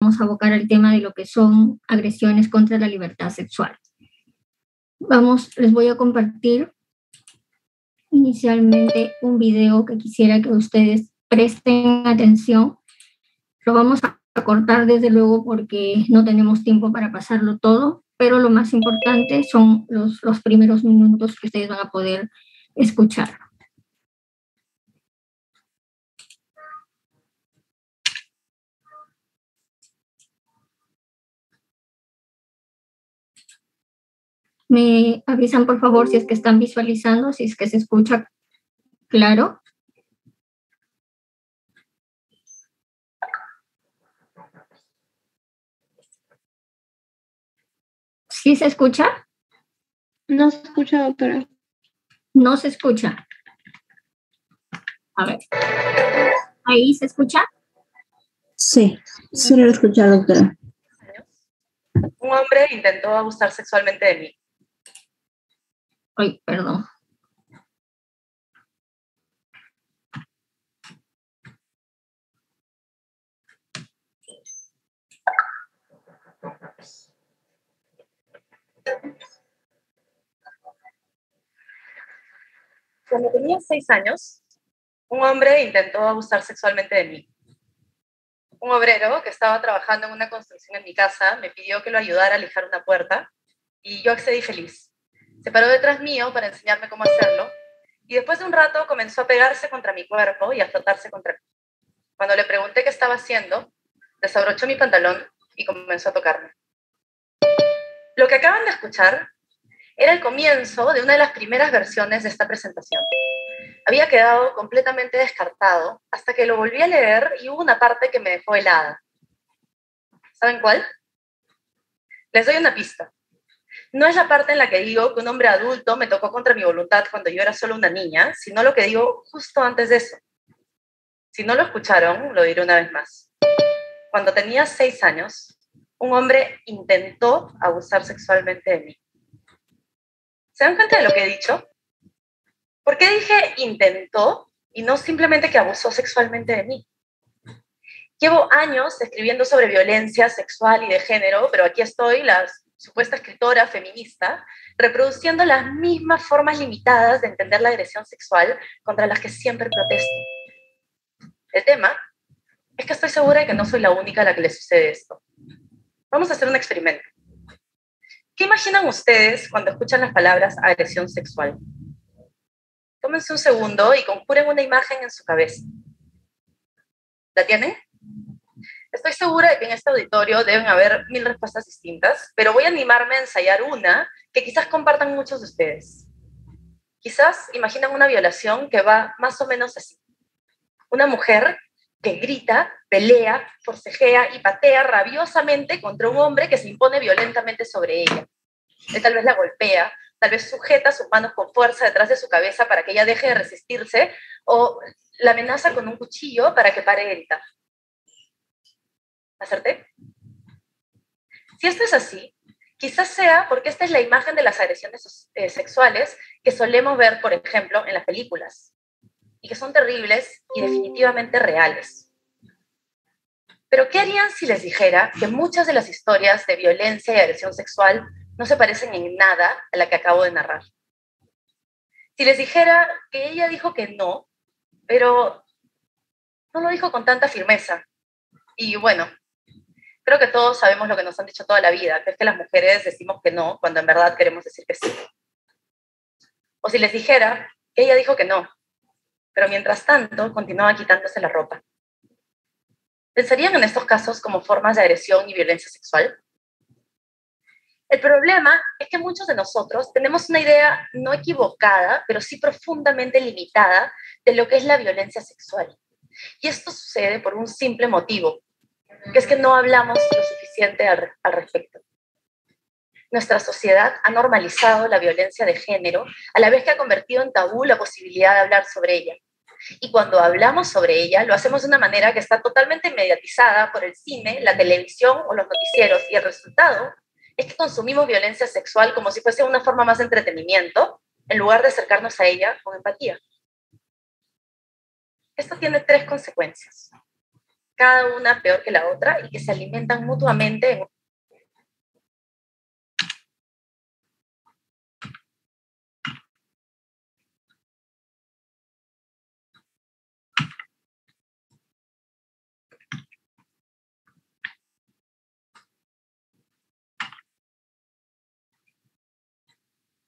vamos a abocar al tema de lo que son agresiones contra la libertad sexual. Les voy a compartir inicialmente un video que quisiera que ustedes presten atención. Lo vamos a cortar desde luego porque no tenemos tiempo para pasarlo todo, pero lo más importante son los primeros minutos que ustedes van a poder escuchar. Me avisan, por favor, si es que están visualizando, si es que se escucha claro. ¿Sí se escucha? No se escucha, doctora. No se escucha. A ver. ¿Ahí se escucha? Sí, lo escucha, doctora. Un hombre intentó abusar sexualmente de mí. Ay, perdón. Cuando tenía 6 años, un hombre intentó abusar sexualmente de mí. Un obrero que estaba trabajando en una construcción en mi casa me pidió que lo ayudara a lijar una puerta y yo accedí feliz. Se paró detrás mío para enseñarme cómo hacerlo y después de un rato comenzó a pegarse contra mi cuerpo y a frotarse contra mí. Cuando le pregunté qué estaba haciendo, desabrochó mi pantalón y comenzó a tocarme. Lo que acaban de escuchar era el comienzo de una de las primeras versiones de esta presentación. Había quedado completamente descartado hasta que lo volví a leer y hubo una parte que me dejó helada. ¿Saben cuál? Les doy una pista. No es la parte en la que digo que un hombre adulto me tocó contra mi voluntad cuando yo era solo una niña, sino lo que digo justo antes de eso. Si no lo escucharon, lo diré una vez más. Cuando tenía 6 años, un hombre intentó abusar sexualmente de mí. ¿Se dan cuenta de lo que he dicho? ¿Por qué dije intentó y no simplemente que abusó sexualmente de mí? Llevo años escribiendo sobre violencia sexual y de género, pero aquí estoy, la supuesta escritora feminista, reproduciendo las mismas formas limitadas de entender la agresión sexual contra las que siempre protesto. El tema es que estoy segura de que no soy la única a la que le sucede esto. Vamos a hacer un experimento. ¿Qué imaginan ustedes cuando escuchan las palabras agresión sexual? Tómense un segundo y conjuren una imagen en su cabeza. ¿La tienen? Estoy segura de que en este auditorio deben haber 1000 respuestas distintas, pero voy a animarme a ensayar una que quizás compartan muchos de ustedes. Quizás imaginan una violación que va más o menos así. Una mujer que grita, pelea, forcejea y patea rabiosamente contra un hombre que se impone violentamente sobre ella. Él tal vez la golpea, tal vez sujeta sus manos con fuerza detrás de su cabeza para que ella deje de resistirse, o la amenaza con un cuchillo para que pare de gritar. ¿Acerté? Si esto es así, quizás sea porque esta es la imagen de las agresiones sexuales que solemos ver, por ejemplo, en las películas, y que son terribles y definitivamente reales. Pero ¿qué harían si les dijera que muchas de las historias de violencia y agresión sexual no se parecen en nada a la que acabo de narrar? Si les dijera que ella dijo que no, pero no lo dijo con tanta firmeza. Y bueno, creo que todos sabemos lo que nos han dicho toda la vida, que es que las mujeres decimos que no cuando en verdad queremos decir que sí. O si les dijera que ella dijo que no, pero mientras tanto continuaba quitándose la ropa. ¿Pensarían en estos casos como formas de agresión y violencia sexual? El problema es que muchos de nosotros tenemos una idea no equivocada, pero sí profundamente limitada de lo que es la violencia sexual. Y esto sucede por un simple motivo, que es que no hablamos lo suficiente al respecto. Nuestra sociedad ha normalizado la violencia de género, a la vez que ha convertido en tabú la posibilidad de hablar sobre ella. Y cuando hablamos sobre ella, lo hacemos de una manera que está totalmente mediatizada por el cine, la televisión o los noticieros, y el resultado es que consumimos violencia sexual como si fuese una forma más de entretenimiento, en lugar de acercarnos a ella con empatía. Esto tiene 3 consecuencias. cada una peor que la otra y que se alimentan mutuamente.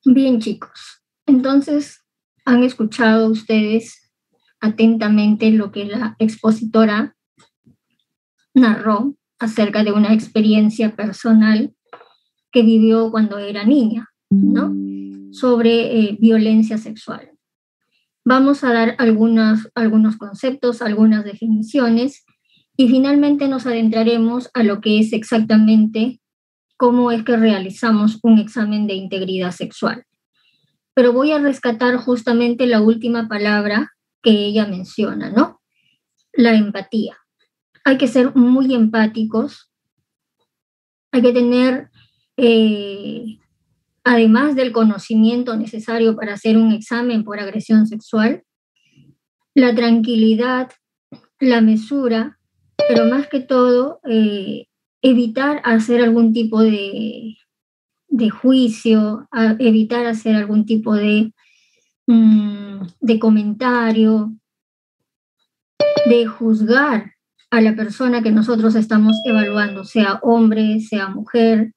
Bien, chicos. Entonces, han escuchado ustedes atentamente lo que la expositora narró acerca de una experiencia personal que vivió cuando era niña, ¿no? Sobre violencia sexual. Vamos a dar algunos conceptos, algunas definiciones y finalmente nos adentraremos a lo que es exactamente cómo es que realizamos un examen de integridad sexual. Pero voy a rescatar justamente la última palabra que ella menciona, ¿no? La empatía. Hay que ser muy empáticos, hay que tener, además del conocimiento necesario para hacer un examen por agresión sexual, la tranquilidad, la mesura, pero más que todo, evitar hacer algún tipo de juicio, evitar hacer algún tipo de comentario, de juzgar a la persona que nosotros estamos evaluando, sea hombre, sea mujer,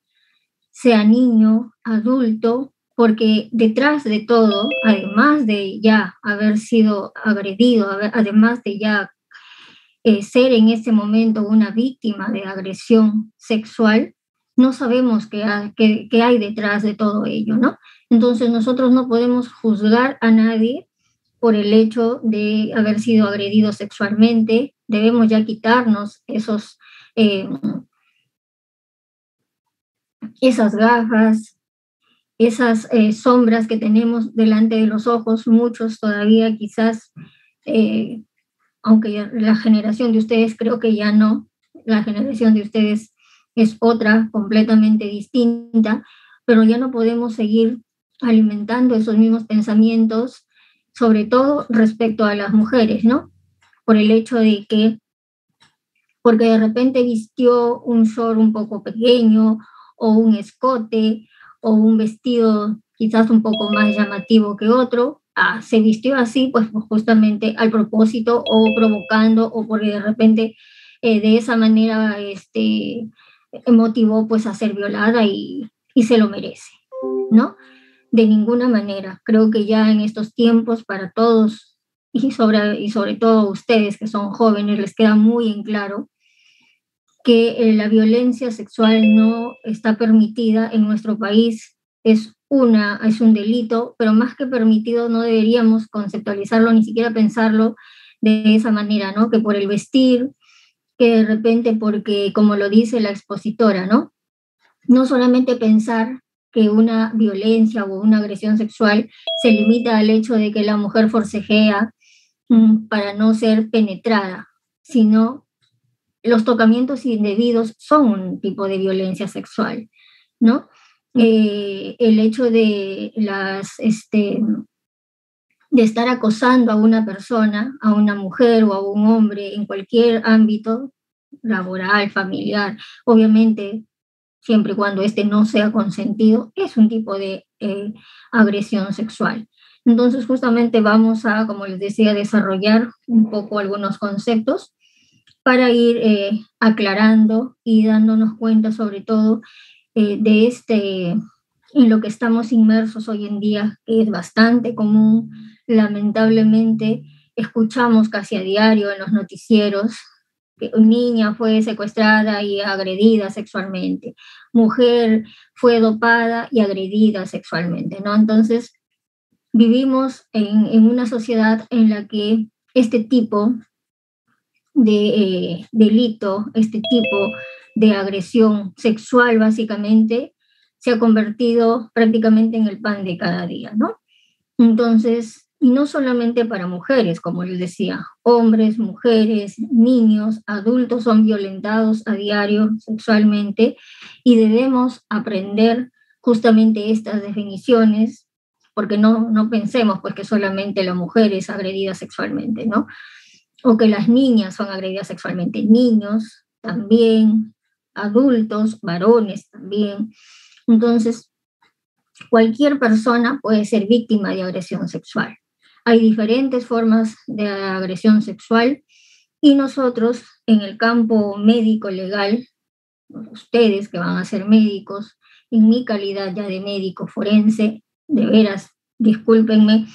sea niño, adulto, porque detrás de todo, además de ya haber sido agredido, además de ya ser en ese momento una víctima de agresión sexual, no sabemos qué hay detrás de todo ello, ¿no? Entonces nosotros no podemos juzgar a nadie por el hecho de haber sido agredido sexualmente. Debemos ya quitarnos esas gafas, esas sombras que tenemos delante de los ojos, muchos todavía quizás, aunque la generación de ustedes creo que ya no, la generación de ustedes es otra completamente distinta, pero ya no podemos seguir alimentando esos mismos pensamientos, sobre todo respecto a las mujeres, ¿no? Por el hecho de que, porque de repente vistió un short un poco pequeño o un escote o un vestido quizás un poco más llamativo que otro, se vistió así pues justamente al propósito o provocando o porque de repente de esa manera motivó pues a ser violada y se lo merece, ¿no? De ninguna manera. Creo que ya en estos tiempos para todos y sobre todo ustedes que son jóvenes les queda muy en claro que la violencia sexual no está permitida en nuestro país, es un delito, pero más que permitido no deberíamos conceptualizarlo, ni siquiera pensarlo de esa manera, ¿no? Que por el vestir, que de repente porque, como lo dice la expositora, ¿no? No solamente pensar que una violencia o una agresión sexual se limita al hecho de que la mujer forcejea para no ser penetrada, sino los tocamientos indebidos son un tipo de violencia sexual, ¿no? El hecho de de estar acosando a una persona, a una mujer o a un hombre en cualquier ámbito laboral, familiar, obviamente siempre y cuando no sea consentido, es un tipo de agresión sexual. Entonces, justamente vamos a, como les decía, desarrollar un poco algunos conceptos para ir aclarando y dándonos cuenta sobre todo en lo que estamos inmersos hoy en día, que es bastante común, lamentablemente escuchamos casi a diario en los noticieros que una niña fue secuestrada y agredida sexualmente, mujer fue dopada y agredida sexualmente, ¿no? Entonces, vivimos en una sociedad en la que este tipo de delito, este tipo de agresión sexual básicamente, se ha convertido prácticamente en el pan de cada día, ¿no? Entonces, y no solamente para mujeres, como les decía, hombres, mujeres, niños, adultos son violentados a diario sexualmente y debemos aprender justamente estas definiciones, porque no pensemos pues que solamente la mujer es agredida sexualmente, ¿no? o que las niñas son agredidas sexualmente, niños también, adultos, varones también. Entonces, cualquier persona puede ser víctima de agresión sexual. Hay diferentes formas de agresión sexual y nosotros en el campo médico legal, ustedes que van a ser médicos, en mi calidad ya de médico forense, de veras, discúlpenme,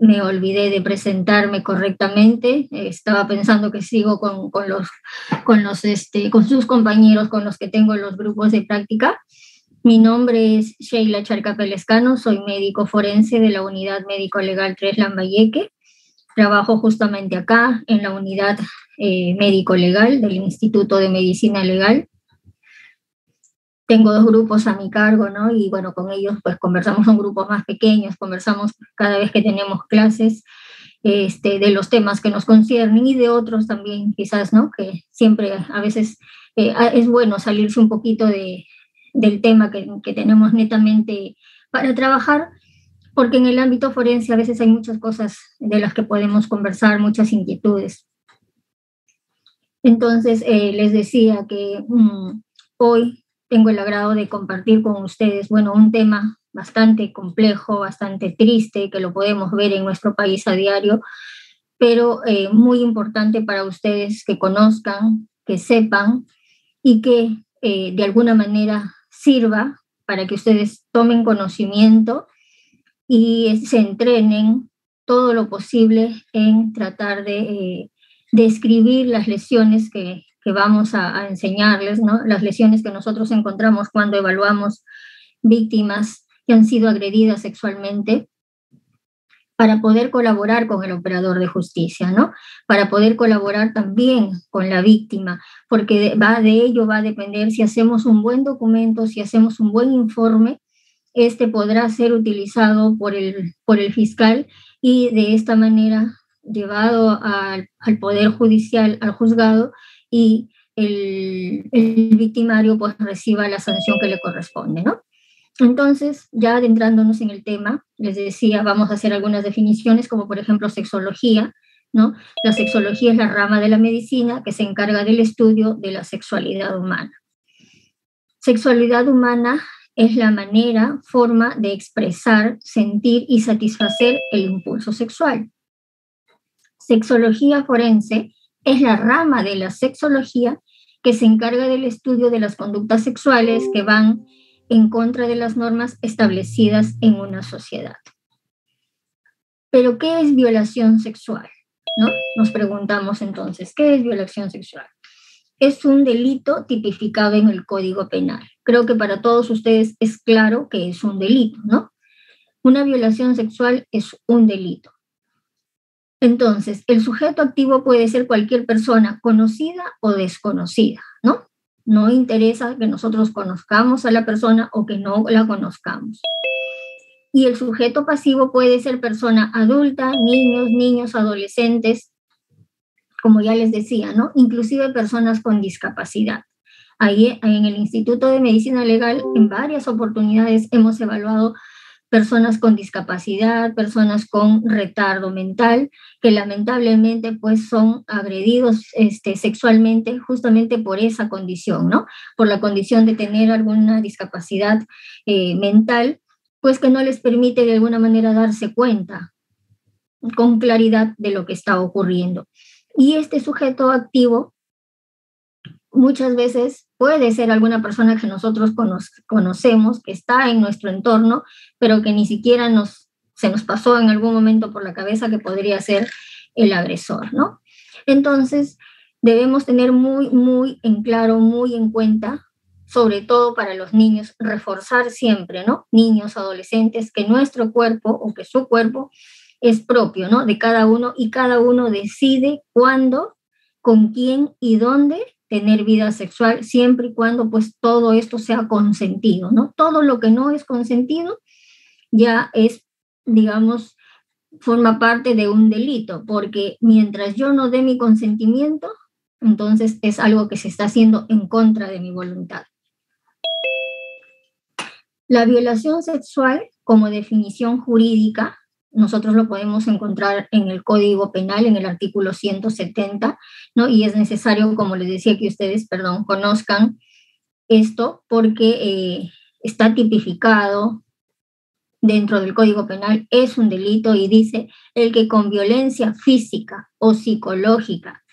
me olvidé de presentarme correctamente, estaba pensando que sigo con sus compañeros con los que tengo en los grupos de práctica. Mi nombre es Sheila Charcapelescano, soy médico forense de la Unidad Médico Legal 3 Lambayeque. Trabajo justamente acá en la Unidad Médico Legal del Instituto de Medicina Legal. Tengo 2 grupos a mi cargo, ¿no? Y bueno, con ellos pues conversamos, son grupos más pequeños, conversamos cada vez que tenemos clases de los temas que nos conciernen y de otros también quizás, ¿no? Que siempre a veces es bueno salirse un poquito del tema que tenemos netamente para trabajar, porque en el ámbito forense a veces hay muchas cosas de las que podemos conversar, muchas inquietudes. Entonces, les decía que hoy tengo el agrado de compartir con ustedes, bueno, un tema bastante complejo, bastante triste, que lo podemos ver en nuestro país a diario, pero muy importante para ustedes que conozcan, que sepan y que de alguna manera sirva para que ustedes tomen conocimiento y se entrenen todo lo posible en tratar de escribir las lecciones que vamos a enseñarles, ¿no? Las lecciones que nosotros encontramos cuando evaluamos víctimas que han sido agredidas sexualmente, para poder colaborar con el operador de justicia, ¿no? Para poder colaborar también con la víctima, porque de ello va a depender si hacemos un buen documento, si hacemos un buen informe, podrá ser utilizado por el fiscal y de esta manera llevado al Poder Judicial, al juzgado, y el victimario pues reciba la sanción que le corresponde, ¿no? Entonces, ya adentrándonos en el tema, les decía, vamos a hacer algunas definiciones, como por ejemplo sexología, ¿no? La sexología es la rama de la medicina que se encarga del estudio de la sexualidad humana. Sexualidad humana es la manera, forma de expresar, sentir y satisfacer el impulso sexual. Sexología forense es la rama de la sexología que se encarga del estudio de las conductas sexuales que van en contra de las normas establecidas en una sociedad. ¿Pero qué es violación sexual? ¿No? Nos preguntamos entonces, ¿qué es violación sexual? Es un delito tipificado en el Código Penal. Creo que para todos ustedes es claro que es un delito, ¿no? Una violación sexual es un delito. Entonces, el sujeto activo puede ser cualquier persona conocida o desconocida, ¿no? No interesa que nosotros conozcamos a la persona o que no la conozcamos. Y el sujeto pasivo puede ser persona adulta, niños, adolescentes, como ya les decía, ¿no? Inclusive personas con discapacidad. Ahí en el Instituto de Medicina Legal, en varias oportunidades hemos evaluado personas con discapacidad, personas con retardo mental, que lamentablemente pues son agredidos sexualmente justamente por esa condición, ¿no? Por la condición de tener alguna discapacidad mental, pues que no les permite de alguna manera darse cuenta con claridad de lo que está ocurriendo. Y este sujeto activo muchas veces puede ser alguna persona que nosotros conocemos, que está en nuestro entorno, pero que ni siquiera se nos pasó en algún momento por la cabeza que podría ser el agresor, ¿no? Entonces, debemos tener muy, muy en claro, muy en cuenta, sobre todo para los niños, reforzar siempre, ¿no? Niños, adolescentes, que nuestro cuerpo o que su cuerpo es propio, ¿no? De cada uno, y cada uno decide cuándo, con quién y dónde tener vida sexual, siempre y cuando pues todo esto sea consentido, ¿no? Todo lo que no es consentido ya es, digamos, forma parte de un delito, porque mientras yo no dé mi consentimiento, entonces es algo que se está haciendo en contra de mi voluntad. La violación sexual, como definición jurídica, nosotros lo podemos encontrar en el Código Penal, en el artículo 170, ¿no? Y es necesario, como les decía, que ustedes, conozcan esto porque está tipificado dentro del Código Penal, es un delito y dice el que con violencia física o psicológica,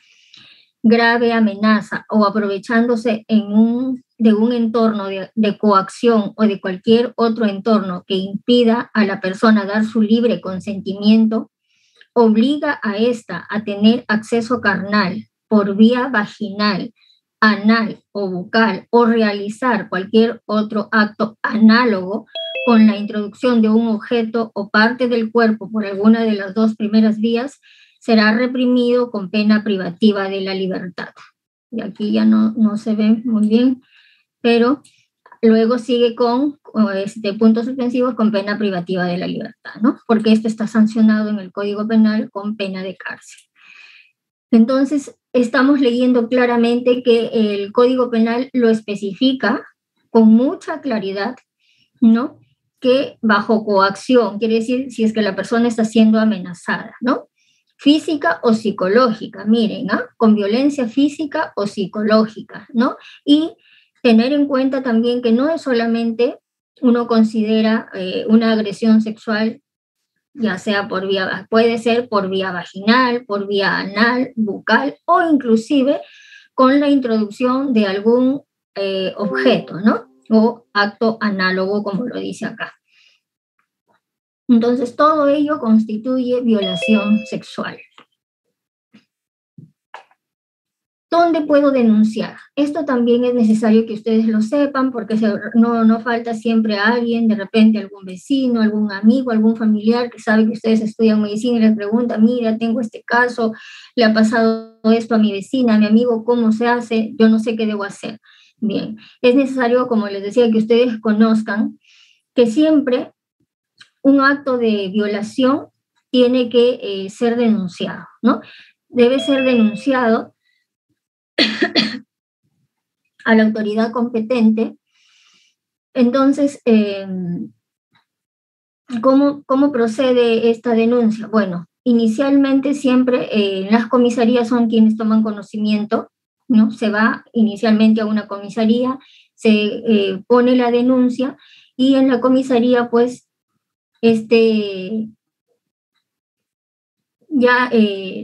grave amenaza o aprovechándose de un entorno de coacción o de cualquier otro entorno que impida a la persona dar su libre consentimiento, obliga a ésta a tener acceso carnal por vía vaginal, anal o bucal o realizar cualquier otro acto análogo con la introducción de un objeto o parte del cuerpo por alguna de las dos primeras vías, será reprimido con pena privativa de la libertad. Y aquí ya no se ve muy bien, pero luego sigue con puntos suspensivos con pena privativa de la libertad, ¿no? Porque esto está sancionado en el Código Penal con pena de cárcel. Entonces, estamos leyendo claramente que el Código Penal lo especifica con mucha claridad, ¿no? Que bajo coacción, quiere decir si es que la persona está siendo amenazada, ¿no? Física o psicológica, miren, ¿ah? Con violencia física o psicológica, ¿no? Y tener en cuenta también que no es solamente uno considera una agresión sexual, ya sea puede ser por vía vaginal, por vía anal, bucal o inclusive con la introducción de algún objeto, ¿no? O acto análogo, como lo dice acá. Entonces, todo ello constituye violación sexual. ¿Dónde puedo denunciar? Esto también es necesario que ustedes lo sepan porque no falta siempre alguien, de repente algún vecino, algún amigo, algún familiar que sabe que ustedes estudian medicina y les pregunta, mira, tengo este caso, le ha pasado esto a mi vecina, a mi amigo, ¿cómo se hace? Yo no sé qué debo hacer. Bien, es necesario, como les decía, que ustedes conozcan que siempre un acto de violación tiene que ser denunciado, ¿no? Debe ser denunciado a la autoridad competente. Entonces, ¿cómo procede esta denuncia? Bueno, inicialmente siempre las comisarías son quienes toman conocimiento, ¿no? Se va inicialmente a una comisaría, se pone la denuncia y en la comisaría, pues,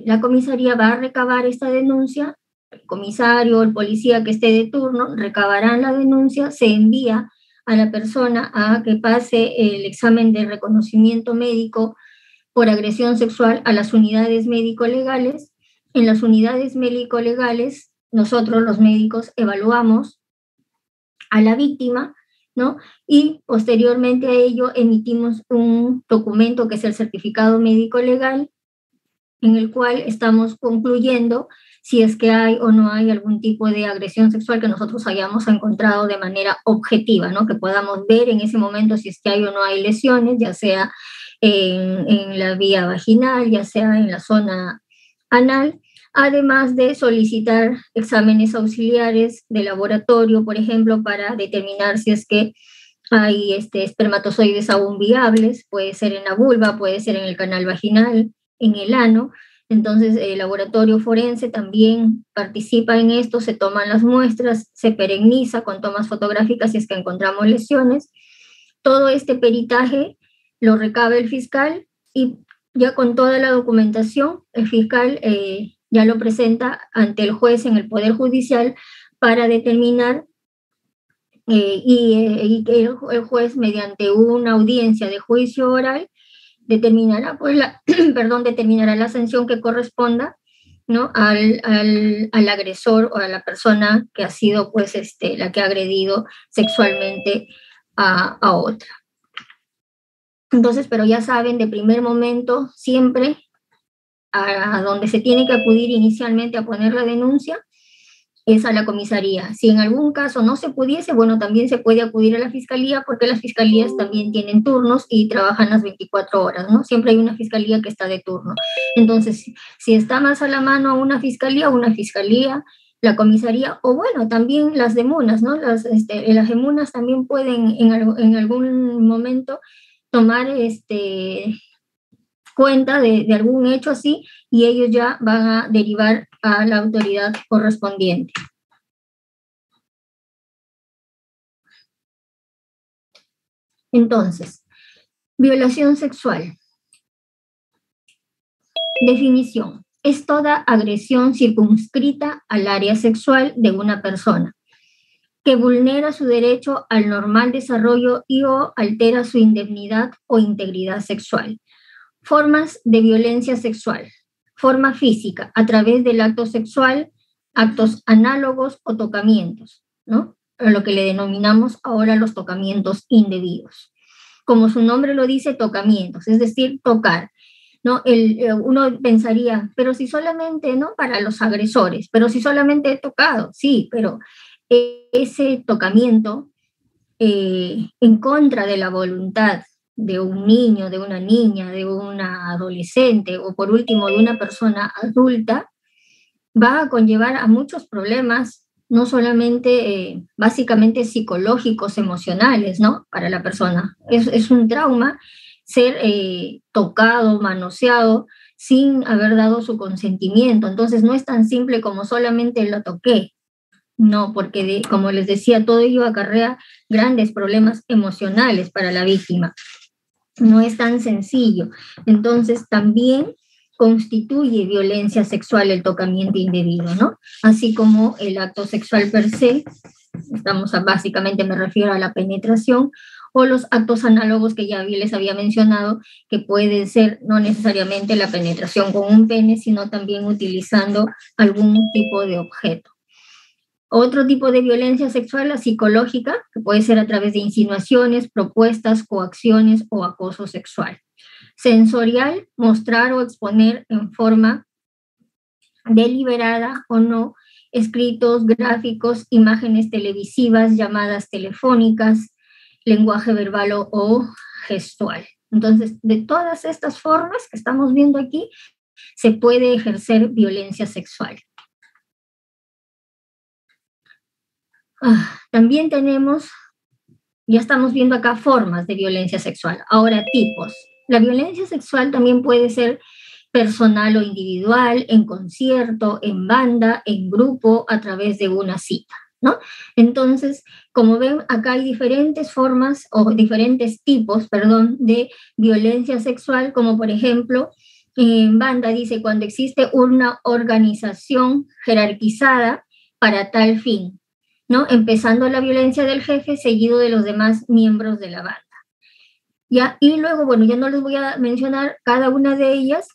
la comisaría va a recabar esta denuncia, el comisario, el policía que esté de turno, recabarán la denuncia, se envía a la persona a que pase el examen de reconocimiento médico por agresión sexual a las unidades médico-legales. En las unidades médico-legales, nosotros los médicos evaluamos a la víctima, ¿no? Y posteriormente a ello emitimos un documento que es el certificado médico legal, en el cual estamos concluyendo si es que hay o no hay algún tipo de agresión sexual que nosotros hayamos encontrado de manera objetiva, ¿no? Que podamos ver en ese momento si es que hay o no hay lesiones, ya sea en la vía vaginal, ya sea en la zona anal, además de solicitar exámenes auxiliares de laboratorio, por ejemplo, para determinar si es que hay espermatozoides aún viables, puede ser en la vulva, puede ser en el canal vaginal, en el ano. Entonces, el laboratorio forense también participa en esto, se toman las muestras, se perigniza con tomas fotográficas si es que encontramos lesiones. Todo este peritaje lo recaba el fiscal y ya con toda la documentación, el fiscal ya lo presenta ante el juez en el Poder Judicial para determinar y que el juez, mediante una audiencia de juicio oral, determinará, pues, determinará la sanción que corresponda, ¿no? al agresor o a la persona que ha sido, pues, la que ha agredido sexualmente a otra. Entonces, pero ya saben, de primer momento, siempre a donde se tiene que acudir inicialmente a poner la denuncia es a la comisaría. Si en algún caso no se pudiese, bueno, también se puede acudir a la fiscalía porque las fiscalías también tienen turnos y trabajan las 24 horas, ¿no? Siempre hay una fiscalía que está de turno. Entonces, si está más a la mano una fiscalía, la comisaría, o bueno, también las demunas, ¿no? Las demunas también pueden en algún momento tomar cuenta de algún hecho así y ellos ya van a derivar a la autoridad correspondiente. Entonces, violación sexual. Definición. Es toda agresión circunscrita al área sexual de una persona que vulnera su derecho al normal desarrollo y o altera su indemnidad o integridad sexual. Formas de violencia sexual. Forma física, a través del acto sexual, actos análogos o tocamientos, ¿no? Lo que le denominamos ahora los tocamientos indebidos. Como su nombre lo dice, tocamientos, es decir, tocar, ¿no? Uno pensaría, pero si solamente, ¿no? Para los agresores, pero si solamente he tocado, sí, pero ese tocamiento en contra de la voluntad de un niño, de una niña, de una adolescente o por último de una persona adulta, va a conllevar a muchos problemas, no solamente básicamente psicológicos, emocionales, ¿no? Para la persona. Es un trauma ser tocado, manoseado, sin haber dado su consentimiento. Entonces no es tan simple como solamente lo toqué. No, porque como les decía, todo ello acarrea grandes problemas emocionales para la víctima. No es tan sencillo. Entonces, también constituye violencia sexual el tocamiento indebido, ¿no? Así como el acto sexual per se, básicamente me refiero a la penetración, o los actos análogos que ya les había mencionado, que pueden ser no necesariamente la penetración con un pene, sino también utilizando algún tipo de objeto. Otro tipo de violencia sexual, la psicológica, que puede ser a través de insinuaciones, propuestas, coacciones o acoso sexual. Sensorial, mostrar o exponer en forma deliberada o no escritos, gráficos, imágenes televisivas, llamadas telefónicas, lenguaje verbal o gestual. Entonces, de todas estas formas que estamos viendo aquí, se puede ejercer violencia sexual. También tenemos, ya estamos viendo acá formas de violencia sexual. Ahora, tipos. La violencia sexual también puede ser personal o individual, en concierto, en banda, en grupo, a través de una cita, ¿no? Entonces, como ven, acá hay diferentes formas o diferentes tipos, de violencia sexual, como por ejemplo, en banda dice cuando existe una organización jerarquizada para tal fin, ¿no? Empezando la violencia del jefe, seguido de los demás miembros de la banda. ¿Ya? Y luego, bueno, ya no les voy a mencionar cada una de ellas,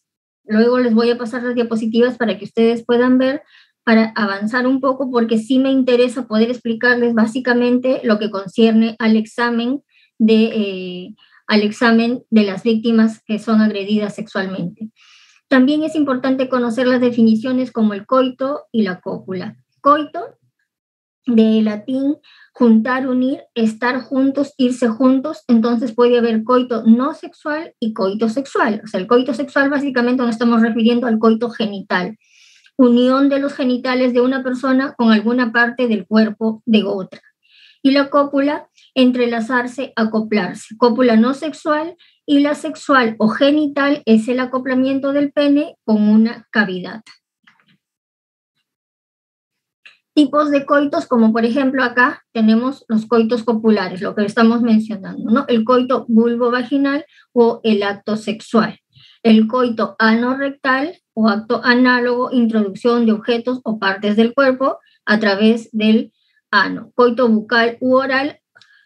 luego les voy a pasar las diapositivas para que ustedes puedan ver, para avanzar un poco, porque sí me interesa poder explicarles básicamente lo que concierne al examen de las víctimas que son agredidas sexualmente. También es importante conocer las definiciones como el coito y la cópula. Coito, de latín, juntar, unir, estar juntos, irse juntos, entonces puede haber coito no sexual y coito sexual. O sea, el coito sexual básicamente nos estamos refiriendo al coito genital, unión de los genitales de una persona con alguna parte del cuerpo de otra. Y la cópula, entrelazarse, acoplarse. Cópula no sexual y la sexual o genital es el acoplamiento del pene con una cavidad. Tipos de coitos, como por ejemplo acá tenemos los coitos copulares, lo que estamos mencionando, ¿no? El coito vulvovaginal o el acto sexual. El coito anorrectal o acto análogo, introducción de objetos o partes del cuerpo a través del ano. Coito bucal u oral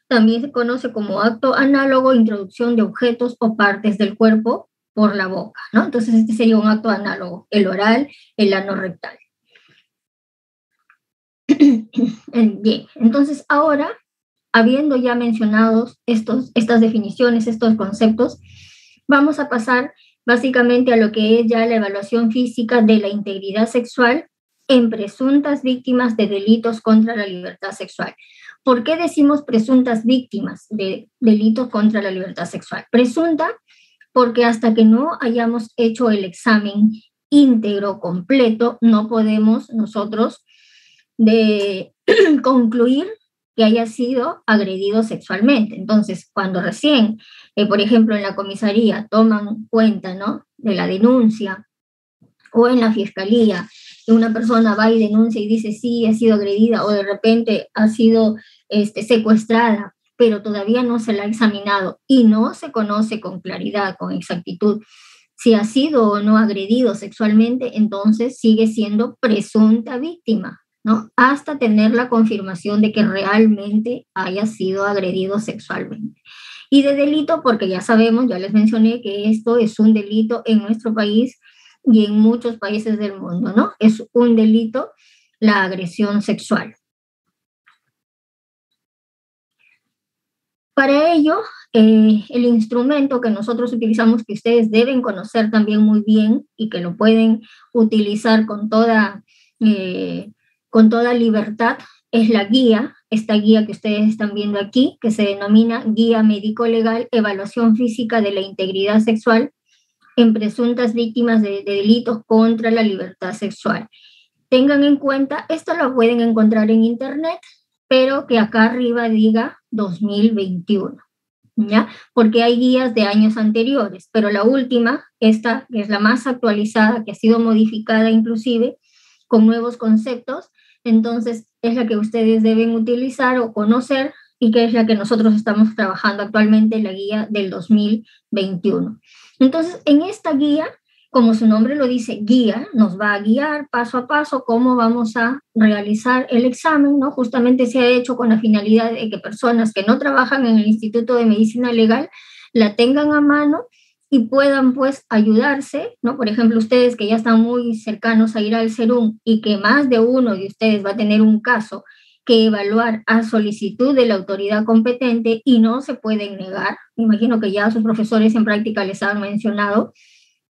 también se conoce como acto análogo, introducción de objetos o partes del cuerpo por la boca, ¿no? Entonces este sería un acto análogo, el oral, el anorrectal. Bien, entonces ahora, habiendo ya mencionado estas definiciones, estos conceptos, vamos a pasar básicamente a lo que es ya la evaluación física de la integridad sexual en presuntas víctimas de delitos contra la libertad sexual. ¿Por qué decimos presuntas víctimas de delitos contra la libertad sexual? Presunta porque hasta que no hayamos hecho el examen íntegro, completo, no podemos nosotros concluir que haya sido agredido sexualmente. Entonces, cuando recién, por ejemplo, en la comisaría toman cuenta, ¿no?, de la denuncia, o en la fiscalía, que una persona va y denuncia y dice sí, ha sido agredida, o de repente ha sido secuestrada, pero todavía no se la ha examinado y no se conoce con claridad, con exactitud, si ha sido o no agredido sexualmente, entonces sigue siendo presunta víctima, ¿no? Hasta tener la confirmación de que realmente haya sido agredido sexualmente. Y de delito, porque ya sabemos, ya les mencioné que esto es un delito en nuestro país y en muchos países del mundo, ¿no? Es un delito la agresión sexual. Para ello, el instrumento que nosotros utilizamos, que ustedes deben conocer también muy bien y que lo pueden utilizar con toda libertad, es la guía, esta guía que ustedes están viendo aquí, que se denomina Guía Médico-Legal, Evaluación Física de la Integridad Sexual en presuntas víctimas de delitos contra la libertad sexual. Tengan en cuenta, esto lo pueden encontrar en internet, pero que acá arriba diga 2021, ¿ya? Porque hay guías de años anteriores, pero la última, esta que es la más actualizada, que ha sido modificada inclusive con nuevos conceptos, entonces es la que ustedes deben utilizar o conocer y que es la que nosotros estamos trabajando actualmente, la guía del 2021. Entonces, en esta guía, como su nombre lo dice, guía, nos va a guiar paso a paso cómo vamos a realizar el examen, ¿no? Justamente se ha hecho con la finalidad de que personas que no trabajan en el Instituto de Medicina Legal la tengan a mano y puedan, pues, ayudarse, ¿no? Por ejemplo, ustedes que ya están muy cercanos a ir al SERUM y que más de uno de ustedes va a tener un caso que evaluar a solicitud de la autoridad competente y no se pueden negar. Me imagino que ya sus profesores en práctica les han mencionado.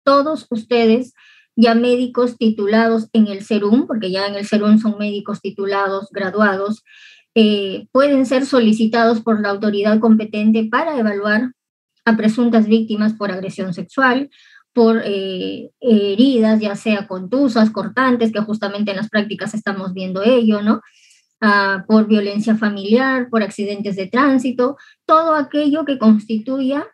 Todos ustedes, ya médicos titulados en el SERUM, porque ya en el SERUM son médicos titulados, graduados, pueden ser solicitados por la autoridad competente para evaluar a presuntas víctimas por agresión sexual, por heridas, ya sea contusas, cortantes, que justamente en las prácticas estamos viendo ello, ¿no? Por violencia familiar, por accidentes de tránsito, todo aquello que constituya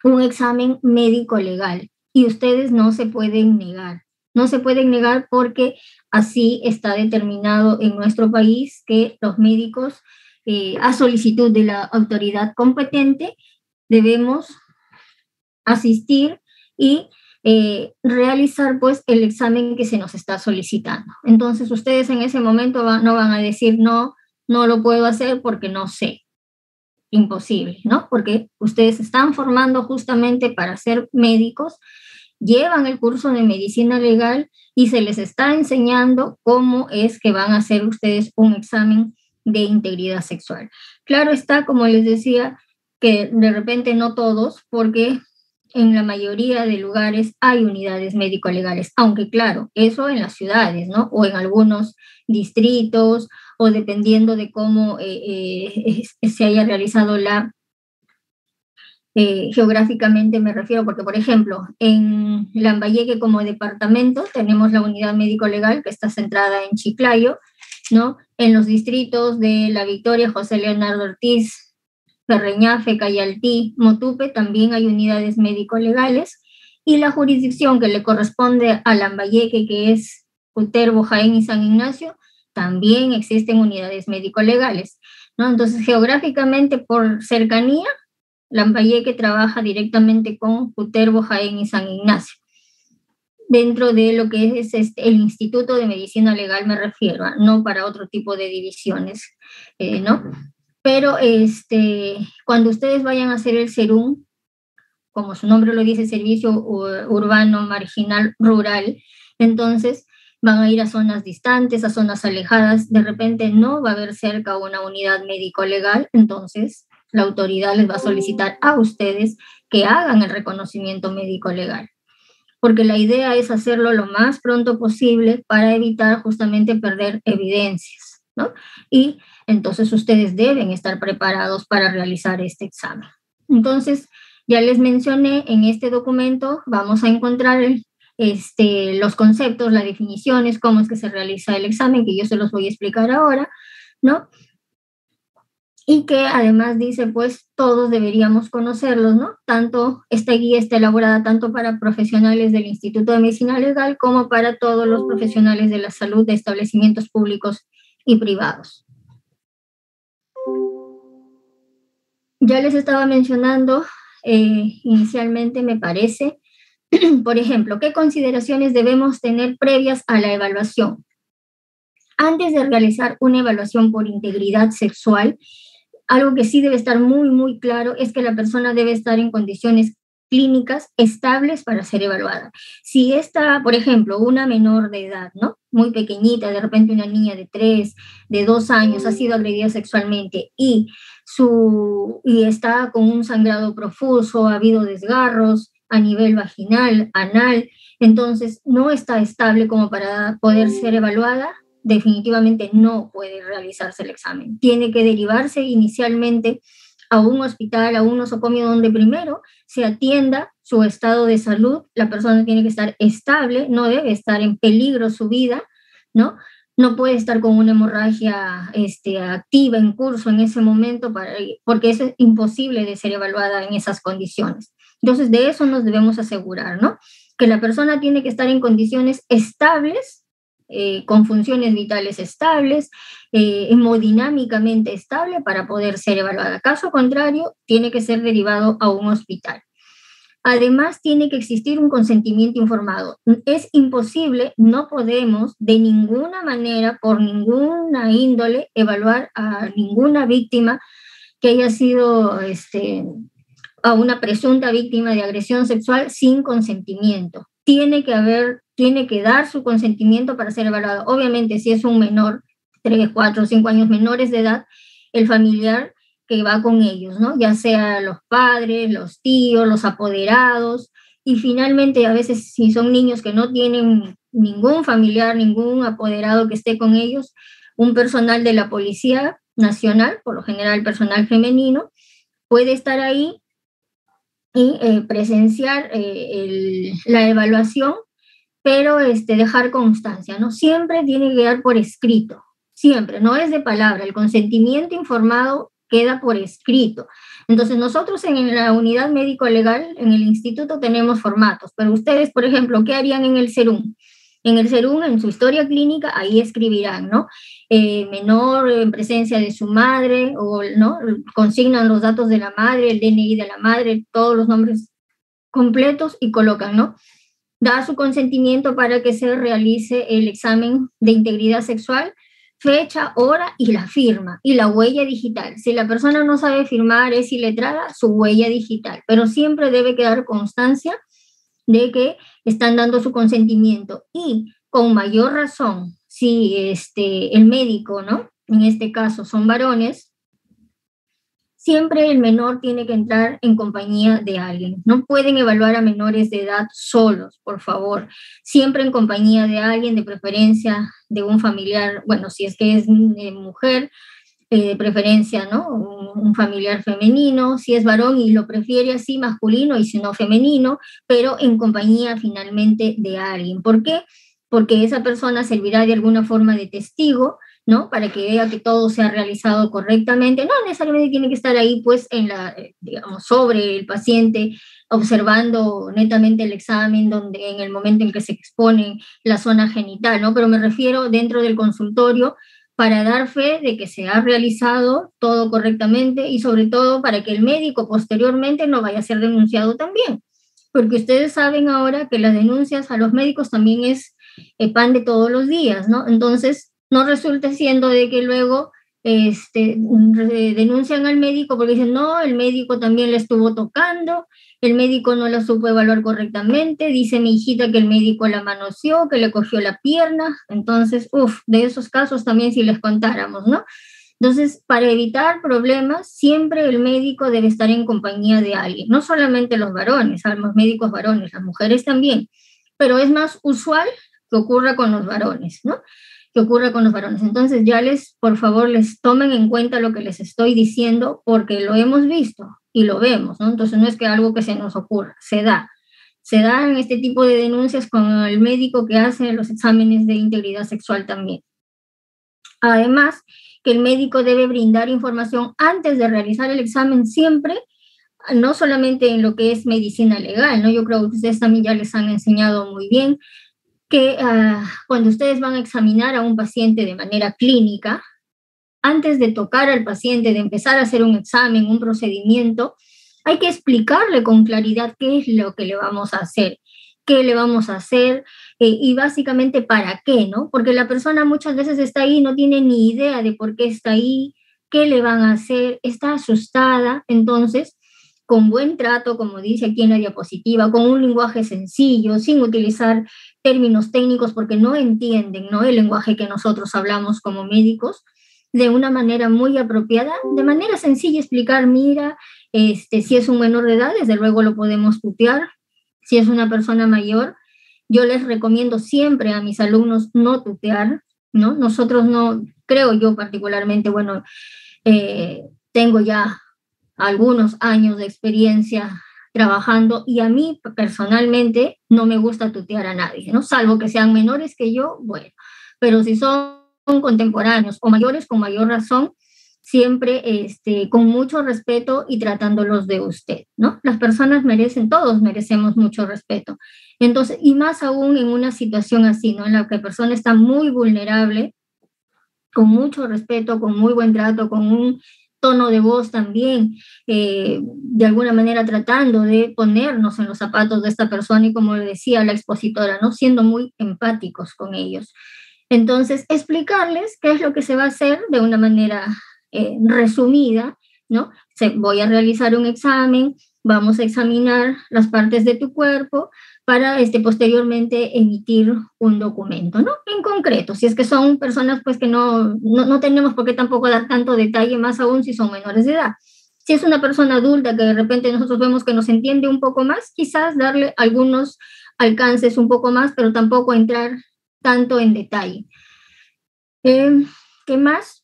un examen médico legal. Y ustedes no se pueden negar. No se pueden negar porque así está determinado en nuestro país que los médicos, a solicitud de la autoridad competente, debemos asistir y realizar, pues, el examen que se nos está solicitando. Entonces, ustedes en ese momento no van a decir, no lo puedo hacer porque no sé. Imposible, ¿no? Porque ustedes están formando justamente para ser médicos, llevan el curso de medicina legal y se les está enseñando cómo es que van a hacer ustedes un examen de integridad sexual. Claro está, como les decía, que de repente no todos, porque en la mayoría de lugares hay unidades médico-legales, aunque claro, eso en las ciudades, ¿no? O en algunos distritos, o dependiendo de cómo se haya realizado geográficamente me refiero, porque por ejemplo, en Lambayeque como departamento tenemos la unidad médico-legal que está centrada en Chiclayo, ¿no? En los distritos de La Victoria, José Leonardo Ortiz, Perreñafe, Cayaltí, Motupe, también hay unidades médico-legales, y la jurisdicción que le corresponde a Lambayeque, que es Cutervo, Jaén y San Ignacio, también existen unidades médico-legales, ¿no? Entonces, geográficamente, por cercanía, Lambayeque trabaja directamente con Cutervo, Jaén y San Ignacio. Dentro de lo que es el Instituto de Medicina Legal me refiero, no para otro tipo de divisiones, ¿no? Pero cuando ustedes vayan a hacer el SERUM, como su nombre lo dice, Servicio Urbano Marginal Rural, entonces van a ir a zonas distantes, a zonas alejadas, de repente no va a haber cerca una unidad médico-legal, entonces la autoridad les va a solicitar a ustedes que hagan el reconocimiento médico-legal, porque la idea es hacerlo lo más pronto posible para evitar justamente perder evidencias, ¿no? Y entonces ustedes deben estar preparados para realizar este examen. Entonces, ya les mencioné, en este documento vamos a encontrar los conceptos, las definiciones, cómo es que se realiza el examen, que yo se los voy a explicar ahora, ¿no? y que además dice, pues todos deberíamos conocerlos, ¿no? Tanto esta guía está elaborada tanto para profesionales del Instituto de Medicina Legal como para todos los profesionales de la salud de establecimientos públicos y privados. Ya les estaba mencionando inicialmente, me parece, por ejemplo, ¿qué consideraciones debemos tener previas a la evaluación? Antes de realizar una evaluación por integridad sexual, algo que sí debe estar muy, muy claro es que la persona debe estar en condiciones clínicas estables para ser evaluada. Si está, por ejemplo, una menor de edad, ¿no? Muy pequeñita, de repente una niña de 3, de 2 años, ha sido agredida sexualmente y está con un sangrado profuso, ha habido desgarros a nivel vaginal, anal, entonces no está estable como para poder ser evaluada, definitivamente no puede realizarse el examen. Tiene que derivarse inicialmente a un hospital, a un nosocomio donde primero se atienda su estado de salud. La persona tiene que estar estable, no debe estar en peligro su vida, ¿no? No puede estar con una hemorragia activa en curso en ese momento, porque eso es imposible de ser evaluada en esas condiciones. Entonces, de eso nos debemos asegurar, ¿no? Que la persona tiene que estar en condiciones estables, con funciones vitales estables, hemodinámicamente estable para poder ser evaluada. Caso contrario, tiene que ser derivado a un hospital. Además, tiene que existir un consentimiento informado. Es imposible, no podemos de ninguna manera, por ninguna índole, evaluar a ninguna víctima que haya sido a una presunta víctima de agresión sexual sin consentimiento. Tiene que dar su consentimiento para ser evaluado. Obviamente, si es un menor, 3, 4, 5 años menores de edad, el familiar que va con ellos, ¿no? Ya sea los padres, los tíos, los apoderados, y finalmente a veces si son niños que no tienen ningún familiar, ningún apoderado que esté con ellos, un personal de la Policía Nacional, por lo general personal femenino, puede estar ahí y presenciar la evaluación, pero dejar constancia, ¿no? Siempre tiene que quedar por escrito, siempre, no es de palabra, el consentimiento informado queda por escrito. Entonces, nosotros en la unidad médico-legal, en el instituto, tenemos formatos, pero ustedes, por ejemplo, ¿qué harían en el SERUM? En el SERUM, en su historia clínica, ahí escribirán, ¿no? Menor en presencia de su madre, o ¿no? Consignan los datos de la madre, el DNI de la madre, todos los nombres completos y colocan, ¿no? Da su consentimiento para que se realice el examen de integridad sexual, fecha, hora y la firma y la huella digital. Si la persona no sabe firmar, es iletrada, su huella digital, pero siempre debe quedar constancia de que están dando su consentimiento y con mayor razón, si el médico, ¿no? En este caso son varones, siempre el menor tiene que entrar en compañía de alguien. No pueden evaluar a menores de edad solos, por favor. Siempre en compañía de alguien, de preferencia de un familiar, bueno, si es que es mujer, de preferencia, ¿no? Un familiar femenino, si es varón y lo prefiere así, masculino, y si no, femenino, pero en compañía finalmente de alguien. ¿Por qué? Porque esa persona servirá de alguna forma de testigo, ¿no? Para que vea que todo se ha realizado correctamente. No necesariamente tiene que estar ahí, pues, digamos, sobre el paciente, observando netamente el examen, donde en el momento en que se expone la zona genital, ¿no? Pero me refiero dentro del consultorio para dar fe de que se ha realizado todo correctamente y sobre todo para que el médico posteriormente no vaya a ser denunciado también. Porque ustedes saben ahora que las denuncias a los médicos también es pan de todos los días, ¿no? Entonces, no resulta siendo de que luego denuncian al médico porque dicen, no, el médico también le estuvo tocando, el médico no la supo evaluar correctamente, dice mi hijita que el médico la manoseó, que le cogió la pierna, entonces, de esos casos también si les contáramos, ¿no? Entonces, para evitar problemas, siempre el médico debe estar en compañía de alguien, no solamente los varones, los médicos varones, las mujeres también, pero es más usual que ocurra con los varones, ¿no? Que ocurra con los varones. Entonces, por favor, les tomen en cuenta lo que les estoy diciendo, porque lo hemos visto y lo vemos, ¿no? Entonces, no es que algo que se nos ocurra, se dan este tipo de denuncias con el médico que hace los exámenes de integridad sexual también. Además, que el médico debe brindar información antes de realizar el examen siempre, no solamente en lo que es medicina legal, ¿no? Yo creo que ustedes también ya les han enseñado muy bien que cuando ustedes van a examinar a un paciente de manera clínica, antes de tocar al paciente, de empezar a hacer un examen, un procedimiento, hay que explicarle con claridad qué es lo que le vamos a hacer, qué le vamos a hacer y básicamente para qué, ¿no? Porque la persona muchas veces está ahí, no tiene ni idea de por qué está ahí, qué le van a hacer, está asustada. Entonces, con buen trato, como dice aquí en la diapositiva, con un lenguaje sencillo, sin utilizar términos técnicos porque no entienden, ¿no?, el lenguaje que nosotros hablamos como médicos, de una manera muy apropiada, de manera sencilla explicar, mira, si es un menor de edad, desde luego lo podemos tutear. Si es una persona mayor, yo les recomiendo siempre a mis alumnos no tutear, ¿no? Nosotros no, creo yo particularmente, bueno, tengo ya algunos años de experiencia trabajando y a mí personalmente no me gusta tutear a nadie, ¿no? Salvo que sean menores que yo, bueno, pero si son contemporáneos o mayores, con mayor razón, siempre con mucho respeto y tratándolos de usted, ¿no? Las personas merecen, todos merecemos mucho respeto. Entonces, y más aún en una situación así, ¿no?, en la que la persona está muy vulnerable, con mucho respeto, con muy buen trato, con un tono de voz también, de alguna manera tratando de ponernos en los zapatos de esta persona y, como le decía la expositora, ¿no?, siendo muy empáticos con ellos. Entonces, explicarles qué es lo que se va a hacer de una manera resumida, ¿no? Voy a realizar un examen, vamos a examinar las partes de tu cuerpo para posteriormente emitir un documento, ¿no? En concreto, si es que son personas pues que no tenemos por qué tampoco dar tanto detalle, más aún si son menores de edad. Si es una persona adulta que de repente nosotros vemos que nos entiende un poco más, quizás darle algunos alcances un poco más, pero tampoco entrar tanto en detalle. ¿Qué más?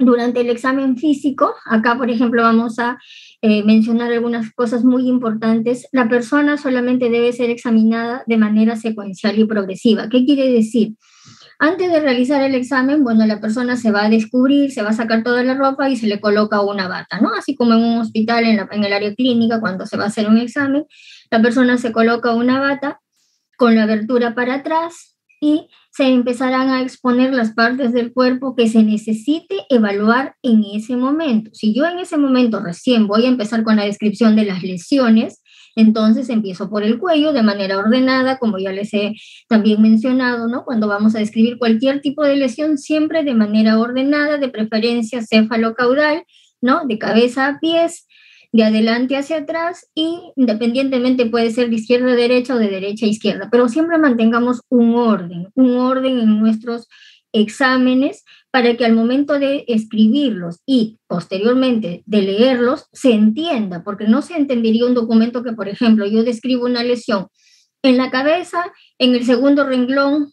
Durante el examen físico, acá por ejemplo vamos a mencionar algunas cosas muy importantes. La persona solamente debe ser examinada de manera secuencial y progresiva. ¿Qué quiere decir? Antes de realizar el examen, bueno, la persona se va a descubrir, se va a sacar toda la ropa y se le coloca una bata, ¿no? Así como en un hospital, en el área clínica, cuando se va a hacer un examen, la persona se coloca una bata con la abertura para atrás y se empezarán a exponer las partes del cuerpo que se necesite evaluar en ese momento. Si yo en ese momento recién voy a empezar con la descripción de las lesiones, entonces empiezo por el cuello de manera ordenada, como ya les he también mencionado, ¿no? Cuando vamos a describir cualquier tipo de lesión, siempre de manera ordenada, de preferencia céfalo-caudal, ¿no? De cabeza a pies, de adelante hacia atrás y independientemente puede ser de izquierda a derecha o de derecha a izquierda, pero siempre mantengamos un orden en nuestros exámenes para que al momento de escribirlos y posteriormente de leerlos se entienda, porque no se entendería un documento que, por ejemplo, yo describo una lesión en la cabeza, en el segundo renglón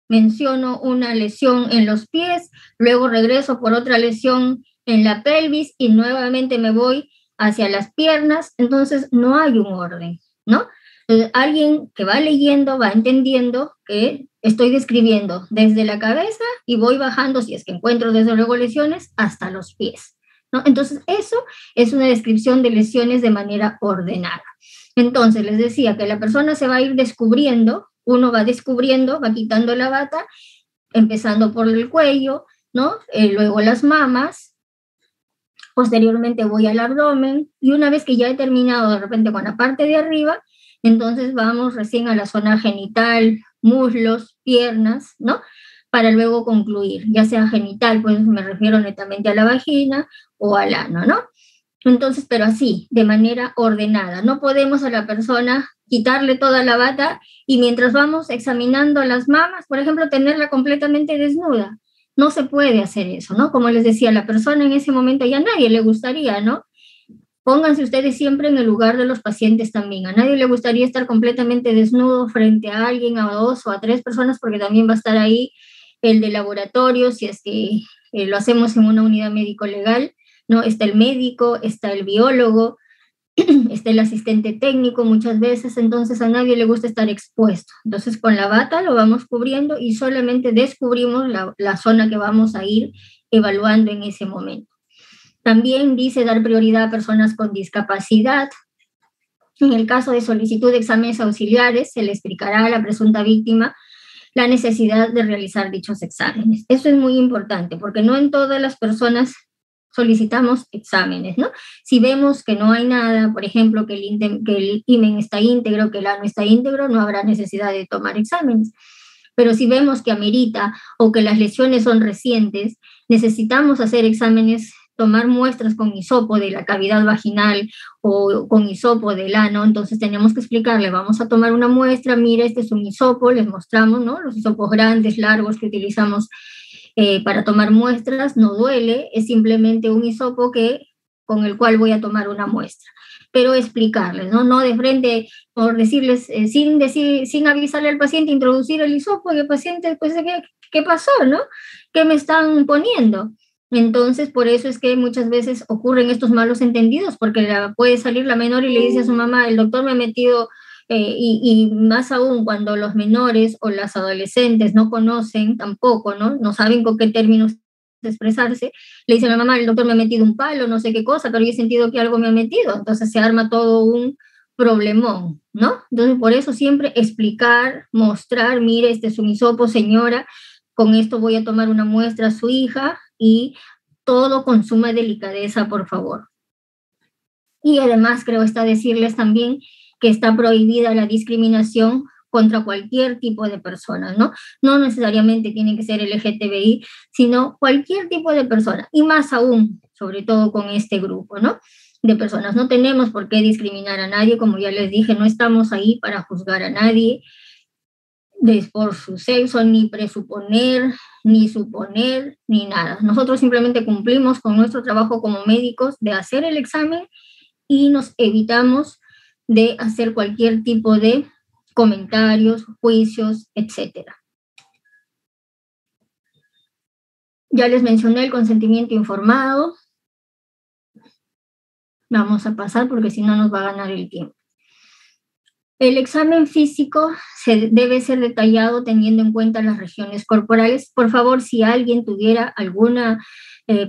menciono una lesión en los pies, luego regreso por otra lesión en la pelvis y nuevamente me voy hacia las piernas, entonces no hay un orden, ¿no? Entonces, alguien que va leyendo va entendiendo que estoy describiendo desde la cabeza y voy bajando, si es que encuentro desde luego lesiones, hasta los pies, ¿no? Entonces, eso es una descripción de lesiones de manera ordenada. Entonces, les decía que la persona se va a ir descubriendo, uno va descubriendo, va quitando la bata, empezando por el cuello, ¿no? Luego las mamas, posteriormente voy al abdomen y una vez que ya he terminado de repente con la parte de arriba, entonces vamos recién a la zona genital, muslos, piernas, ¿no? Para luego concluir, ya sea genital, pues me refiero netamente a la vagina o al ano, ¿no? Entonces, pero así, de manera ordenada. No podemos a la persona quitarle toda la bata y mientras vamos examinando las mamas, por ejemplo, tenerla completamente desnuda. No se puede hacer eso, ¿no? Como les decía, la persona en ese momento ya a nadie le gustaría, ¿no? Pónganse ustedes siempre en el lugar de los pacientes también. A nadie le gustaría estar completamente desnudo frente a alguien, a 2 o a 3 personas, porque también va a estar ahí el de laboratorio, si es que lo hacemos en una unidad médico-legal, ¿no? Está el médico, está el biólogo, está el asistente técnico muchas veces, entonces a nadie le gusta estar expuesto. Entonces con la bata lo vamos cubriendo y solamente descubrimos la zona que vamos a ir evaluando en ese momento. También dice dar prioridad a personas con discapacidad. En el caso de solicitud de exámenes auxiliares, se le explicará a la presunta víctima la necesidad de realizar dichos exámenes. Eso es muy importante, porque no en todas las personas solicitamos exámenes, ¿no? Si vemos que no hay nada, por ejemplo, que el himen está íntegro, que el ano está íntegro, no habrá necesidad de tomar exámenes. Pero si vemos que amerita o que las lesiones son recientes, necesitamos hacer exámenes, tomar muestras con hisopo de la cavidad vaginal o con hisopo del ano, entonces tenemos que explicarle, vamos a tomar una muestra, mira, este es un hisopo, les mostramos, ¿no? Los hisopos grandes, largos que utilizamos para tomar muestras, no duele, es simplemente un hisopo con el cual voy a tomar una muestra. Pero explicarles, ¿no? No de frente, por decirles, sin avisarle al paciente, introducir el hisopo, y el paciente, pues, ¿qué pasó, no? ¿Qué me están poniendo? Entonces, por eso es que muchas veces ocurren estos malos entendidos, porque puede salir la menor y le dice a su mamá, el doctor me ha metido, y más aún cuando los menores o las adolescentes no conocen tampoco, ¿no? No saben con qué términos expresarse, le dice a la mamá, el doctor me ha metido un palo, no sé qué cosa, pero yo he sentido que algo me ha metido, entonces se arma todo un problemón, ¿no? Entonces, por eso siempre explicar, mostrar, mire, este es un hisopo, señora, con esto voy a tomar una muestra a su hija, y todo con suma delicadeza, por favor. Y además creo está decirles también que está prohibida la discriminación contra cualquier tipo de personas, ¿no? No necesariamente tienen que ser LGTBI, sino cualquier tipo de persona, y más aún, sobre todo con este grupo, ¿no? De personas. No tenemos por qué discriminar a nadie, como ya les dije, no estamos ahí para juzgar a nadie por su sexo, ni presuponer, ni suponer, ni nada. Nosotros simplemente cumplimos con nuestro trabajo como médicos de hacer el examen y nos evitamos de hacer cualquier tipo de comentarios, juicios, etc. Ya les mencioné el consentimiento informado. Vamos a pasar porque si no nos va a ganar el tiempo. El examen físico debe ser detallado teniendo en cuenta las regiones corporales. Por favor, si alguien tuviera alguna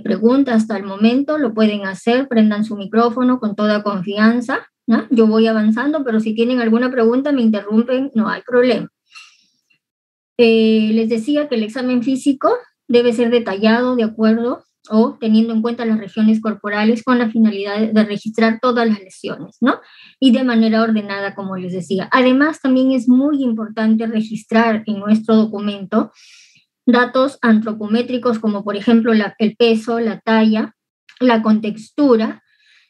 pregunta hasta el momento, lo pueden hacer, prendan su micrófono con toda confianza, ¿no? Yo voy avanzando, pero si tienen alguna pregunta, me interrumpen, no hay problema. Les decía que el examen físico debe ser detallado de acuerdo o teniendo en cuenta las regiones corporales con la finalidad de registrar todas las lesiones, ¿no? Y de manera ordenada, como les decía. Además, también es muy importante registrar en nuestro documento datos antropométricos como, por ejemplo, el peso, la talla, la contextura,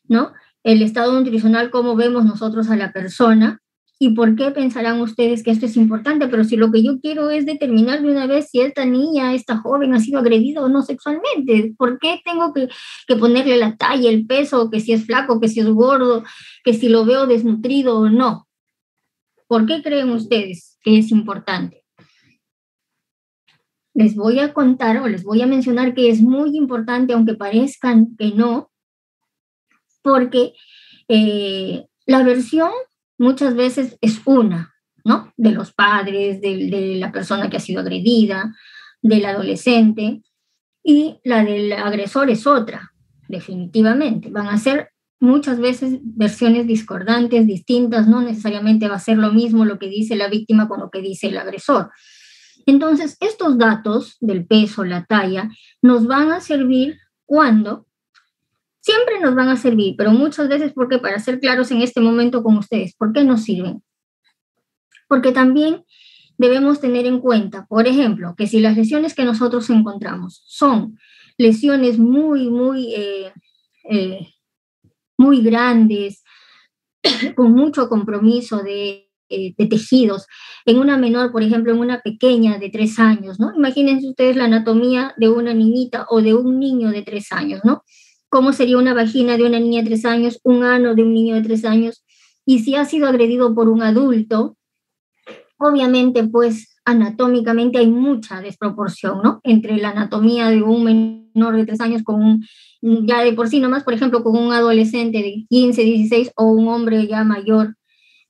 ¿no? El estado nutricional, cómo vemos nosotros a la persona. ¿Y por qué pensarán ustedes que esto es importante? Pero si lo que yo quiero es determinar de una vez si esta niña, esta joven ha sido agredida o no sexualmente, ¿por qué tengo que ponerle la talla, el peso, que si es flaco, que si es gordo, que si lo veo desnutrido o no? ¿Por qué creen ustedes que es importante? Les voy a contar o les voy a mencionar que es muy importante, aunque parezcan que no, porque la versión muchas veces es una, ¿no? De los padres, de la persona que ha sido agredida, del adolescente, y la del agresor es otra, definitivamente. Van a ser muchas veces versiones discordantes, distintas, no necesariamente va a ser lo mismo lo que dice la víctima con lo que dice el agresor. Entonces, estos datos del peso, la talla, nos van a servir cuando... Siempre nos van a servir, pero muchas veces, porque para ser claros en este momento con ustedes, ¿por qué nos sirven? Porque también debemos tener en cuenta, por ejemplo, que si las lesiones que nosotros encontramos son lesiones muy grandes, con mucho compromiso de tejidos, en una menor, por ejemplo, en una pequeña de 3 años, ¿no? Imagínense ustedes la anatomía de una niñita o de un niño de 3 años, ¿no? ¿Cómo sería una vagina de una niña de 3 años, un ano de un niño de 3 años? Y si ha sido agredido por un adulto, obviamente, pues, anatómicamente hay mucha desproporción, ¿no? Entre la anatomía de un menor de 3 años ya de por sí nomás, por ejemplo, con un adolescente de 15, 16 o un hombre ya mayor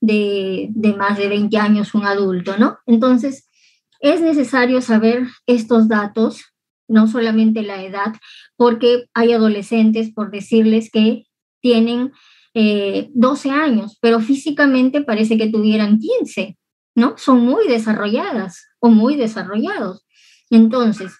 de más de 20 años, un adulto, ¿no? Entonces, es necesario saber estos datos, no solamente la edad, porque hay adolescentes, por decirles, que tienen 12 años, pero físicamente parece que tuvieran 15, ¿no? Son muy desarrolladas o muy desarrollados. Entonces,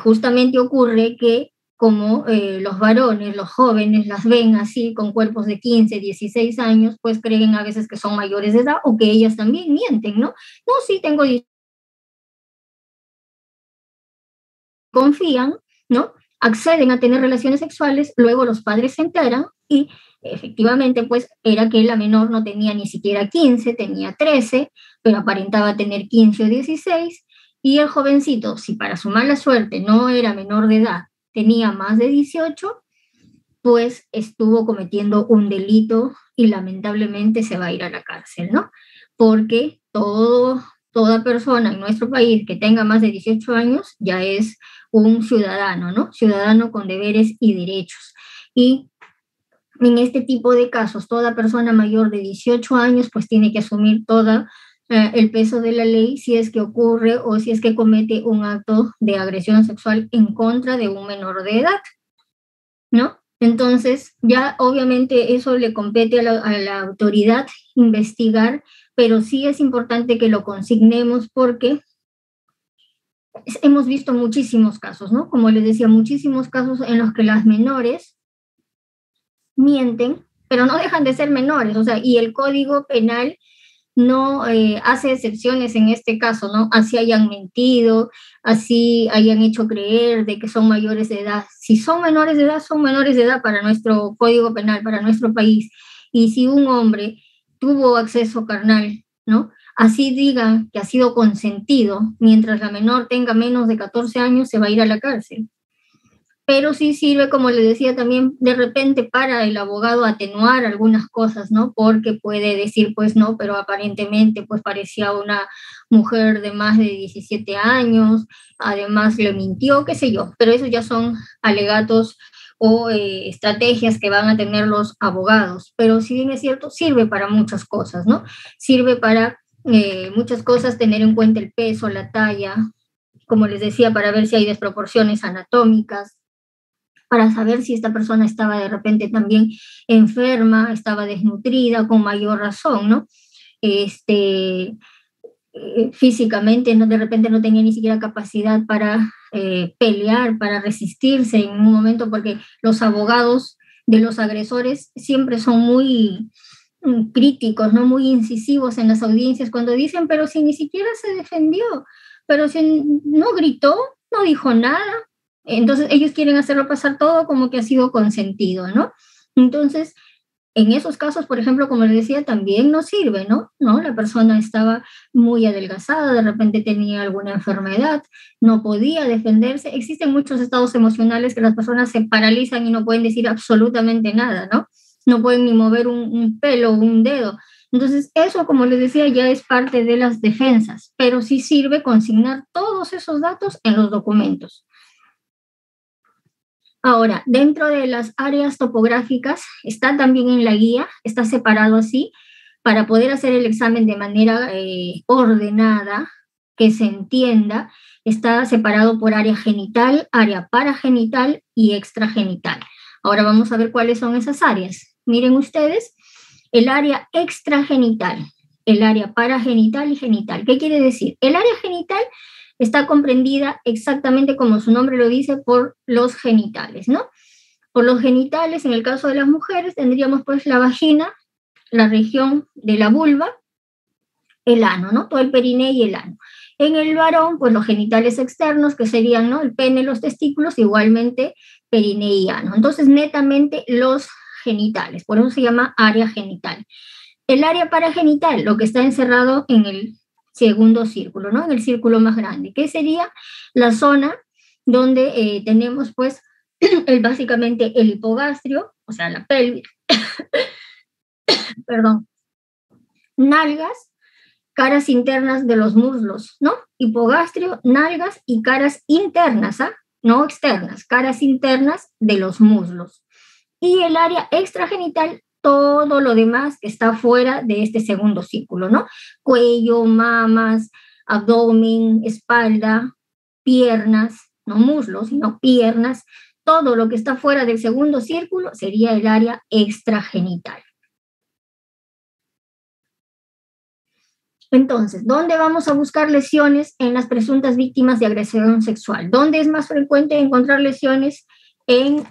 justamente ocurre que como los varones, los jóvenes, las ven así con cuerpos de 15, 16 años, pues creen a veces que son mayores de edad o que ellas también mienten, ¿no? No, sí, tengo 10, confían, ¿no? Acceden a tener relaciones sexuales, luego los padres se enteran y efectivamente, pues era que la menor no tenía ni siquiera 15, tenía 13, pero aparentaba tener 15 o 16, y el jovencito, si para su mala suerte no era menor de edad, tenía más de 18, pues estuvo cometiendo un delito y lamentablemente se va a ir a la cárcel, ¿no? Porque toda persona en nuestro país que tenga más de 18 años ya es un ciudadano, ¿no? Ciudadano con deberes y derechos. Y en este tipo de casos, toda persona mayor de 18 años pues tiene que asumir todo el peso de la ley si es que ocurre o si es que comete un acto de agresión sexual en contra de un menor de edad, ¿no? Entonces, ya obviamente eso le compete a la autoridad investigar, pero sí es importante que lo consignemos porque hemos visto muchísimos casos, ¿no? Como les decía, muchísimos casos en los que las menores mienten, pero no dejan de ser menores, o sea, y el Código Penal no hace excepciones en este caso, ¿no? Así hayan mentido, así hayan hecho creer de que son mayores de edad. Si son menores de edad, son menores de edad para nuestro Código Penal, para nuestro país. Y si un hombre tuvo acceso carnal, ¿no? Así digan que ha sido consentido, mientras la menor tenga menos de 14 años, se va a ir a la cárcel. Pero sí sirve, como les decía, también de repente para el abogado atenuar algunas cosas, ¿no? Porque puede decir, pues no, pero aparentemente pues parecía una mujer de más de 17 años, además le mintió, qué sé yo, pero esos ya son alegatos o estrategias que van a tener los abogados, pero si bien es cierto, sirve para muchas cosas, ¿no? Sirve para muchas cosas, tener en cuenta el peso, la talla, como les decía, para ver si hay desproporciones anatómicas, para saber si esta persona estaba de repente también enferma, estaba desnutrida, con mayor razón, ¿no? Físicamente, ¿no? De repente no tenía ni siquiera capacidad para pelear, para resistirse en un momento, porque los abogados de los agresores siempre son muy críticos, ¿no? Muy incisivos en las audiencias cuando dicen, pero si ni siquiera se defendió, pero si no gritó, no dijo nada. Entonces ellos quieren hacerlo pasar todo como que ha sido consentido, ¿no? Entonces, en esos casos, por ejemplo, como les decía, también no sirve, ¿no? ¿No? La persona estaba muy adelgazada, de repente tenía alguna enfermedad, no podía defenderse. Existen muchos estados emocionales que las personas se paralizan y no pueden decir absolutamente nada, ¿no? No pueden ni mover un pelo o un dedo. Entonces, eso, como les decía, ya es parte de las defensas, pero sí sirve consignar todos esos datos en los documentos. Ahora, dentro de las áreas topográficas, está también en la guía, está separado así, para poder hacer el examen de manera ordenada, que se entienda, está separado por área genital, área paragenital y extragenital. Ahora vamos a ver cuáles son esas áreas. Miren ustedes, el área extragenital, el área paragenital y genital. ¿Qué quiere decir? El área genital está comprendida exactamente como su nombre lo dice por los genitales, ¿no? Por los genitales, en el caso de las mujeres, tendríamos pues la vagina, la región de la vulva, el ano, ¿no? Todo el periné y el ano. En el varón, pues los genitales externos, que serían, ¿no? El pene, los testículos, igualmente periné y ano. Entonces, netamente los genitales, por eso se llama área genital. El área paragenital, lo que está encerrado en el segundo círculo, ¿no? En el círculo más grande, que sería la zona donde tenemos, pues, básicamente el hipogastrio, o sea, la pelvis, perdón, nalgas, caras internas de los muslos, ¿no? Hipogastrio, nalgas y caras internas, ¿ah? no externas, caras internas de los muslos. Y el área extragenital, todo lo demás que está fuera de este segundo círculo, ¿no? Cuello, mamas, abdomen, espalda, piernas, no muslos, sino piernas, todo lo que está fuera del segundo círculo sería el área extragenital. Entonces, ¿dónde vamos a buscar lesiones en las presuntas víctimas de agresión sexual? ¿Dónde es más frecuente encontrar lesiones en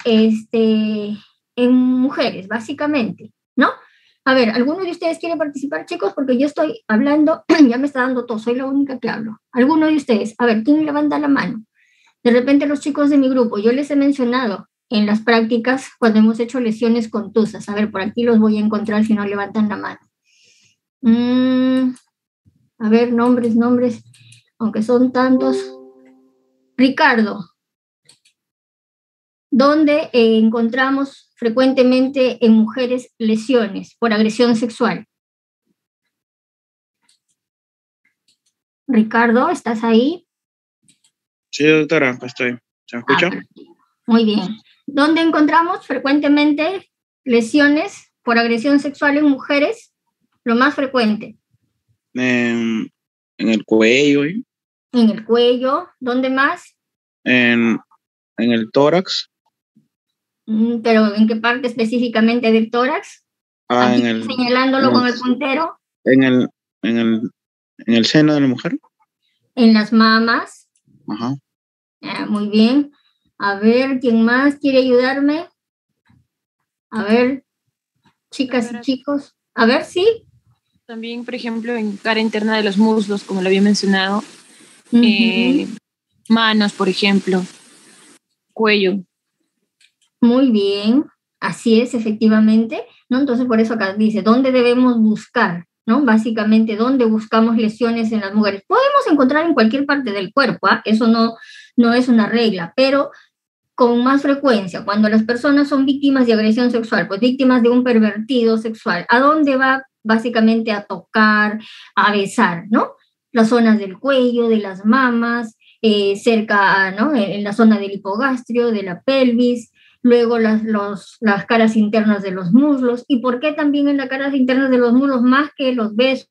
mujeres, básicamente? ¿No? A ver, ¿alguno de ustedes quiere participar, chicos? Porque yo estoy hablando, ya me está dando tos, soy la única que hablo. ¿Alguno de ustedes? A ver, ¿quién levanta la mano? De repente los chicos de mi grupo, yo les he mencionado en las prácticas cuando hemos hecho lesiones contusas. A ver, por aquí los voy a encontrar si no levantan la mano. A ver, nombres, aunque son tantos. Ricardo, ¿dónde encontramos frecuentemente en mujeres lesiones por agresión sexual? Ricardo, ¿estás ahí? Sí, doctora, acá estoy. ¿Se me escucha? Muy bien. ¿Dónde encontramos frecuentemente lesiones por agresión sexual en mujeres? Lo más frecuente. En el cuello, ¿eh? En el cuello. ¿Dónde más? En el tórax. ¿Pero en qué parte específicamente del tórax? Aquí señalándolo con el puntero. En el seno de la mujer. En las mamas. Ajá. Muy bien. A ver, ¿quién más quiere ayudarme? A ver, chicas y chicos. A ver, sí. También, por ejemplo, en cara interna de los muslos, como lo había mencionado. Manos, por ejemplo. Cuello. Muy bien. Así es, efectivamente, ¿no? Entonces, por eso acá dice, ¿dónde debemos buscar? ¿No? Básicamente, ¿dónde buscamos lesiones en las mujeres? Podemos encontrar en cualquier parte del cuerpo, ¿eh? Eso no es una regla, pero con más frecuencia, cuando las personas son víctimas de agresión sexual, pues víctimas de un pervertido sexual, ¿a dónde va? Básicamente a tocar, a besar, ¿no? Las zonas del cuello, de las mamas, cerca, ¿no? En la zona del hipogastrio, de la pelvis, luego las caras internas de los muslos. ¿Y por qué también en las caras internas de los muslos más que los besos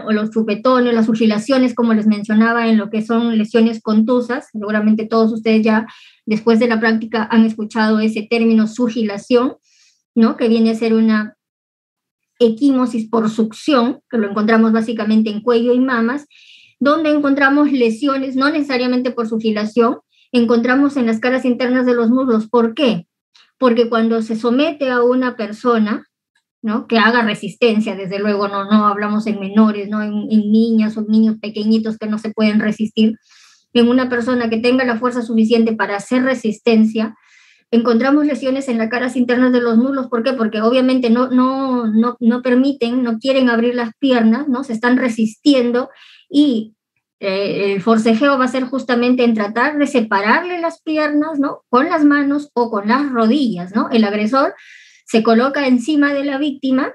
o los chupetones, las fusilaciones, como les mencionaba, en lo que son lesiones contusas? Seguramente todos ustedes ya después de la práctica han escuchado ese término sugilación, ¿no? Que viene a ser una equimosis por succión, que lo encontramos básicamente en cuello y mamas, donde encontramos lesiones, no necesariamente por sugilación, encontramos en las caras internas de los muslos. ¿Por qué? Porque cuando se somete a una persona, ¿no? Que haga resistencia, desde luego no hablamos en menores, ¿no? En niñas o niños pequeñitos que no se pueden resistir, en una persona que tenga la fuerza suficiente para hacer resistencia, encontramos lesiones en las caras internas de los muslos. ¿Por qué? Porque obviamente no permiten, no quieren abrir las piernas, ¿no? Se están resistiendo y el forcejeo va a ser justamente en tratar de separarle las piernas, ¿no? Con las manos o con las rodillas, ¿no? El agresor se coloca encima de la víctima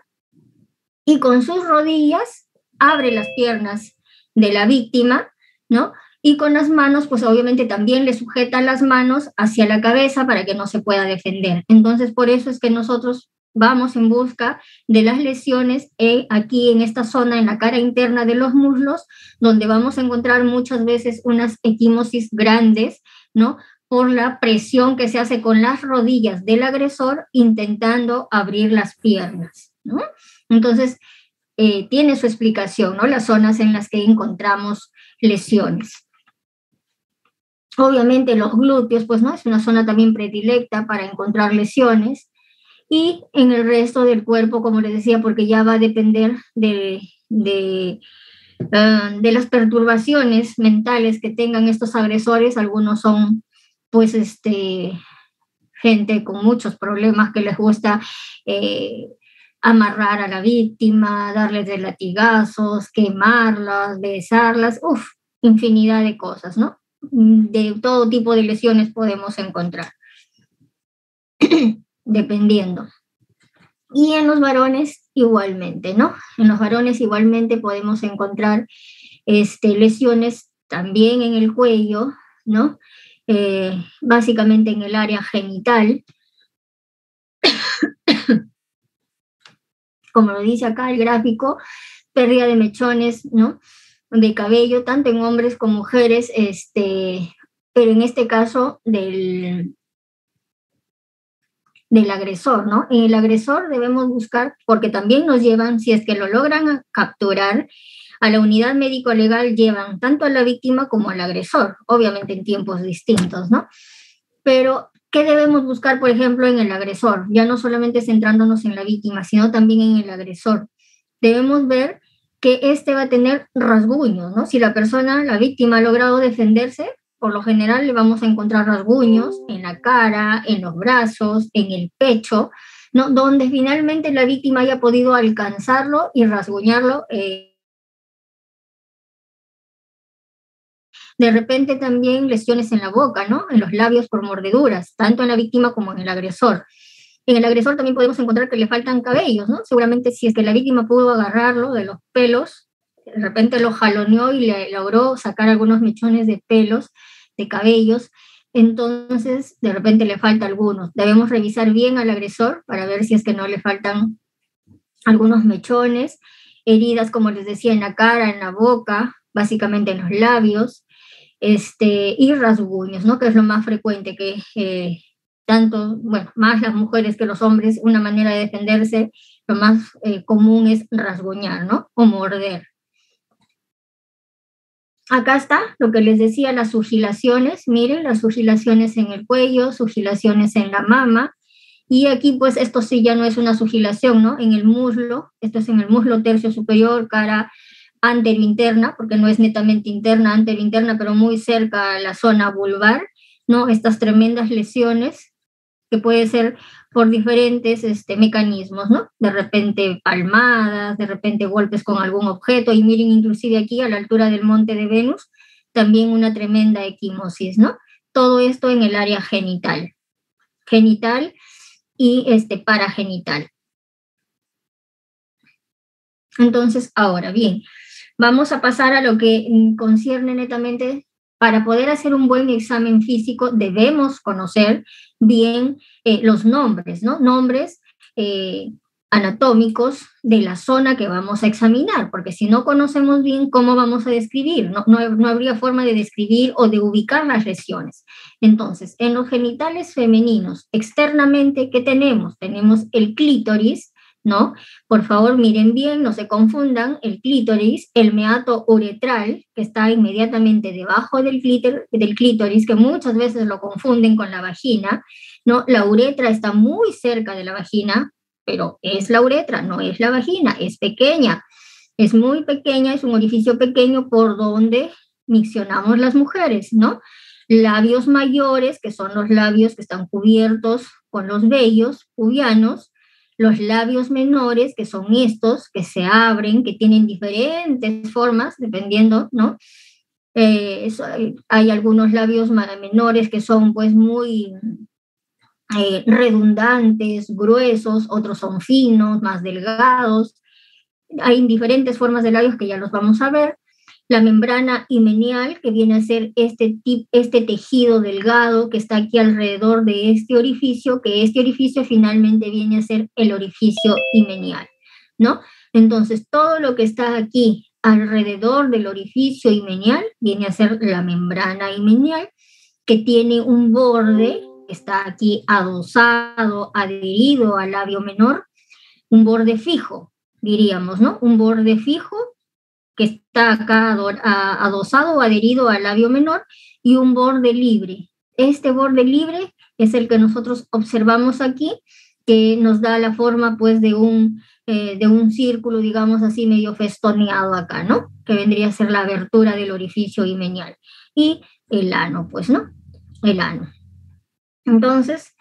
y con sus rodillas abre las piernas de la víctima, ¿no? Y con las manos, pues obviamente también le sujeta las manos hacia la cabeza para que no se pueda defender. Entonces, por eso es que nosotros vamos en busca de las lesiones aquí en esta zona, en la cara interna de los muslos, donde vamos a encontrar muchas veces unas equimosis grandes, ¿no? Por la presión que se hace con las rodillas del agresor intentando abrir las piernas, ¿no? Entonces, tiene su explicación, ¿no? Las zonas en las que encontramos lesiones. Obviamente los glúteos, pues, ¿no? Es una zona también predilecta para encontrar lesiones. Y en el resto del cuerpo, como les decía, porque ya va a depender de las perturbaciones mentales que tengan estos agresores. Algunos son, pues, gente con muchos problemas que les gusta amarrar a la víctima, darles de latigazos, quemarlas, besarlas, infinidad de cosas, ¿no? De todo tipo de lesiones podemos encontrar, dependiendo. Y en los varones igualmente, ¿no? En los varones igualmente podemos encontrar lesiones también en el cuello, ¿no? básicamente en el área genital. Como lo dice acá el gráfico, pérdida de mechones, ¿no?, de cabello, tanto en hombres como mujeres, pero en este caso del agresor, ¿no? En el agresor debemos buscar, porque también nos llevan, si es que lo logran capturar, a la unidad médico-legal llevan tanto a la víctima como al agresor, obviamente en tiempos distintos, ¿no? Pero, ¿qué debemos buscar, por ejemplo, en el agresor? Ya no solamente centrándonos en la víctima, sino también en el agresor. Debemos ver que va a tener rasguños, ¿no? Si la persona, la víctima, ha logrado defenderse, por lo general le vamos a encontrar rasguños en la cara, en los brazos, en el pecho, ¿no?, donde finalmente la víctima haya podido alcanzarlo y rasguñarlo. De repente también lesiones en la boca, ¿no?, en los labios por mordeduras, tanto en la víctima como en el agresor. En el agresor también podemos encontrar que le faltan cabellos, ¿no? Seguramente si es que la víctima pudo agarrarlo de los pelos, de repente lo jaloneó y le logró sacar algunos mechones de pelos, de cabellos, entonces de repente le falta algunos. Debemos revisar bien al agresor para ver si es que no le faltan algunos mechones, heridas, como les decía, en la cara, en la boca, básicamente en los labios, y rasguños, ¿no?, que es lo más frecuente, que tanto, bueno, más las mujeres que los hombres, una manera de defenderse, lo más común es rasguñar, ¿no?, o morder. Acá está lo que les decía, las sugilaciones, miren, las sugilaciones en el cuello, sugilaciones en la mama, y aquí pues esto sí ya no es una sugilación, ¿no?, en el muslo, esto es en el muslo tercio superior, cara anterointerna, porque no es netamente interna, anterointerna, pero muy cerca a la zona vulvar, ¿no?, estas tremendas lesiones que puede ser por diferentes mecanismos, ¿no? De repente palmadas, de repente golpes con algún objeto, y miren, inclusive aquí a la altura del monte de Venus, también una tremenda equimosis, ¿no? Todo esto en el área genital y paragenital. Entonces, ahora bien, vamos a pasar a lo que concierne netamente. Para poder hacer un buen examen físico debemos conocer bien los nombres, ¿no? Nombres anatómicos de la zona que vamos a examinar, porque si no conocemos bien cómo vamos a describir, no habría forma de describir o de ubicar las lesiones. Entonces, en los genitales femeninos, externamente, ¿qué tenemos? Tenemos el clítoris, ¿no? Por favor, miren bien, no se confundan, el clítoris, el meato uretral, que está inmediatamente debajo del clítoris, que muchas veces lo confunden con la vagina, ¿no? La uretra está muy cerca de la vagina, pero es la uretra, no es la vagina, es pequeña, es muy pequeña, es un orificio pequeño por donde miccionamos las mujeres, ¿no? Labios mayores, que son los labios que están cubiertos con los vellos pubianos, los labios menores, que son estos, que se abren, que tienen diferentes formas, dependiendo, ¿no? Hay algunos labios menores que son pues muy redundantes, gruesos, otros son finos, más delgados. Hay diferentes formas de labios que ya los vamos a ver. La membrana himenial, que viene a ser este tejido delgado que está aquí alrededor de este orificio, que este orificio finalmente viene a ser el orificio himenial, ¿no? Entonces, todo lo que está aquí alrededor del orificio himenial viene a ser la membrana himenial, que tiene un borde que está aquí adosado, adherido al labio menor, un borde fijo, diríamos, ¿no? Un borde fijo que está acá adosado o adherido al labio menor, y un borde libre. Este borde libre es el que nosotros observamos aquí, que nos da la forma pues de un círculo, digamos así, medio festoneado acá, ¿no? Que vendría a ser la abertura del orificio himenial. Y el ano, pues, ¿no? El ano. Entonces,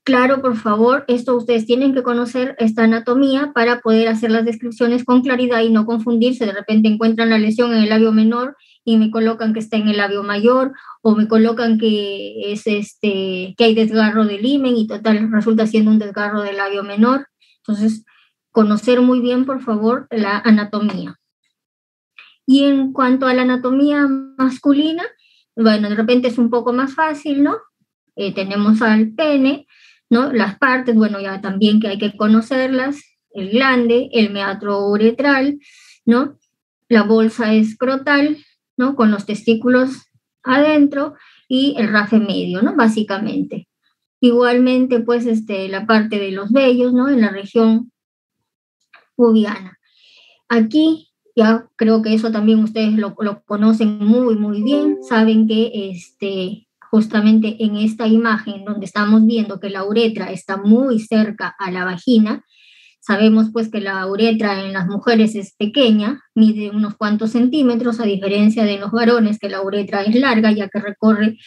claro, por favor, esto ustedes tienen que conocer esta anatomía para poder hacer las descripciones con claridad y no confundirse. De repente encuentran la lesión en el labio menor y me colocan que está en el labio mayor, o me colocan que es que hay desgarro del himen y total resulta siendo un desgarro del labio menor. Entonces, conocer muy bien, por favor, la anatomía. Y en cuanto a la anatomía masculina, bueno, de repente es un poco más fácil, ¿no? Tenemos al pene, ¿no? Las partes, bueno, ya también que hay que conocerlas, el glande, el meatro uretral, ¿no? La bolsa escrotal, ¿no? Con los testículos adentro y el rafe medio, ¿no? Básicamente. Igualmente, pues, la parte de los vellos, ¿no? En la región pubiana. Aquí ya creo que eso también ustedes lo conocen muy, muy bien. Saben que justamente en esta imagen donde estamos viendo que la uretra está muy cerca a la vagina, sabemos pues que la uretra en las mujeres es pequeña, mide unos cuantos centímetros, a diferencia de los varones que la uretra es larga, ya que recorre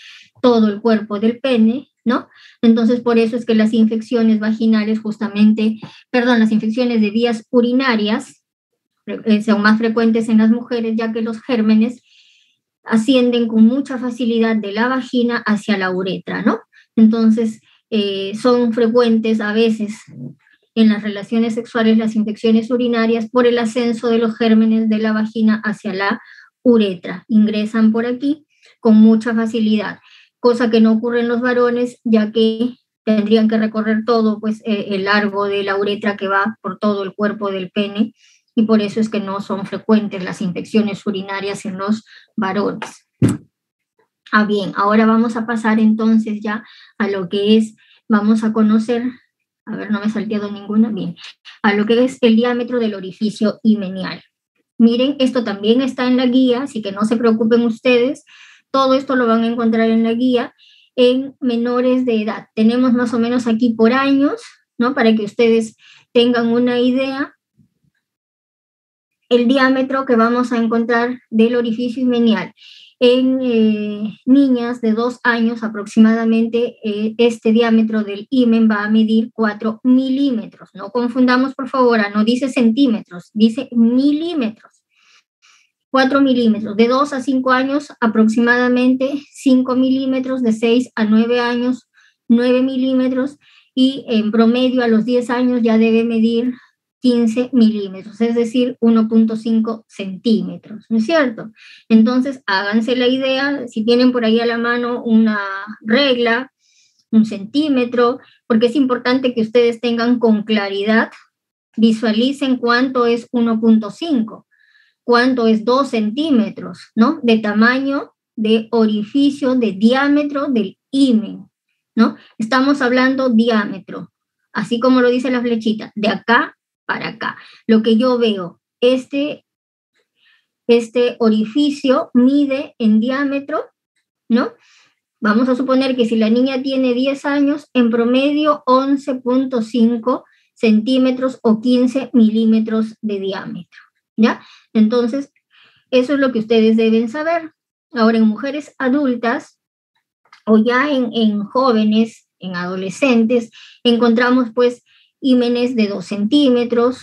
todo el cuerpo del pene, ¿no? Entonces, por eso es que las infecciones vaginales las infecciones de vías urinarias son más frecuentes en las mujeres, ya que los gérmenes ascienden con mucha facilidad de la vagina hacia la uretra, ¿no? Entonces, son frecuentes a veces en las relaciones sexuales las infecciones urinarias por el ascenso de los gérmenes de la vagina hacia la uretra. Ingresan por aquí con mucha facilidad, cosa que no ocurre en los varones, ya que tendrían que recorrer todo pues, el largo de la uretra que va por todo el cuerpo del pene, y por eso es que no son frecuentes las infecciones urinarias en los varones. Bien, ahora vamos a pasar entonces ya a lo que es, vamos a conocer, a ver, no me he salteado ninguna, bien, a lo que es el diámetro del orificio himenial. Miren, esto también está en la guía, así que no se preocupen ustedes, todo esto lo van a encontrar en la guía en menores de edad. Tenemos más o menos aquí por años, ¿no? Para que ustedes tengan una idea, el diámetro que vamos a encontrar del orificio himenial. En niñas de 2 años aproximadamente, este diámetro del himen va a medir 4 milímetros. No confundamos, por favor, no dice centímetros, dice milímetros. 4 milímetros. De 2 a 5 años aproximadamente 5 milímetros, de 6 a 9 años 9 milímetros, y en promedio a los 10 años ya debe medir 15 milímetros, es decir, 1.5 centímetros, ¿no es cierto? Entonces, háganse la idea, si tienen por ahí a la mano una regla, un centímetro, porque es importante que ustedes tengan con claridad, visualicen cuánto es 1.5, cuánto es 2 centímetros, ¿no? De tamaño, de orificio, de diámetro del himen, ¿no? Estamos hablando diámetro, así como lo dice la flechita, de acá para acá. Lo que yo veo, este orificio mide en diámetro, ¿no? Vamos a suponer que si la niña tiene 10 años, en promedio 11.5 centímetros o 15 milímetros de diámetro, ¿ya? Entonces, eso es lo que ustedes deben saber. Ahora, en mujeres adultas o ya en jóvenes, en adolescentes, encontramos pues himenes de 2 centímetros,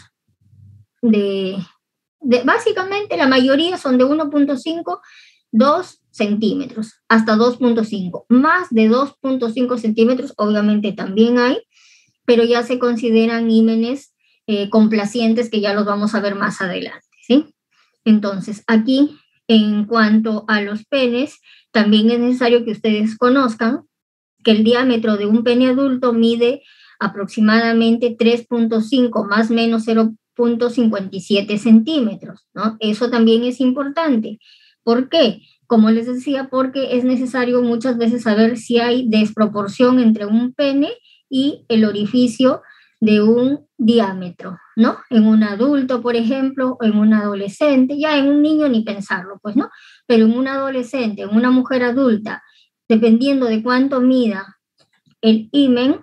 básicamente la mayoría son de 1.5, 2 centímetros, hasta 2.5. Más de 2.5 centímetros, obviamente también hay, pero ya se consideran himenes complacientes, que ya los vamos a ver más adelante, ¿sí? Entonces, aquí, en cuanto a los penes, también es necesario que ustedes conozcan que el diámetro de un pene adulto mide aproximadamente 3.5 más o menos 0.57 centímetros, ¿no? Eso también es importante. ¿Por qué? Como les decía, porque es necesario muchas veces saber si hay desproporción entre un pene y el orificio de un diámetro, ¿no? En un adulto, por ejemplo, o en un adolescente, ya en un niño ni pensarlo, pues, ¿no? Pero en un adolescente, en una mujer adulta, dependiendo de cuánto mida el himen,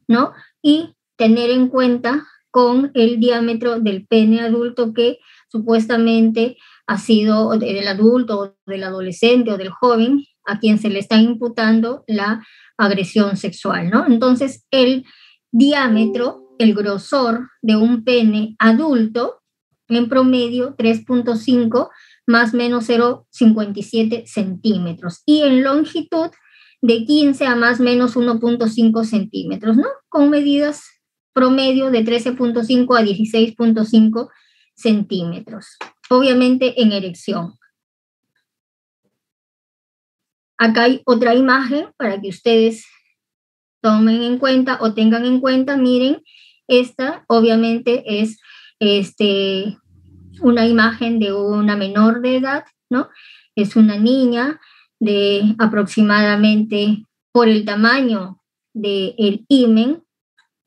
¿no? Y tener en cuenta con el diámetro del pene adulto que supuestamente ha sido del adulto, o del adolescente o del joven a quien se le está imputando la agresión sexual, ¿no? Entonces, el diámetro, el grosor de un pene adulto, en promedio 3.5 más o menos 0.57 centímetros, y en longitud de 15 a más o menos 1.5 centímetros, ¿no? Con medidas promedio de 13.5 a 16.5 centímetros. Obviamente en erección. Acá hay otra imagen para que ustedes tomen en cuenta o tengan en cuenta. Miren, esta obviamente es una imagen de una menor de edad, ¿no? Es una niña de aproximadamente, por el tamaño del himen,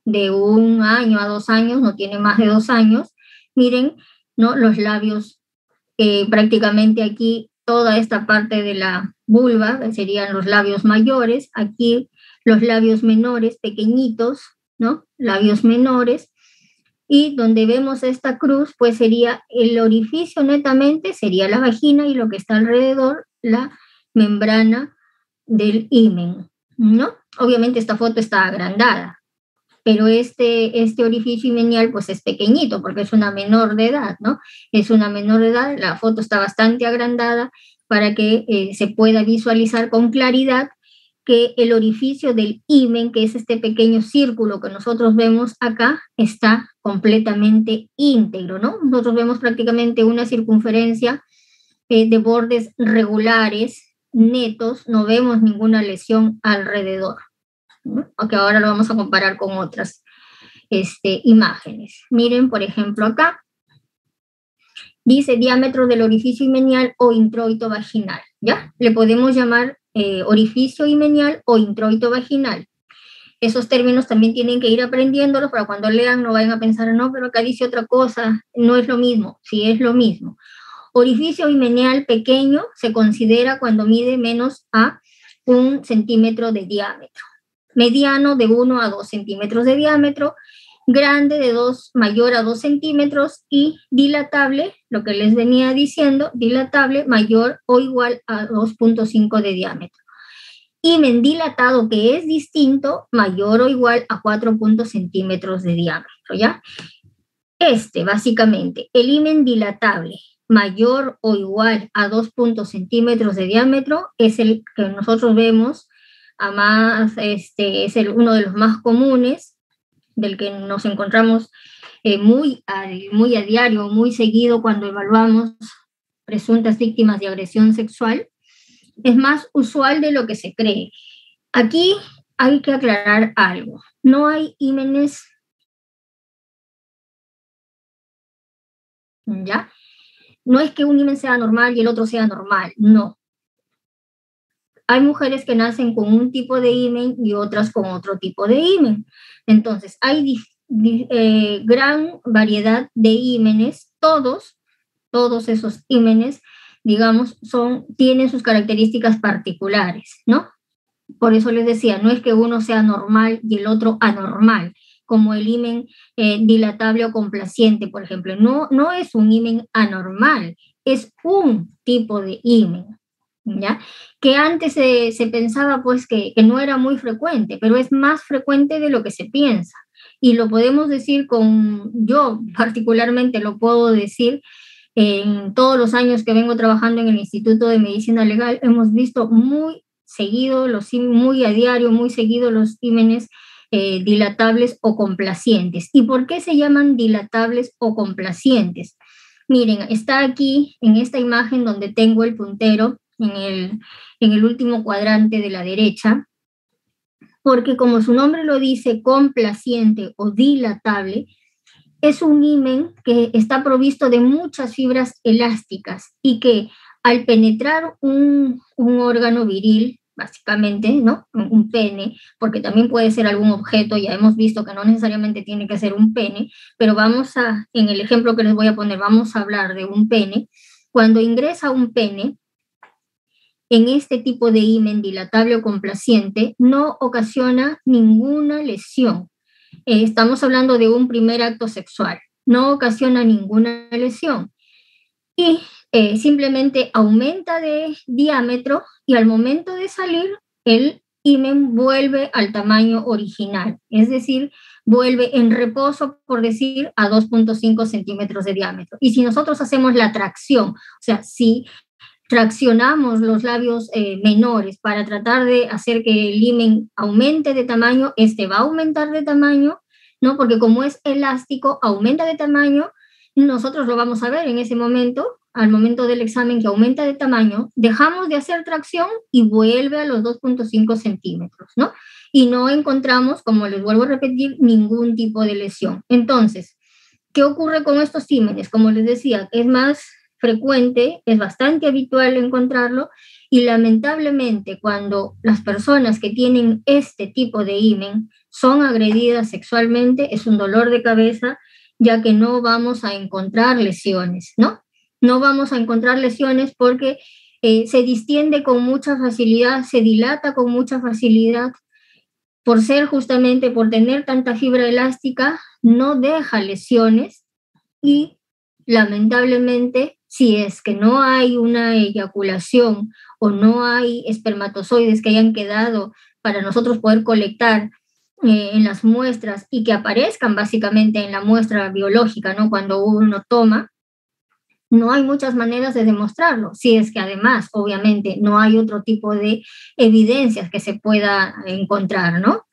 de 1 año a 2 años, no tiene más de 2 años. Miren, ¿no? Los labios, prácticamente aquí, toda esta parte de la vulva, serían los labios mayores, aquí los labios menores, pequeñitos, ¿no? Labios menores. Y donde vemos esta cruz, pues sería el orificio netamente, sería la vagina, y lo que está alrededor, la membrana del himen, ¿no? Obviamente esta foto está agrandada, pero este orificio himenial pues es pequeñito porque es una menor de edad, ¿no? Es una menor de edad, la foto está bastante agrandada para que se pueda visualizar con claridad que el orificio del himen, que es este pequeño círculo que nosotros vemos acá, está completamente íntegro, ¿no? Nosotros vemos prácticamente una circunferencia de bordes regulares, netos, no vemos ninguna lesión alrededor, ¿no? Aunque ahora lo vamos a comparar con otras imágenes. Miren, por ejemplo, acá dice diámetro del orificio himenial o introito vaginal, ¿ya? Le podemos llamar orificio himenial o introito vaginal. Esos términos también tienen que ir aprendiéndolos para cuando lean no vayan a pensar, no, pero acá dice otra cosa, no es lo mismo. Sí, es lo mismo. Orificio himenial pequeño se considera cuando mide menos a 1 centímetro de diámetro, mediano de 1 a 2 centímetros de diámetro, grande de mayor a 2 centímetros y dilatable, lo que les venía diciendo, dilatable mayor o igual a 2.5 de diámetro. Himen dilatado, que es distinto, mayor o igual a 4 centímetros de diámetro, ¿ya? Básicamente, el himen dilatable mayor o igual a 2 centímetros de diámetro es el que nosotros vemos, es uno de los más comunes, del que nos encontramos muy a diario, muy seguido cuando evaluamos presuntas víctimas de agresión sexual. Es más usual de lo que se cree. Aquí hay que aclarar algo. No hay himenes, ¿ya? No es que un himen sea normal y el otro sea normal, no. Hay mujeres que nacen con un tipo de himen y otras con otro tipo de himen. Entonces, hay gran variedad de himenes, todos esos himenes, digamos, tienen sus características particulares, ¿no? Por eso les decía, no es que uno sea normal y el otro anormal, como el himen dilatable o complaciente, por ejemplo. No es un himen anormal, es un tipo de himen, ¿ya? Que antes se pensaba pues que no era muy frecuente, pero es más frecuente de lo que se piensa. Y lo podemos decir yo particularmente lo puedo decir, en todos los años que vengo trabajando en el Instituto de Medicina Legal, hemos visto muy seguido, muy a diario, muy seguido los himenes dilatables o complacientes. ¿Y por qué se llaman dilatables o complacientes? Miren, está aquí en esta imagen donde tengo el puntero en el último cuadrante de la derecha, porque como su nombre lo dice, complaciente o dilatable, es un himen que está provisto de muchas fibras elásticas y que al penetrar un órgano viril, básicamente, ¿no? Un pene, porque también puede ser algún objeto, ya hemos visto que no necesariamente tiene que ser un pene, pero en el ejemplo que les voy a poner, vamos a hablar de un pene. Cuando ingresa un pene, en este tipo de himen dilatable o complaciente, no ocasiona ninguna lesión. Estamos hablando de un primer acto sexual, no ocasiona ninguna lesión y simplemente aumenta de diámetro y al momento de salir el himen vuelve al tamaño original, es decir, vuelve en reposo, por decir, a 2.5 centímetros de diámetro. Y si nosotros hacemos la tracción, o sea, si traccionamos los labios menores para tratar de hacer que el himen aumente de tamaño, va a aumentar de tamaño, ¿no? Porque como es elástico, aumenta de tamaño, nosotros lo vamos a ver en ese momento, al momento del examen que aumenta de tamaño, dejamos de hacer tracción y vuelve a los 2.5 centímetros, ¿no? Y no encontramos, como les vuelvo a repetir, ningún tipo de lesión. Entonces, ¿qué ocurre con estos ímenes? Como les decía, es más frecuente, es bastante habitual encontrarlo, y lamentablemente cuando las personas que tienen este tipo de himen son agredidas sexualmente, es un dolor de cabeza, ya que no vamos a encontrar lesiones, ¿no? No vamos a encontrar lesiones porque se distiende con mucha facilidad, se dilata con mucha facilidad, por ser justamente, por tener tanta fibra elástica, no deja lesiones y lamentablemente, si es que no hay una eyaculación o no hay espermatozoides que hayan quedado para nosotros poder colectar en las muestras y que aparezcan básicamente en la muestra biológica, ¿no? Cuando uno toma, no hay muchas maneras de demostrarlo, si es que además, obviamente, no hay otro tipo de evidencias que se pueda encontrar, ¿no?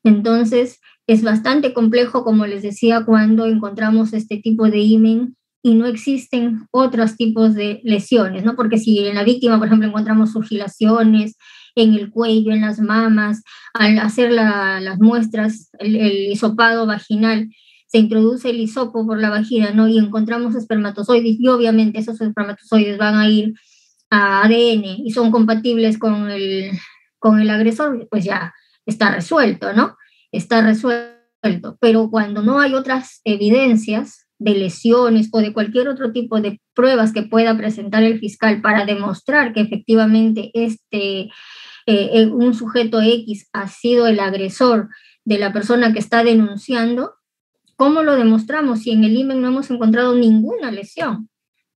Entonces, es bastante complejo, como les decía, cuando encontramos este tipo de himen y no existen otros tipos de lesiones, ¿no? Porque si en la víctima, por ejemplo, encontramos sugilaciones en el cuello, en las mamas, al hacer las muestras, el hisopado vaginal, se introduce el hisopo por la vagina, ¿no? Y encontramos espermatozoides, y obviamente esos espermatozoides van a ir a ADN y son compatibles con el agresor, pues ya está resuelto, ¿no? Está resuelto. Pero cuando no hay otras evidencias de lesiones o de cualquier otro tipo de pruebas que pueda presentar el fiscal para demostrar que efectivamente un sujeto X ha sido el agresor de la persona que está denunciando, ¿cómo lo demostramos si en el himen no hemos encontrado ninguna lesión?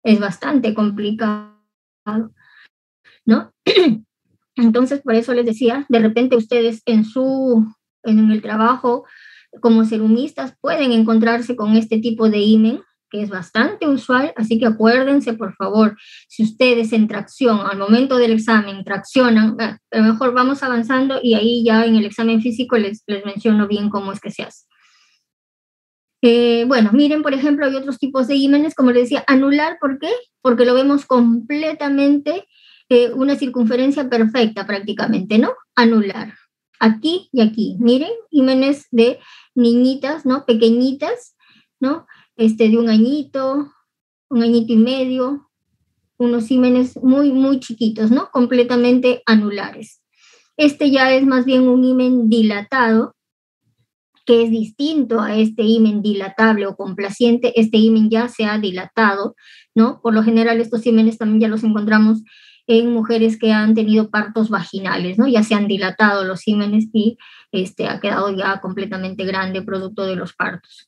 Es bastante complicado, ¿no? Entonces, por eso les decía, de repente ustedes en el trabajo como serumistas pueden encontrarse con este tipo de himen, que es bastante usual, así que acuérdense, por favor, si ustedes en tracción, al momento del examen, traccionan, a lo mejor vamos avanzando y ahí ya en el examen físico les menciono bien cómo es que se hace. Bueno, miren, por ejemplo, hay otros tipos de ímenes, como les decía, anular, ¿por qué? Porque lo vemos completamente, una circunferencia perfecta prácticamente, ¿no? Anular. Aquí y aquí, miren, ímenes de niñitas, ¿no? Pequeñitas, ¿no? De un añito y medio, unos ímenes muy, muy chiquitos, ¿no? Completamente anulares. Ya es más bien un himen dilatado, que es distinto a este himen dilatable o complaciente. Este himen ya se ha dilatado, ¿no? Por lo general estos ímenes también ya los encontramos en mujeres que han tenido partos vaginales, ¿no? Ya se han dilatado los ímenes y ha quedado ya completamente grande producto de los partos.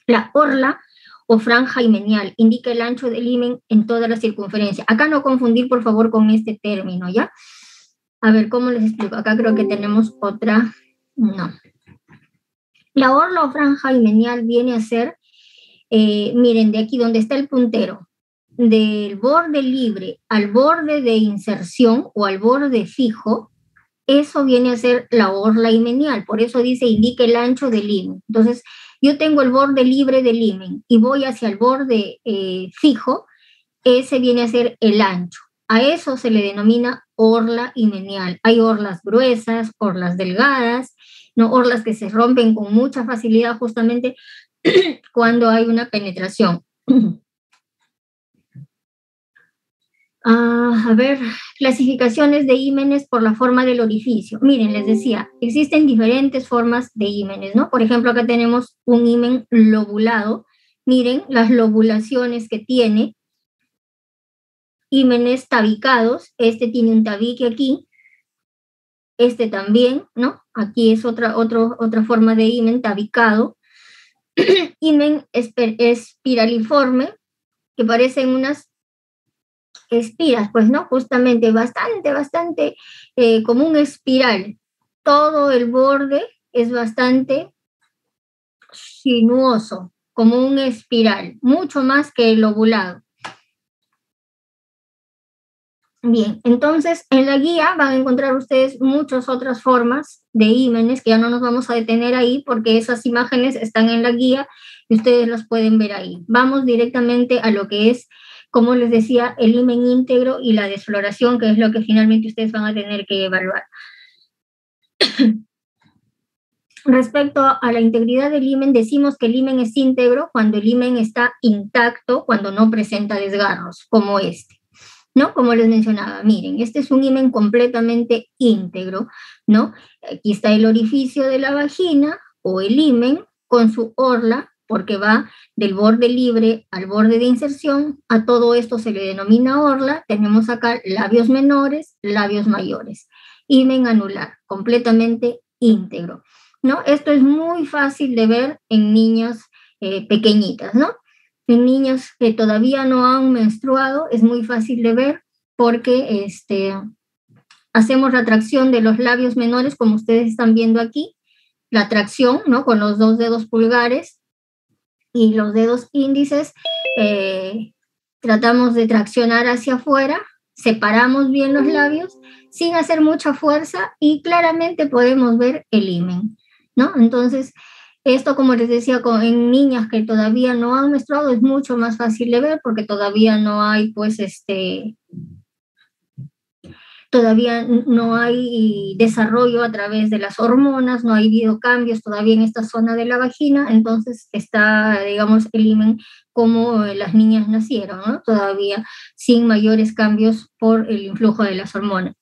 La orla o franja himenial indica el ancho del himen en toda la circunferencia. Acá no confundir, por favor, con este término, ¿ya? A ver, ¿cómo les explico? Acá creo que tenemos otra. No. La orla o franja himenial viene a ser, miren, de aquí donde está el puntero, del borde libre al borde de inserción o al borde fijo, eso viene a ser la orla himenial. Por eso dice, indica el ancho del himen. Entonces, yo tengo el borde libre del himen y voy hacia el borde fijo, ese viene a ser el ancho. A eso se le denomina orla himenial. Hay orlas gruesas, orlas delgadas, ¿no? Orlas que se rompen con mucha facilidad justamente cuando hay una penetración. A ver, clasificaciones de ímenes por la forma del orificio. Miren, les decía, existen diferentes formas de ímenes, ¿no? Por ejemplo, acá tenemos un himen lobulado. Miren las lobulaciones que tiene. Ímenes tabicados, tiene un tabique aquí, también, ¿no? Aquí es otra forma de himen tabicado. Himen espiraliforme, que parecen unas espiras, pues, ¿no? Justamente bastante como un espiral. Todo el borde es bastante sinuoso, como un espiral, mucho más que el lobulado. Bien, entonces en la guía van a encontrar ustedes muchas otras formas de ímenes que ya no nos vamos a detener ahí porque esas imágenes están en la guía y ustedes las pueden ver ahí. Vamos directamente a lo que es, como les decía, el himen íntegro y la desfloración, que es lo que finalmente ustedes van a tener que evaluar. Respecto a la integridad del himen, decimos que el himen es íntegro cuando el himen está intacto, cuando no presenta desgarros, como este, ¿no? Como les mencionaba, miren, este es un himen completamente íntegro, ¿no? Aquí está el orificio de la vagina o el himen con su orla, porque va del borde libre al borde de inserción. A todo esto se le denomina orla. Tenemos acá labios menores, labios mayores. Himen anular, completamente íntegro, ¿no? Esto es muy fácil de ver en niñas pequeñitas, ¿no? En niñas que todavía no han menstruado es muy fácil de ver porque hacemos la tracción de los labios menores, como ustedes están viendo aquí, la tracción, ¿no? Con los 2 dedos pulgares y los dedos índices, tratamos de traccionar hacia afuera, separamos bien los labios sin hacer mucha fuerza y claramente podemos ver el himen, ¿no? Entonces, esto, como les decía, en niñas que todavía no han menstruado es mucho más fácil de ver porque todavía no hay, pues, todavía no hay desarrollo a través de las hormonas, no ha habido cambios todavía en esta zona de la vagina, entonces está, digamos, el himen como las niñas nacieron, ¿no? Todavía sin mayores cambios por el influjo de las hormonas.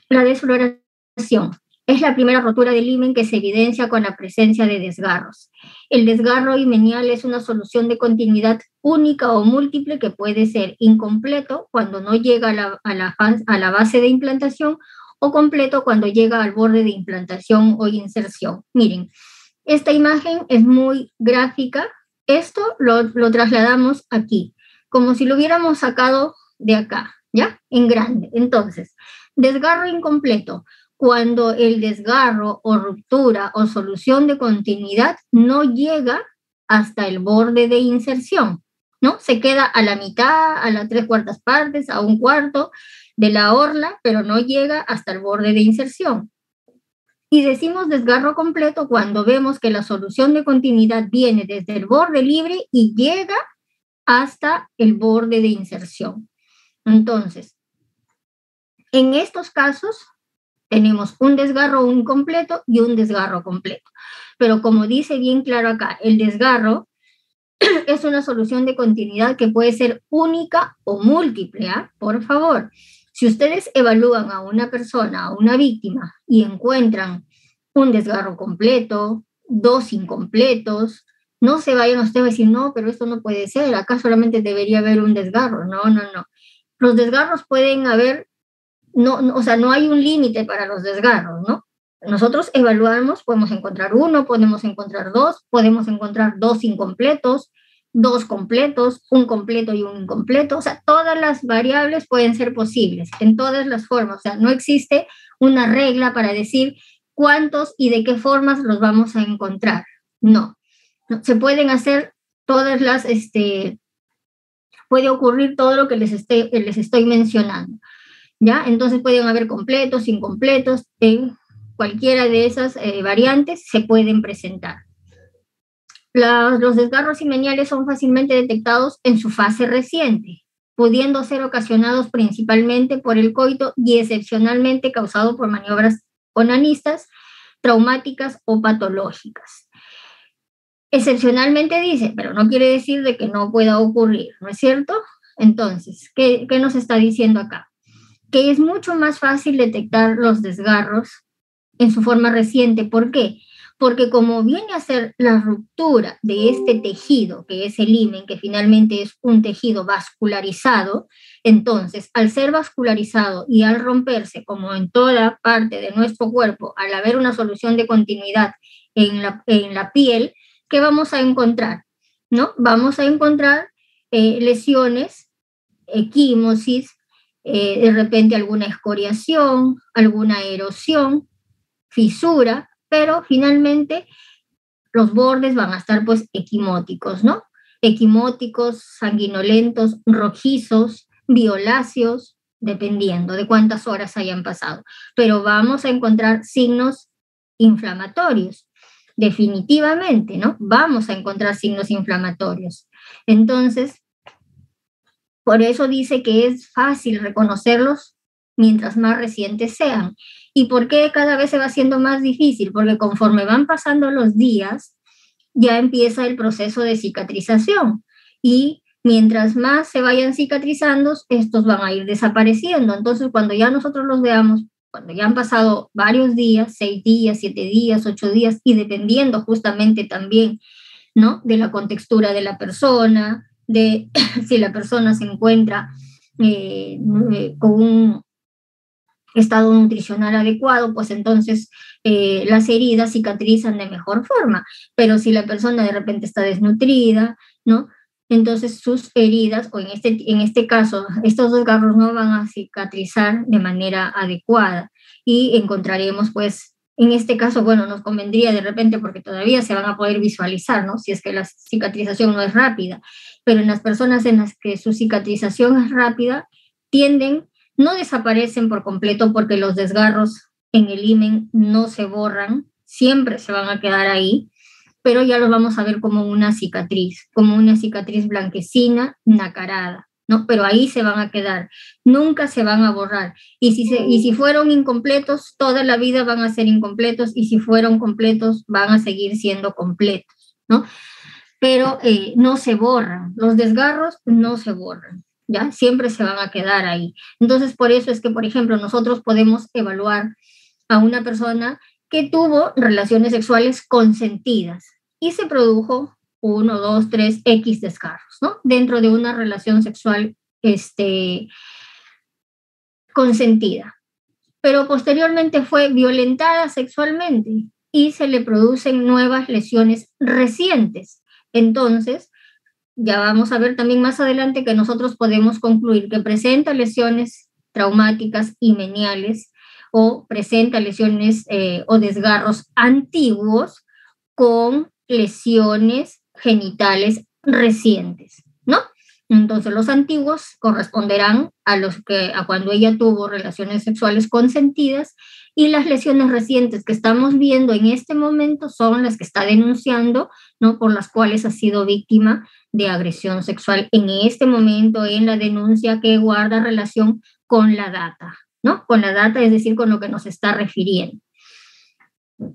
La desfloración es la primera rotura del himen que se evidencia con la presencia de desgarros. El desgarro himenial es una solución de continuidad única o múltiple que puede ser incompleto cuando no llega a la base de implantación o completo cuando llega al borde de implantación o inserción. Miren, esta imagen es muy gráfica. Esto lo trasladamos aquí, como si lo hubiéramos sacado de acá, ¿ya? En grande. Entonces, desgarro incompleto, cuando el desgarro o ruptura o solución de continuidad no llega hasta el borde de inserción, ¿no? Se queda a la mitad, a las 3/4 partes, a 1/4 de la orla, pero no llega hasta el borde de inserción. Y decimos desgarro completo cuando vemos que la solución de continuidad viene desde el borde libre y llega hasta el borde de inserción. Entonces, en estos casos, tenemos un desgarro incompleto y un desgarro completo. Pero como dice bien claro acá, el desgarro es una solución de continuidad que puede ser única o múltiple, ¿eh? Por favor, si ustedes evalúan a una persona, a una víctima, y encuentran un desgarro completo, 2 incompletos, no se vayan ustedes a decir, no, pero esto no puede ser, acá solamente debería haber un desgarro. No. Los desgarros pueden haber. No, o sea, no hay un límite para los desgarros, ¿no? Nosotros evaluamos, podemos encontrar 1, podemos encontrar 2, podemos encontrar 2 incompletos, 2 completos, 1 completo y 1 incompleto. O sea, todas las variables pueden ser posibles en todas las formas. O sea, no existe una regla para decir cuántos y de qué formas los vamos a encontrar. No. Se pueden hacer todas las, puede ocurrir todo lo que les estoy mencionando. ¿Ya? Entonces pueden haber completos, incompletos, en cualquiera de esas variantes se pueden presentar. Los desgarros himeniales son fácilmente detectados en su fase reciente, pudiendo ser ocasionados principalmente por el coito y excepcionalmente causados por maniobras onanistas, traumáticas o patológicas. Excepcionalmente dice, pero no quiere decir de que no pueda ocurrir, ¿no es cierto? Entonces, ¿qué nos está diciendo acá? Que es mucho más fácil detectar los desgarros en su forma reciente. ¿Por qué? Porque como viene a ser la ruptura de este tejido, que es el himen, que finalmente es un tejido vascularizado, entonces, al ser vascularizado y al romperse, como en toda parte de nuestro cuerpo, al haber una solución de continuidad en la piel, ¿qué vamos a encontrar? ¿No? Vamos a encontrar lesiones, equimosis, de repente alguna escoriación, alguna erosión, fisura, pero finalmente los bordes van a estar pues equimóticos, ¿no? Equimóticos, sanguinolentos, rojizos, violáceos, dependiendo de cuántas horas hayan pasado. Pero vamos a encontrar signos inflamatorios. definitivamente, ¿no? Vamos a encontrar signos inflamatorios. Entonces, por eso dice que es fácil reconocerlos mientras más recientes sean. ¿Y por qué cada vez se va haciendo más difícil? Porque conforme van pasando los días, ya empieza el proceso de cicatrización. Y mientras más se vayan cicatrizando, estos van a ir desapareciendo. Entonces, cuando ya nosotros los veamos, cuando ya han pasado varios días, 6 días, 7 días, 8 días, y dependiendo justamente también, ¿no?, de la contextura de la persona, de si la persona se encuentra con un estado nutricional adecuado, pues entonces las heridas cicatrizan de mejor forma. Pero si la persona de repente está desnutrida, ¿no?, entonces sus heridas, o en este caso, estos desgarros no van a cicatrizar de manera adecuada y encontraremos, pues, en este caso, bueno, nos convendría de repente porque todavía se van a poder visualizar, ¿no?, si es que la cicatrización no es rápida, pero en las personas en las que su cicatrización es rápida, no desaparecen por completo porque los desgarros en el himen no se borran, siempre se van a quedar ahí, pero ya los vamos a ver como una cicatriz blanquecina, nacarada, ¿no? Pero ahí se van a quedar, nunca se van a borrar. Y si fueron incompletos, toda la vida van a ser incompletos, y si fueron completos, van a seguir siendo completos, ¿no? Pero no se borran, los desgarros no se borran, ¿ya? Siempre se van a quedar ahí. Entonces, por eso es que, por ejemplo, nosotros podemos evaluar a una persona que tuvo relaciones sexuales consentidas y se produjo 1, 2, 3, X desgarros, ¿no?, dentro de una relación sexual consentida. Pero posteriormente fue violentada sexualmente y se le producen nuevas lesiones recientes. Entonces, ya vamos a ver también más adelante que nosotros podemos concluir que presenta lesiones traumáticas y meniales, o presenta lesiones o desgarros antiguos con lesiones genitales recientes, ¿no? Entonces, los antiguos corresponderán a cuando ella tuvo relaciones sexuales consentidas, y las lesiones recientes que estamos viendo en este momento son las que está denunciando, ¿no?, por las cuales ha sido víctima de agresión sexual en este momento, en la denuncia que guarda relación con la data, ¿no? Con la data, es decir, con lo que nos está refiriendo.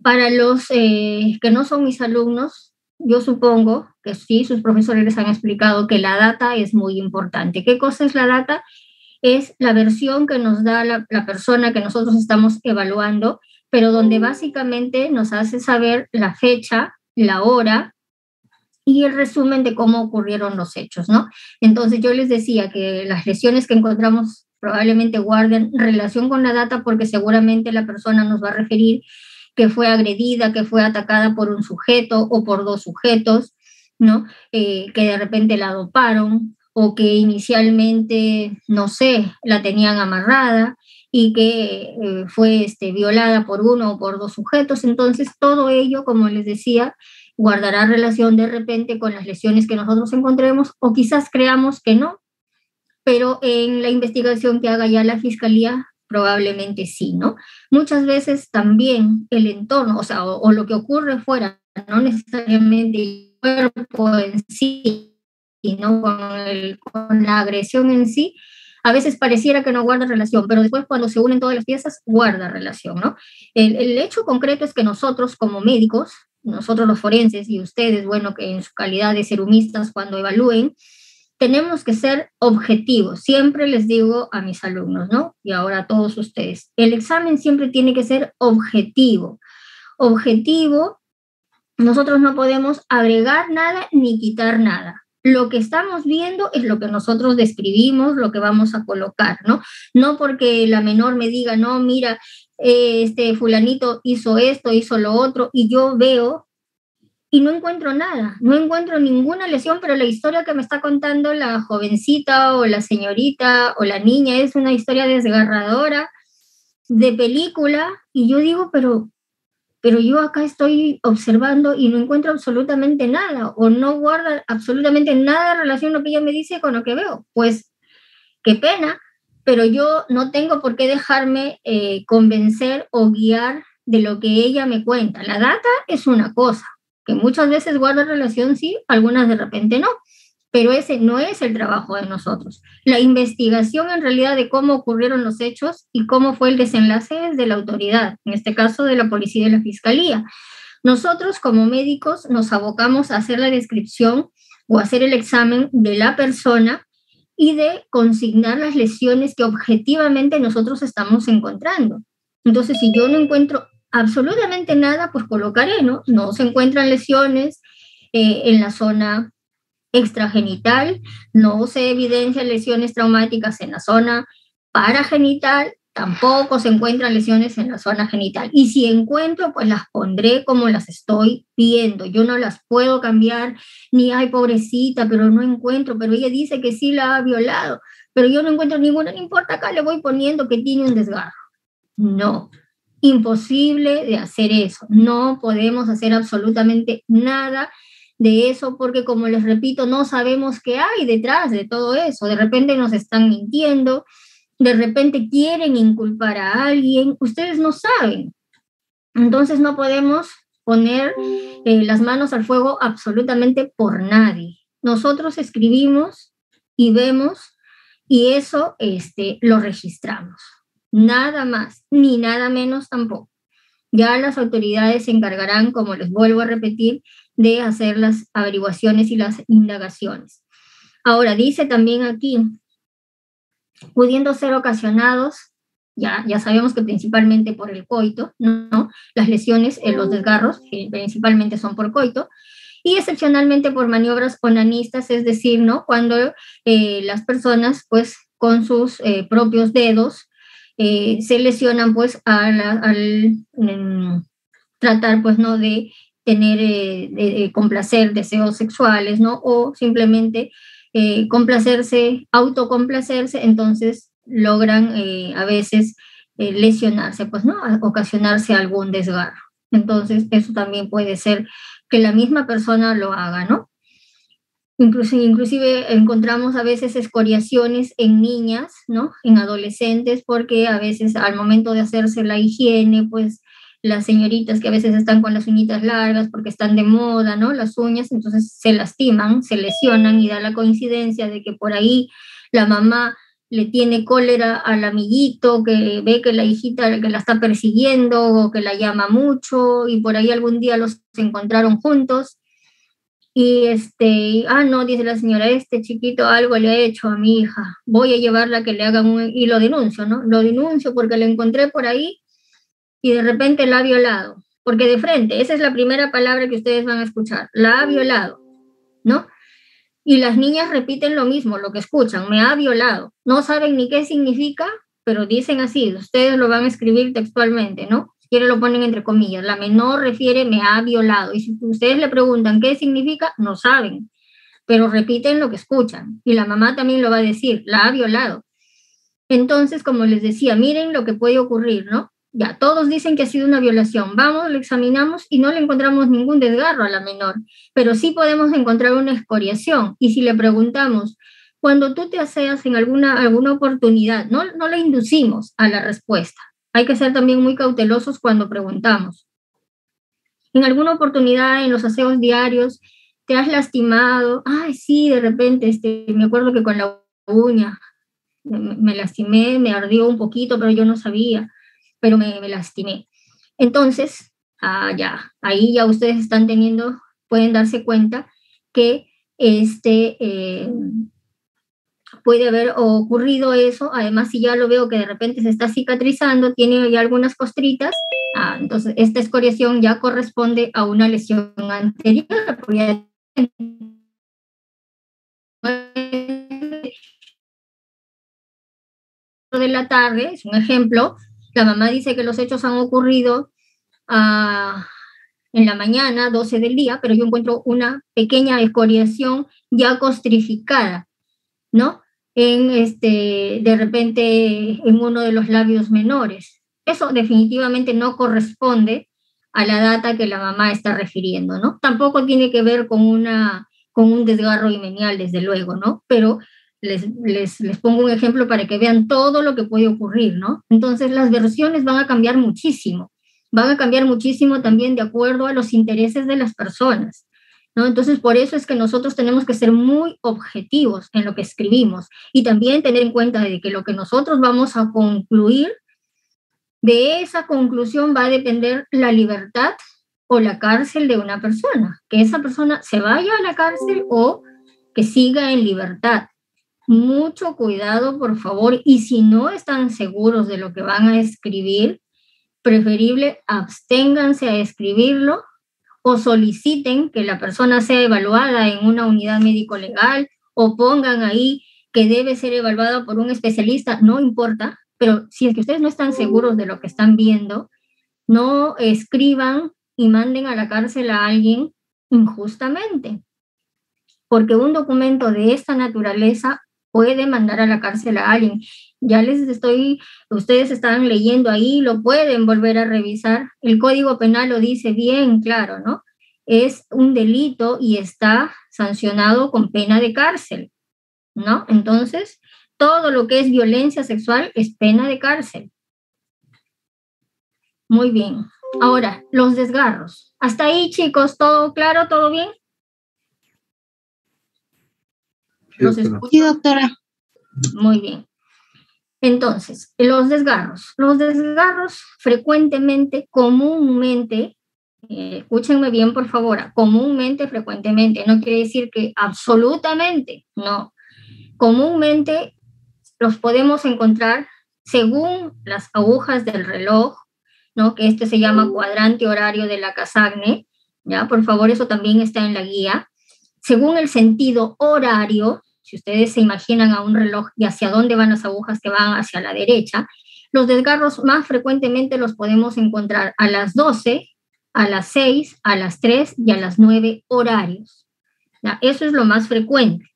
Para los que no son mis alumnos, yo supongo que sí, sus profesores les han explicado que la data es muy importante. ¿Qué cosa es la data? Es la versión que nos da la persona que nosotros estamos evaluando, pero donde básicamente nos hace saber la fecha, la hora y el resumen de cómo ocurrieron los hechos, ¿no? Entonces yo les decía que las lesiones que encontramos probablemente guarden relación con la data, porque seguramente la persona nos va a referir que fue agredida, que fue atacada por un sujeto o por 2 sujetos, ¿no? Que de repente la doparon, o que inicialmente, no sé, la tenían amarrada y que fue violada por 1 o por 2 sujetos. Entonces, todo ello, como les decía, guardará relación de repente con las lesiones que nosotros encontremos, o quizás creamos que no, pero en la investigación que haga ya la Fiscalía, probablemente sí, ¿no? Muchas veces también el entorno, o sea, o lo que ocurre fuera, no necesariamente el cuerpo en sí, sino con la agresión en sí, a veces pareciera que no guarda relación, pero después cuando se unen todas las piezas, guarda relación, ¿no? El hecho concreto es que nosotros como médicos, nosotros los forenses y ustedes, bueno, que en su calidad de serumistas cuando evalúen, tenemos que ser objetivos. Siempre les digo a mis alumnos, ¿no?, y ahora a todos ustedes, el examen siempre tiene que ser objetivo. Objetivo, nosotros no podemos agregar nada ni quitar nada. Lo que estamos viendo es lo que nosotros describimos, lo que vamos a colocar, ¿no? No porque la menor me diga, no, mira, fulanito hizo esto, hizo lo otro, y yo veo y no encuentro nada, no encuentro ninguna lesión, pero la historia que me está contando la jovencita o la señorita o la niña es una historia desgarradora, de película, y yo digo, pero yo acá estoy observando y no encuentro absolutamente nada, o no guarda absolutamente nada de relación lo que ella me dice con lo que veo. Pues qué pena, pero yo no tengo por qué dejarme convencer o guiar de lo que ella me cuenta. La data es una cosa, que muchas veces guarda relación, sí, algunas de repente no, pero ese no es el trabajo de nosotros. La investigación en realidad de cómo ocurrieron los hechos y cómo fue el desenlace es de la autoridad, en este caso de la policía y de la fiscalía. Nosotros como médicos nos abocamos a hacer la descripción o hacer el examen de la persona y de consignar las lesiones que objetivamente nosotros estamos encontrando. Entonces, si yo no encuentro absolutamente nada, pues colocaré, ¿no? No se encuentran lesiones en la zona extragenital, no se evidencian lesiones traumáticas en la zona paragenital, tampoco se encuentran lesiones en la zona genital. Y si encuentro, pues las pondré como las estoy viendo. Yo no las puedo cambiar, ni, ay, pobrecita, pero no encuentro, pero ella dice que sí la ha violado, pero yo no encuentro ninguna, no importa, acá le voy poniendo que tiene un desgarro. No, imposible de hacer eso. No podemos hacer absolutamente nada de eso porque, como les repito, no sabemos qué hay detrás de todo eso. De repente nos están mintiendo, de repente quieren inculpar a alguien, ustedes no saben. Entonces no podemos poner las manos al fuego absolutamente por nadie. Nosotros escribimos y vemos y eso lo registramos. Nada más, ni nada menos tampoco. Ya las autoridades se encargarán, como les vuelvo a repetir, de hacer las averiguaciones y las indagaciones. Ahora, dice también aquí, pudiendo ser ocasionados, ya sabemos que principalmente por el coito, ¿no? Las lesiones, los desgarros, que principalmente son por coito, y excepcionalmente por maniobras onanistas, es decir, ¿no? Cuando las personas, pues, con sus propios dedos, se lesionan, pues, al tratar, pues, ¿no? De tener, de complacer deseos sexuales, ¿no? O simplemente complacerse, autocomplacerse, entonces logran a veces lesionarse, pues, ¿no? Ocasionarse algún desgarro. Entonces, eso también puede ser que la misma persona lo haga, ¿no? Inclusive encontramos a veces escoriaciones en niñas, ¿no? En adolescentes, porque a veces al momento de hacerse la higiene, pues las señoritas que a veces están con las uñitas largas porque están de moda, ¿no? Las uñas, entonces se lastiman, se lesionan y da la coincidencia de que por ahí la mamá le tiene cólera al amiguito que ve que la hijita que la está persiguiendo o que la llama mucho y por ahí algún día los encontraron juntos. Y no, dice la señora, este chiquito algo le ha hecho a mi hija, voy a llevarla a que le hagan y lo denuncio, ¿no? Lo denuncio porque lo encontré por ahí y de repente la ha violado, porque de frente, esa es la primera palabra que ustedes van a escuchar, la ha violado, ¿no? Y las niñas repiten lo mismo, lo que escuchan, me ha violado, no saben ni qué significa, pero dicen así, ustedes lo van a escribir textualmente, ¿no? Quiere lo ponen entre comillas, la menor refiere me ha violado, y si ustedes le preguntan qué significa, no saben, pero repiten lo que escuchan, y la mamá también lo va a decir, la ha violado. Entonces, como les decía, miren lo que puede ocurrir, ¿no? Ya, todos dicen que ha sido una violación, vamos, lo examinamos y no le encontramos ningún desgarro a la menor, pero sí podemos encontrar una escoriación, y si le preguntamos, cuando tú te aseas en alguna oportunidad, no le inducimos a la respuesta. Hay que ser también muy cautelosos cuando preguntamos. En alguna oportunidad, en los aseos diarios, ¿te has lastimado? Ay, sí, de repente, me acuerdo que con la uña me lastimé, me ardió un poquito, pero yo no sabía, pero me lastimé. Entonces, ahí ya ustedes pueden darse cuenta que puede haber ocurrido eso. Además, si ya lo veo que de repente se está cicatrizando, tiene ya algunas costritas, entonces esta escoriación ya corresponde a una lesión anterior. De la tarde, es un ejemplo, la mamá dice que los hechos han ocurrido en la mañana, 12 del día, pero yo encuentro una pequeña escoriación ya costrificada, ¿no? De repente en uno de los labios menores. Eso definitivamente no corresponde a la data que la mamá está refiriendo, ¿no? Tampoco tiene que ver con un desgarro imenial, desde luego, ¿no? Pero les pongo un ejemplo para que vean todo lo que puede ocurrir, ¿no? Entonces las versiones van a cambiar muchísimo. van a cambiar muchísimo también de acuerdo a los intereses de las personas, ¿no? Entonces, por eso es que nosotros tenemos que ser muy objetivos en lo que escribimos y también tener en cuenta de que lo que nosotros vamos a concluir, de esa conclusión va a depender la libertad o la cárcel de una persona, que esa persona se vaya a la cárcel o que siga en libertad. Mucho cuidado, por favor, y si no están seguros de lo que van a escribir, preferible absténganse a escribirlo o soliciten que la persona sea evaluada en una unidad médico-legal o pongan ahí que debe ser evaluada por un especialista, no importa, pero si es que ustedes no están seguros de lo que están viendo, no escriban y manden a la cárcel a alguien injustamente, porque un documento de esta naturaleza puede mandar a la cárcel a alguien. Ya ustedes están leyendo ahí, lo pueden volver a revisar. El Código Penal lo dice bien claro, ¿no? Es un delito y está sancionado con pena de cárcel, ¿no? Entonces, todo lo que es violencia sexual es pena de cárcel. Muy bien. Ahora, los desgarros. Hasta ahí, chicos, ¿todo claro? ¿Todo bien? ¿Los escucho? Sí, doctora. Muy bien. Entonces, los desgarros. Los desgarros frecuentemente, comúnmente, escúchenme bien por favor, comúnmente, frecuentemente, no quiere decir que absolutamente, no. Comúnmente los podemos encontrar según las agujas del reloj, ¿no? Que este se llama cuadrante horario de la Cassagne, ¿ya? Por favor, eso también está en la guía. Según el sentido horario, si ustedes se imaginan a un reloj y hacia dónde van las agujas que van hacia la derecha, los desgarros más frecuentemente los podemos encontrar a las 12, a las 6, a las 3 y a las 9 horarios. ¿Ya? Eso es lo más frecuente,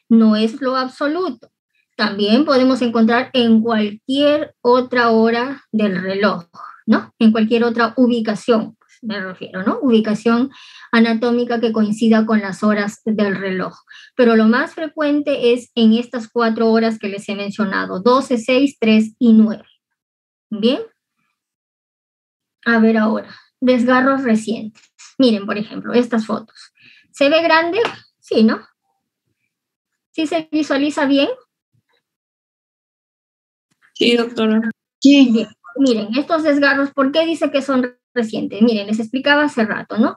no es lo absoluto. También podemos encontrar en cualquier otra hora del reloj, ¿no? En cualquier otra ubicación, me refiero, ¿no? Ubicación anatómica que coincida con las horas del reloj. Pero lo más frecuente es en estas 4 horas que les he mencionado, 12, 6, 3 y 9. ¿Bien? A ver ahora, desgarros recientes. Miren, por ejemplo, estas fotos. ¿Se ve grande? Sí, ¿no? ¿Sí se visualiza bien? Sí, doctora. Sí. Bien. Miren, estos desgarros, ¿por qué dice que son recientes? Miren, les explicaba hace rato, ¿no?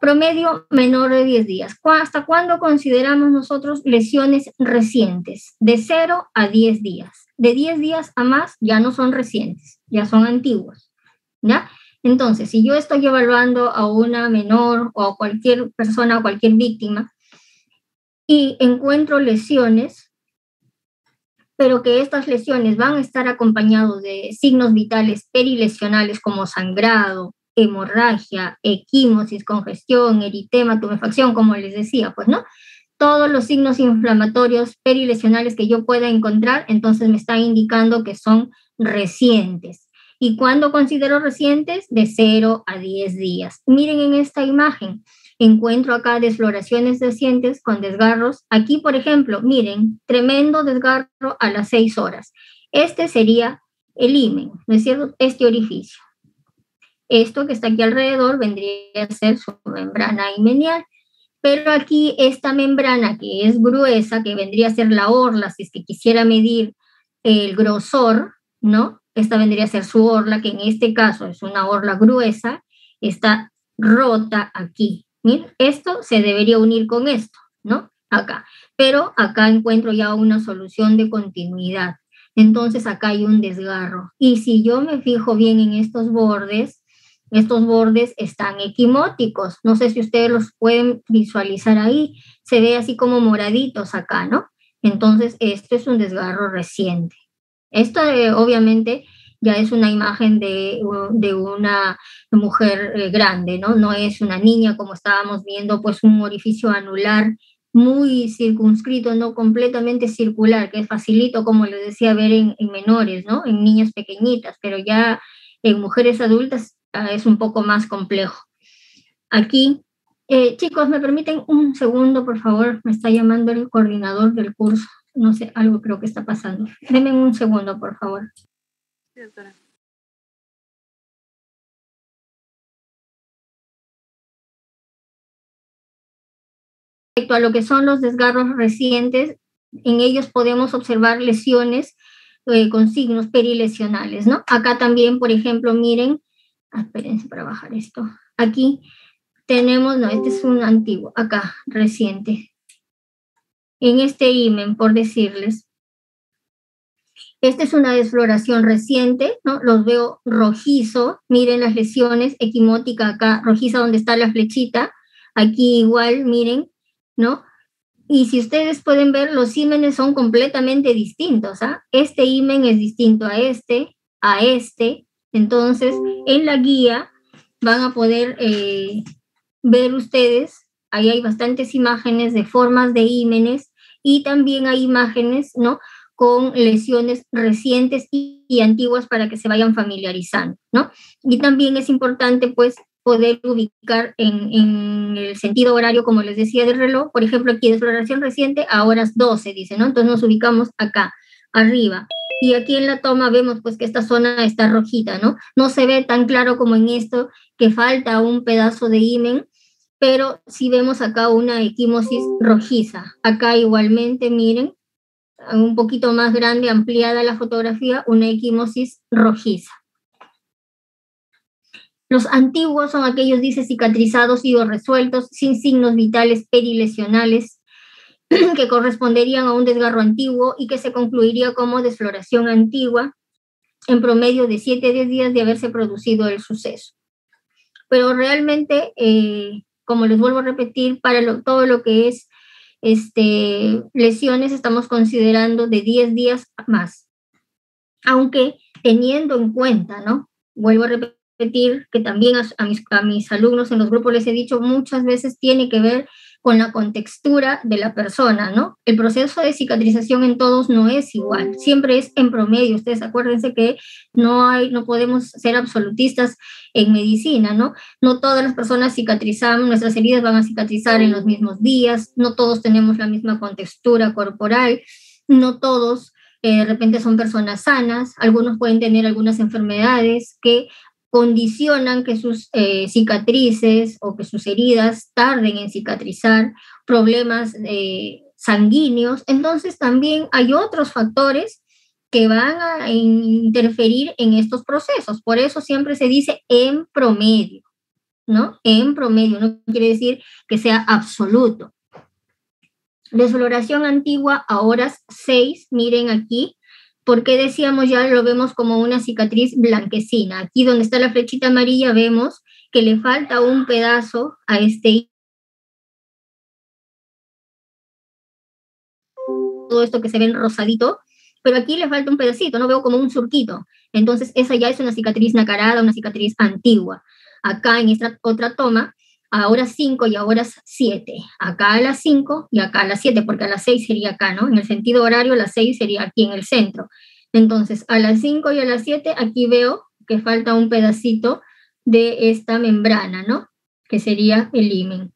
Promedio menor de 10 días. ¿Hasta cuándo consideramos nosotros lesiones recientes? De 0 a 10 días. De 10 días a más ya no son recientes, ya son antiguos, ¿ya? Entonces, si yo estoy evaluando a una menor o a cualquier persona o cualquier víctima y encuentro lesiones, pero que estas lesiones van a estar acompañados de signos vitales perilesionales como sangrado, hemorragia, equimosis, congestión, eritema, tumefacción, como les decía, pues, ¿no? Todos los signos inflamatorios perilesionales que yo pueda encontrar, entonces me está indicando que son recientes. ¿Y cuándo considero recientes? De 0 a 10 días. Miren en esta imagen, encuentro acá desfloraciones recientes con desgarros. Aquí, por ejemplo, miren, tremendo desgarro a las 6 horas. Este sería el himen, ¿no es cierto? Este orificio. Esto que está aquí alrededor vendría a ser su membrana himenial. Pero aquí esta membrana que es gruesa, que vendría a ser la orla, si es que quisiera medir el grosor, ¿no? Esta vendría a ser su orla, que en este caso es una orla gruesa, está rota aquí. Miren, esto se debería unir con esto, ¿no? Acá. Pero acá encuentro ya una solución de continuidad. Entonces acá hay un desgarro. Y si yo me fijo bien en estos bordes están equimóticos. No sé si ustedes los pueden visualizar ahí. Se ve así como moraditos acá, ¿no? Entonces, esto es un desgarro reciente. Esto obviamente ya es una imagen de una mujer grande, ¿no? No es una niña como estábamos viendo, pues un orificio anular muy circunscrito, no completamente circular, que es facilito, como les decía, ver en menores, ¿no? En niñas pequeñitas, pero ya en mujeres adultas es un poco más complejo. Aquí, chicos, ¿me permiten un segundo, por favor? Me está llamando el coordinador del curso. No sé, algo creo que está pasando. Denme un segundo, por favor. Sí, doctora. respecto a lo que son los desgarros recientes, en ellos podemos observar lesiones con signos perilesionales, ¿no? Acá también, por ejemplo, miren, espérense para bajar esto. Aquí tenemos, no, este es un antiguo, acá, reciente. En este imen, por decirles, esta es una desfloración reciente, ¿no? Los veo rojizo, miren las lesiones, equimótica acá, rojiza donde está la flechita, aquí igual, miren, ¿no? Y si ustedes pueden ver, los ímenes son completamente distintos, ¿ah? Este imen es distinto a este, entonces en la guía van a poder ver ustedes, ahí hay bastantes imágenes de formas de ímenes y también hay imágenes, ¿no?, con lesiones recientes y antiguas para que se vayan familiarizando, ¿no? Y también es importante, pues, poder ubicar en el sentido horario, como les decía, del reloj. Por ejemplo, aquí desfloración reciente a horas 12, dice, ¿no? Entonces nos ubicamos acá, arriba. Y aquí en la toma vemos, pues, que esta zona está rojita, ¿no? No se ve tan claro como en esto, que falta un pedazo de himen, pero sí vemos acá una equimosis rojiza. Acá igualmente, miren, un poquito más grande, ampliada la fotografía, una equimosis rojiza. Los antiguos son aquellos, dice, cicatrizados y o resueltos, sin signos vitales perilesionales, que corresponderían a un desgarro antiguo y que se concluiría como desfloración antigua en promedio de 7 a 10 días de haberse producido el suceso. Pero realmente, como les vuelvo a repetir, para todo lo que es lesiones estamos considerando de 10 días más. Aunque teniendo en cuenta, ¿no? Vuelvo a repetir que también a mis alumnos en los grupos les he dicho, muchas veces tiene que ver con la contextura de la persona, ¿no? El proceso de cicatrización en todos no es igual, siempre es en promedio. Ustedes acuérdense que no podemos ser absolutistas en medicina, ¿no? No todas las personas cicatrizamos, nuestras heridas van a cicatrizar en los mismos días, no todos tenemos la misma contextura corporal, no todos de repente son personas sanas, algunos pueden tener algunas enfermedades que condicionan que sus cicatrices o que sus heridas tarden en cicatrizar, problemas sanguíneos. Entonces también hay otros factores que van a interferir en estos procesos. Por eso siempre se dice en promedio, ¿no? En promedio, no quiere decir que sea absoluto. Desfloración antigua a horas 6, miren aquí, porque decíamos ya lo vemos como una cicatriz blanquecina. Aquí donde está la flechita amarilla vemos que le falta un pedazo a todo esto que se ve en rosadito, pero aquí le falta un pedacito, no veo como un surquito. Entonces esa ya es una cicatriz nacarada, una cicatriz antigua. Acá en esta otra toma, a horas 5 y a horas 7. Acá a las 5 y acá a las 7, porque a las 6 sería acá, ¿no? En el sentido horario, las 6 sería aquí en el centro. Entonces, a las 5 y a las 7, aquí veo que falta un pedacito de esta membrana, ¿no? Que sería el himen.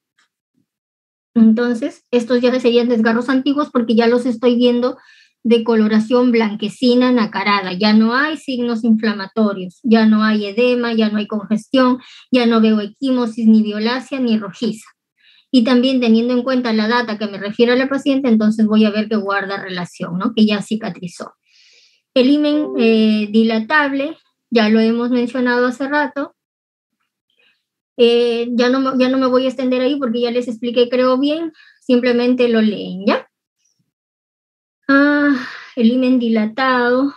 Entonces, estos ya serían desgarros antiguos porque ya los estoy viendo de coloración blanquecina nacarada. Ya no hay signos inflamatorios, ya no hay edema, ya no hay congestión, ya no veo equimosis, ni violácea, ni rojiza. Y también teniendo en cuenta la data que me refiero a la paciente, entonces voy a ver que guarda relación, ¿no? Que ya cicatrizó. El himen dilatable, ya lo hemos mencionado hace rato. Ya no me voy a extender ahí porque ya les expliqué, creo bien, simplemente lo leen, ¿ya? El himen dilatado.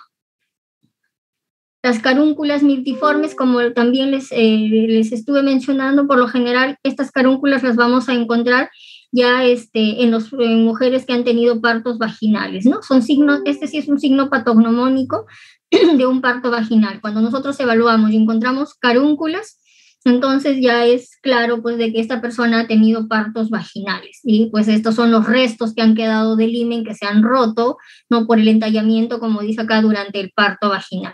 Las carúnculas miltiformes, como también les estuve mencionando, por lo general estas carúnculas las vamos a encontrar ya en mujeres que han tenido partos vaginales, ¿no? Son signos, sí es un signo patognomónico de un parto vaginal. Cuando nosotros evaluamos y encontramos carúnculas, entonces ya es claro, pues, de que esta persona ha tenido partos vaginales. Y pues estos son los restos que han quedado del himen, que se han roto, no por el entallamiento, como dice acá, durante el parto vaginal.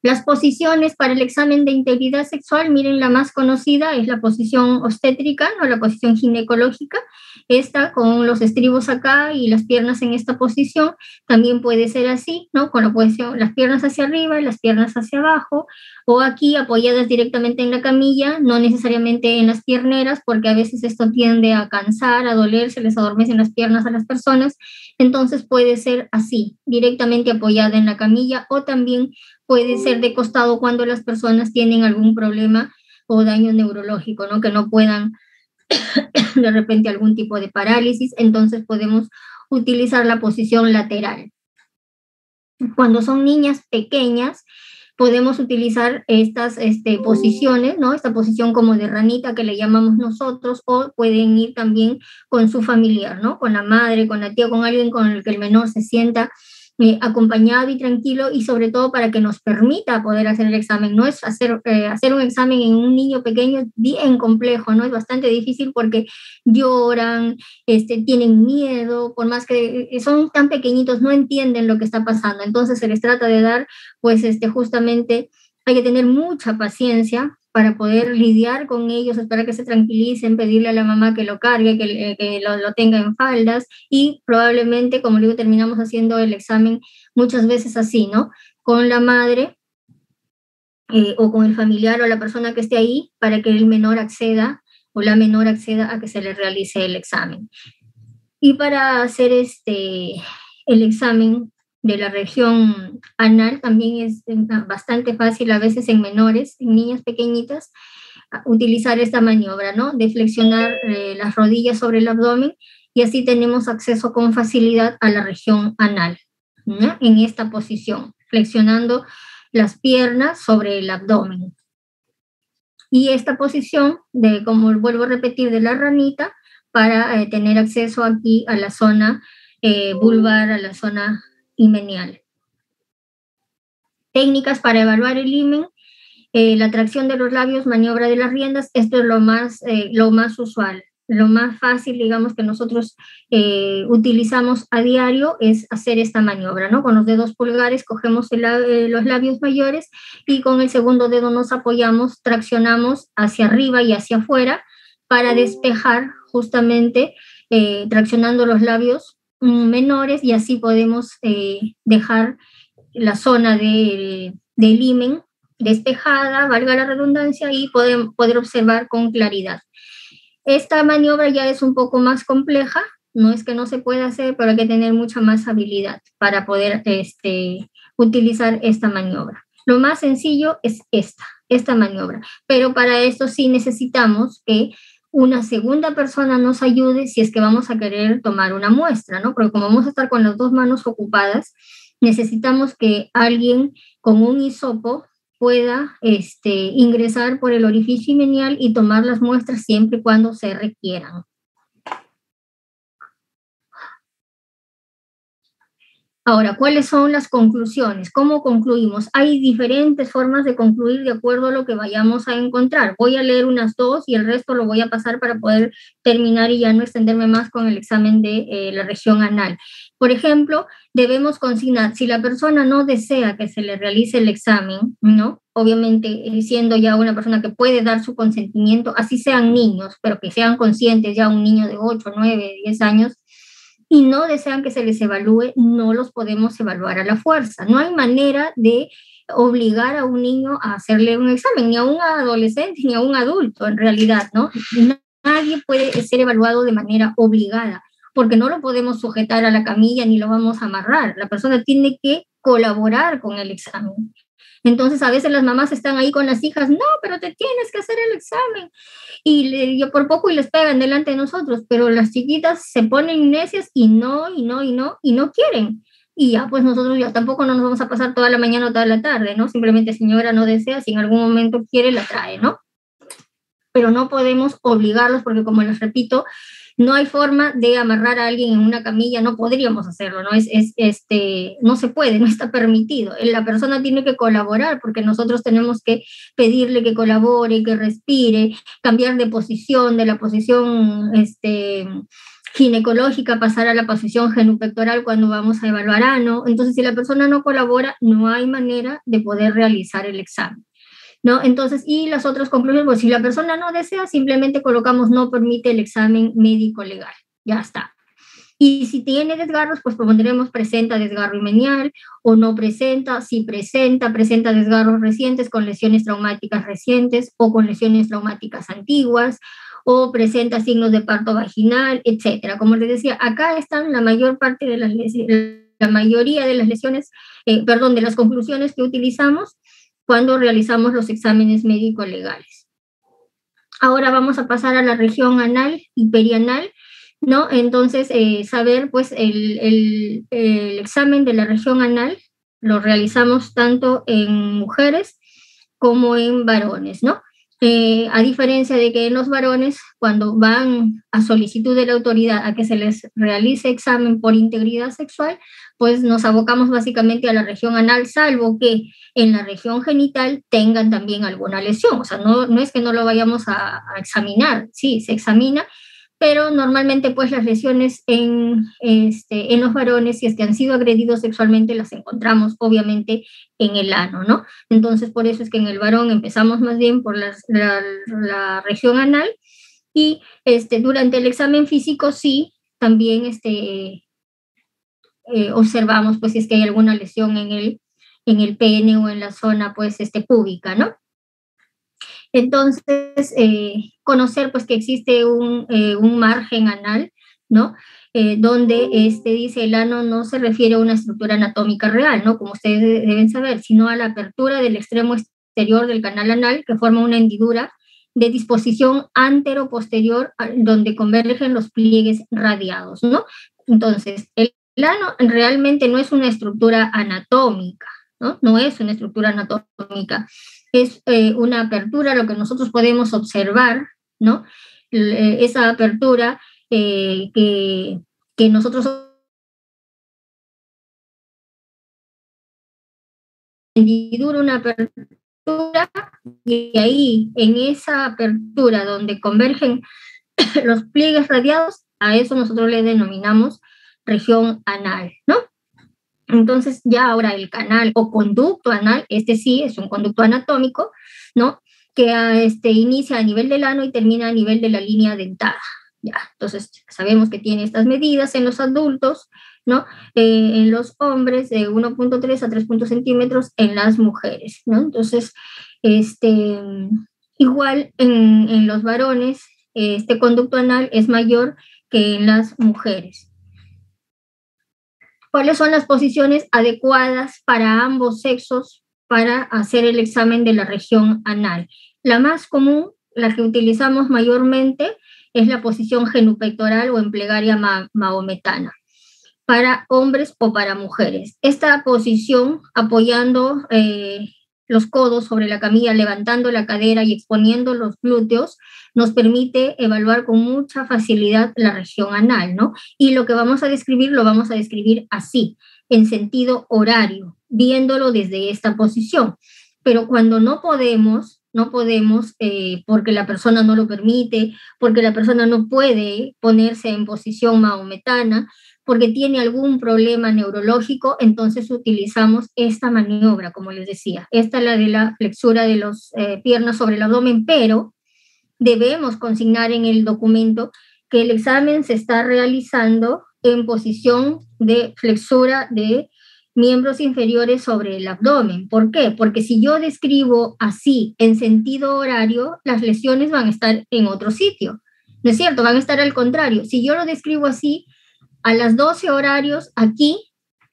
Las posiciones para el examen de integridad sexual, miren, la más conocida es la posición obstétrica, ¿no? La posición ginecológica, esta con los estribos acá y las piernas en esta posición. También puede ser así, ¿no? Con la posición, las piernas hacia arriba y las piernas hacia abajo, o aquí apoyadas directamente en la camilla, no necesariamente en las pierneras, porque a veces esto tiende a cansar, a doler, se les adormecen las piernas a las personas. Entonces puede ser así, directamente apoyada en la camilla, o también puede ser de costado cuando las personas tienen algún problema o daño neurológico, ¿no? Que no puedan de repente algún tipo de parálisis, entonces podemos utilizar la posición lateral. Cuando son niñas pequeñas, podemos utilizar estas posiciones, ¿no? Esta posición como de ranita que le llamamos nosotros, o pueden ir también con su familiar, ¿no? Con la madre, con la tía, con alguien con el que el menor se sienta acompañado y tranquilo, y sobre todo para que nos permita poder hacer el examen. No es hacer un examen en un niño pequeño bien complejo, ¿no? Es bastante difícil porque lloran, tienen miedo, por más que son tan pequeñitos, no entienden lo que está pasando. Entonces se les trata de dar, pues, justamente hay que tener mucha paciencia para poder lidiar con ellos, esperar que se tranquilicen, pedirle a la mamá que lo cargue, que lo tenga en faldas, y probablemente, como digo, terminamos haciendo el examen muchas veces así, ¿no? Con la madre o con el familiar o la persona que esté ahí, para que el menor acceda o la menor acceda a que se le realice el examen. Y para hacer el examen de la región anal también es bastante fácil, a veces en menores, en niñas pequeñitas, utilizar esta maniobra, ¿no? De flexionar las rodillas sobre el abdomen, y así tenemos acceso con facilidad a la región anal, ¿no? En esta posición, flexionando las piernas sobre el abdomen. Y esta posición, como vuelvo a repetir, de la ranita, para tener acceso aquí a la zona vulvar, a la zona himenial. Técnicas para evaluar el himen: la tracción de los labios, maniobra de las riendas. Esto es lo más usual. Lo más fácil, digamos, que nosotros utilizamos a diario es hacer esta maniobra, ¿no? Con los dedos pulgares cogemos los labios mayores, y con el segundo dedo nos apoyamos, traccionamos hacia arriba y hacia afuera para despejar, justamente traccionando los labios menores, y así podemos dejar la zona del himen despejada, valga la redundancia, y poder observar con claridad. Esta maniobra ya es un poco más compleja, no es que no se pueda hacer, pero hay que tener mucha más habilidad para poder utilizar esta maniobra. Lo más sencillo es esta maniobra, pero para esto sí necesitamos que una segunda persona nos ayude si es que vamos a querer tomar una muestra, ¿no? Porque como vamos a estar con las dos manos ocupadas, necesitamos que alguien con un hisopo pueda ingresar por el orificio himenial y tomar las muestras siempre y cuando se requieran. Ahora, ¿cuáles son las conclusiones? ¿Cómo concluimos? Hay diferentes formas de concluir de acuerdo a lo que vayamos a encontrar. Voy a leer unas dos y el resto lo voy a pasar para poder terminar y ya no extenderme más con el examen de la región anal. Por ejemplo, debemos consignar, si la persona no desea que se le realice el examen, ¿no? Obviamente, siendo ya una persona que puede dar su consentimiento, así sean niños, pero que sean conscientes, ya un niño de 8, 9, 10 años, y no desean que se les evalúe, no los podemos evaluar a la fuerza. No hay manera de obligar a un niño a hacerle un examen, ni a un adolescente, ni a un adulto, en realidad, ¿no? Nadie puede ser evaluado de manera obligada, porque no lo podemos sujetar a la camilla ni lo vamos a amarrar. La persona tiene que colaborar con el examen. Entonces, a veces las mamás están ahí con las hijas, no, pero te tienes que hacer el examen. Y yo por poco y les pegan delante de nosotros, pero las chiquitas se ponen necias y no quieren. Y ya, pues nosotros ya tampoco no nos vamos a pasar toda la mañana o toda la tarde, ¿no? Simplemente, señora, no desea, si en algún momento quiere, la trae, ¿no? Pero no podemos obligarlos porque, como les repito, no hay forma de amarrar a alguien en una camilla, no podríamos hacerlo, ¿no? No se puede, no está permitido. La persona tiene que colaborar porque nosotros tenemos que pedirle que colabore, que respire, cambiar de posición, de la posición ginecológica, pasar a la posición genupectoral cuando vamos a evaluar ano. Entonces, si la persona no colabora, no hay manera de poder realizar el examen, ¿no? Entonces, y las otras conclusiones, pues si la persona no desea, simplemente colocamos no permite el examen médico legal, ya está. Y si tiene desgarros, pues pondremos presenta desgarro imenial o no presenta, si presenta desgarros recientes con lesiones traumáticas recientes o con lesiones traumáticas antiguas, o presenta signos de parto vaginal, etcétera. Como les decía, acá están la mayor parte de las la mayoría de las lesiones, de las conclusiones que utilizamos cuando realizamos los exámenes médico-legales. Ahora vamos a pasar a la región anal y perianal, ¿no? Entonces, saber, pues, el examen de la región anal lo realizamos tanto en mujeres como en varones, ¿no? A diferencia de que en los varones, cuando van a solicitud de la autoridad a que se les realice examen por integridad sexual, pues nos abocamos básicamente a la región anal, salvo que en la región genital tengan también alguna lesión. O sea, no es que no lo vayamos a examinar, sí, se examina, pero normalmente pues las lesiones en los varones, si es que han sido agredidos sexualmente, las encontramos obviamente en el ano, ¿no? Entonces por eso es que en el varón empezamos más bien por la región anal y durante el examen físico sí, también observamos pues si es que hay alguna lesión en el pene o en la zona pues púbica, ¿no? Entonces, conocer pues que existe un margen anal, ¿no? Donde dice el ano no se refiere a una estructura anatómica real, ¿no? Como ustedes deben saber, sino a la apertura del extremo exterior del canal anal que forma una hendidura de disposición antero-posterior donde convergen los pliegues radiados, ¿no? Entonces, el ano realmente no es una estructura anatómica, ¿no? No es una estructura anatómica. Es una apertura, lo que nosotros podemos observar, ¿no? Esa apertura que nosotros hendidura, una apertura, y ahí, en esa apertura donde convergen los pliegues radiados, a eso nosotros le denominamos región anal, ¿no? Entonces, ya ahora el canal o conducto anal, sí es un conducto anatómico, ¿no? Que inicia a nivel del ano y termina a nivel de la línea dentada, ¿ya? Entonces, sabemos que tiene estas medidas en los adultos, ¿no? En los hombres de 1.3 a 3 centímetros, en las mujeres, ¿no? Entonces, igual en los varones, este conducto anal es mayor que en las mujeres. ¿Cuáles son las posiciones adecuadas para ambos sexos para hacer el examen de la región anal? La más común, la que utilizamos mayormente, es la posición genupectoral o en plegaria mahometana, para hombres o para mujeres. Esta posición, apoyando los codos sobre la camilla, levantando la cadera y exponiendo los glúteos, nos permite evaluar con mucha facilidad la región anal, ¿no? Y lo que vamos a describir, lo vamos a describir así, en sentido horario, viéndolo desde esta posición. Pero cuando no podemos, porque la persona no lo permite, porque la persona no puede ponerse en posición mahometana, porque tiene algún problema neurológico, entonces utilizamos esta maniobra, como les decía. Esta es la de la flexura de las piernas sobre el abdomen, pero debemos consignar en el documento que el examen se está realizando en posición de flexura de miembros inferiores sobre el abdomen. ¿Por qué? Porque si yo describo así en sentido horario, las lesiones van a estar en otro sitio, ¿no es cierto? Van a estar al contrario. Si yo lo describo así, a las 12 horarios aquí,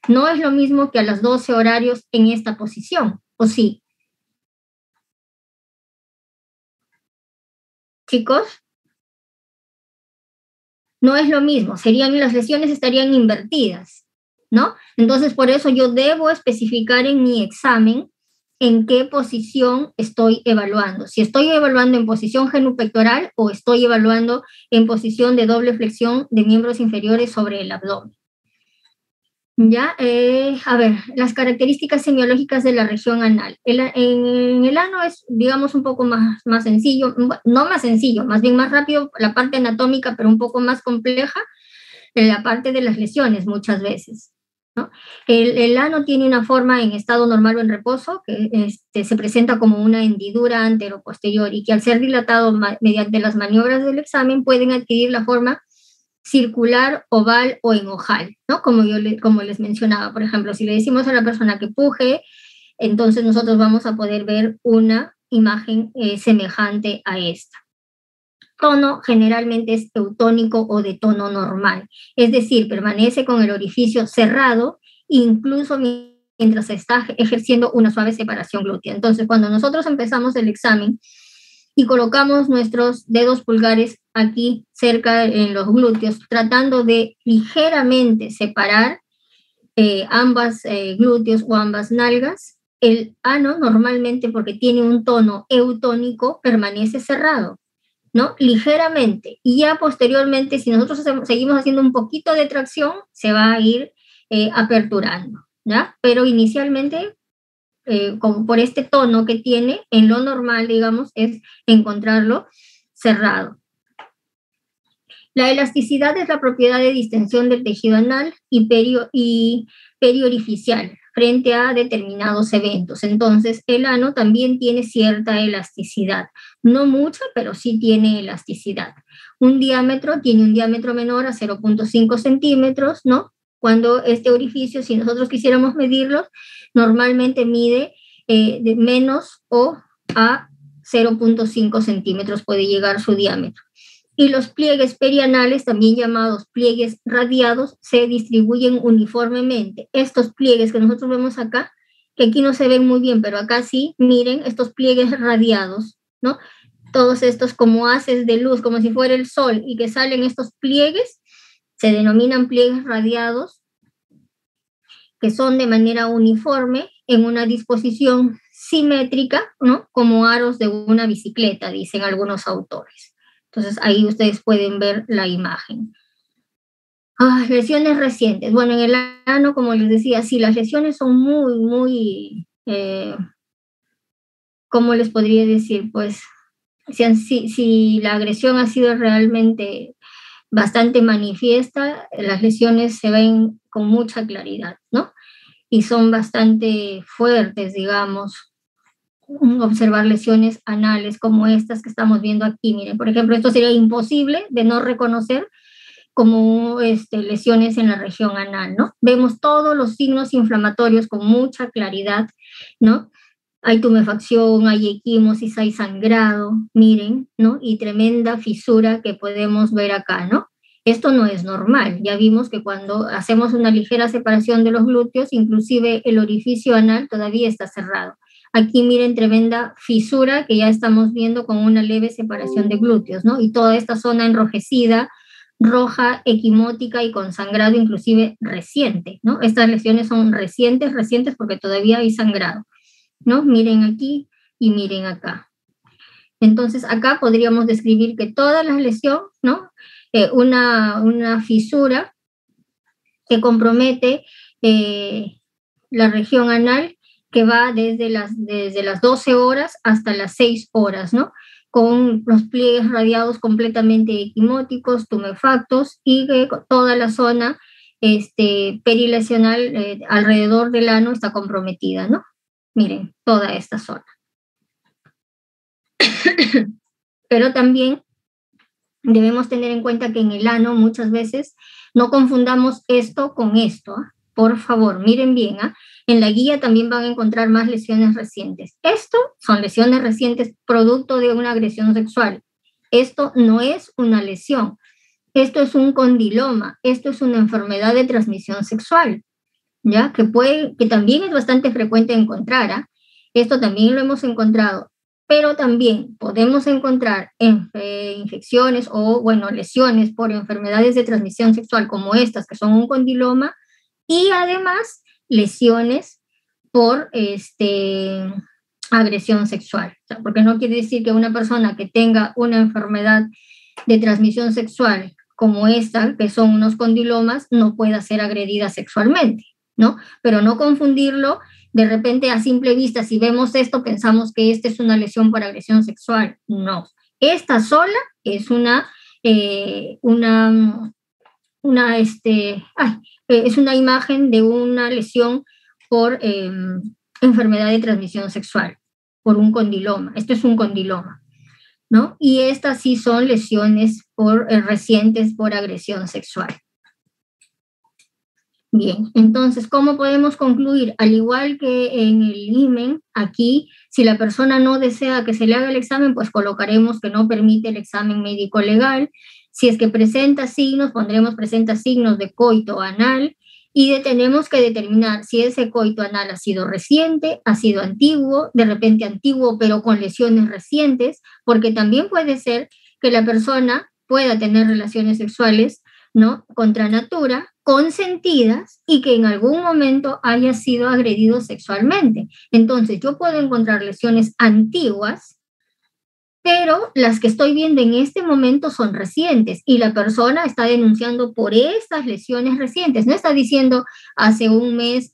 no es lo mismo que a las 12 horarios en esta posición, ¿o sí? Chicos, no es lo mismo, las lesiones estarían invertidas, ¿no? Entonces, por eso yo debo especificar en mi examen en qué posición estoy evaluando. Si estoy evaluando en posición genupectoral o estoy evaluando en posición de doble flexión de miembros inferiores sobre el abdomen. Ya, a ver, las características semiológicas de la región anal. En el ano es, digamos, un poco más sencillo, no más sencillo, más bien más rápido, la parte anatómica, pero un poco más compleja, la parte de las lesiones muchas veces, ¿no? El ano tiene una forma en estado normal o en reposo que se presenta como una hendidura antero-posterior y que al ser dilatado mediante las maniobras del examen pueden adquirir la forma circular, oval o en ojal, ¿no? Como les mencionaba, por ejemplo, si le decimos a la persona que puje, entonces nosotros vamos a poder ver una imagen semejante a esta. Tono generalmente es eutónico o de tono normal, es decir, permanece con el orificio cerrado incluso mientras se está ejerciendo una suave separación glútea. Entonces, cuando nosotros empezamos el examen y colocamos nuestros dedos pulgares aquí cerca en los glúteos, tratando de ligeramente separar ambas glúteos o ambas nalgas, el ano normalmente, porque tiene un tono eutónico, permanece cerrado, ¿no? Ligeramente. Y ya posteriormente, si nosotros seguimos haciendo un poquito de tracción, se va a ir aperturando, ¿ya? Pero inicialmente, por este tono que tiene, en lo normal, digamos, es encontrarlo cerrado. La elasticidad es la propiedad de distensión del tejido anal y periorificial frente a determinados eventos. Entonces, el ano también tiene cierta elasticidad. No mucha, pero sí tiene elasticidad. Tiene un diámetro menor a 0.5 centímetros, ¿no? Cuando este orificio, si nosotros quisiéramos medirlo, normalmente mide de menos o a 0.5 centímetros puede llegar su diámetro. Y los pliegues perianales, también llamados pliegues radiados, se distribuyen uniformemente. Estos pliegues que nosotros vemos acá, que aquí no se ven muy bien, pero acá sí, miren estos pliegues radiados, ¿no? Todos estos como haces de luz, como si fuera el sol, y que salen estos pliegues, se denominan pliegues radiados, que son de manera uniforme en una disposición simétrica, ¿no? Como aros de una bicicleta, dicen algunos autores. Entonces, ahí ustedes pueden ver la imagen. Lesiones recientes. Bueno, en el ano, como les decía, sí, las lesiones son muy, ¿cómo les podría decir? Pues, si la agresión ha sido realmente bastante manifiesta, las lesiones se ven con mucha claridad, ¿no? Y son bastante fuertes, digamos. Observar lesiones anales como estas que estamos viendo aquí. Miren, por ejemplo, esto sería imposible de no reconocer como lesiones en la región anal, ¿no? Vemos todos los signos inflamatorios con mucha claridad, ¿no? Hay tumefacción, hay equimosis, hay sangrado, miren, ¿no? Y tremenda fisura que podemos ver acá, ¿no? Esto no es normal. Ya vimos que cuando hacemos una ligera separación de los glúteos, inclusive el orificio anal todavía está cerrado. Aquí miren tremenda fisura que ya estamos viendo con una leve separación de glúteos, ¿no? Y toda esta zona enrojecida, roja, equimótica y con sangrado inclusive reciente, ¿no? Estas lesiones son recientes porque todavía hay sangrado, ¿no? Miren aquí y miren acá. Entonces acá podríamos describir que toda la lesión, ¿no? Una fisura que compromete la región anal, que va desde las 12 horas hasta las 6 horas, ¿no? Con los pliegues radiados completamente equimóticos, tumefactos, y que toda la zona perilesional alrededor del ano está comprometida, ¿no? Miren, toda esta zona. Pero también debemos tener en cuenta que en el ano muchas veces no confundamos esto con esto, ¿eh? Por favor, miren bien, ¿eh? En la guía también van a encontrar más lesiones recientes. Esto son lesiones recientes producto de una agresión sexual. Esto no es una lesión. Esto es un condiloma. Esto es una enfermedad de transmisión sexual, ¿ya? Que también es bastante frecuente encontrar, ¿eh? Esto también lo hemos encontrado. Pero también podemos encontrar infecciones o, bueno, lesiones por enfermedades de transmisión sexual como estas, que son un condiloma, y además lesiones por agresión sexual. O sea, porque no quiere decir que una persona que tenga una enfermedad de transmisión sexual como esta, que son unos condilomas, no pueda ser agredida sexualmente, ¿no? Pero no confundirlo. De repente, a simple vista, si vemos esto, pensamos que esta es una lesión por agresión sexual. No. Esta sola es una es una imagen de una lesión por enfermedad de transmisión sexual, por un condiloma. Esto es un condiloma, ¿no? Y estas sí son lesiones recientes por agresión sexual. Bien, entonces, ¿cómo podemos concluir? Al igual que en el IMEN, aquí, si la persona no desea que se le haga el examen, pues colocaremos que no permite el examen médico legal. Si es que presenta signos, pondremos presenta signos de coito anal y tenemos que determinar si ese coito anal ha sido reciente, ha sido antiguo, de repente antiguo pero con lesiones recientes, porque también puede ser que la persona pueda tener relaciones sexuales, ¿no?, contra natura, consentidas y que en algún momento haya sido agredido sexualmente. Entonces, yo puedo encontrar lesiones antiguas, pero las que estoy viendo en este momento son recientes y la persona está denunciando por estas lesiones recientes. No está diciendo hace un mes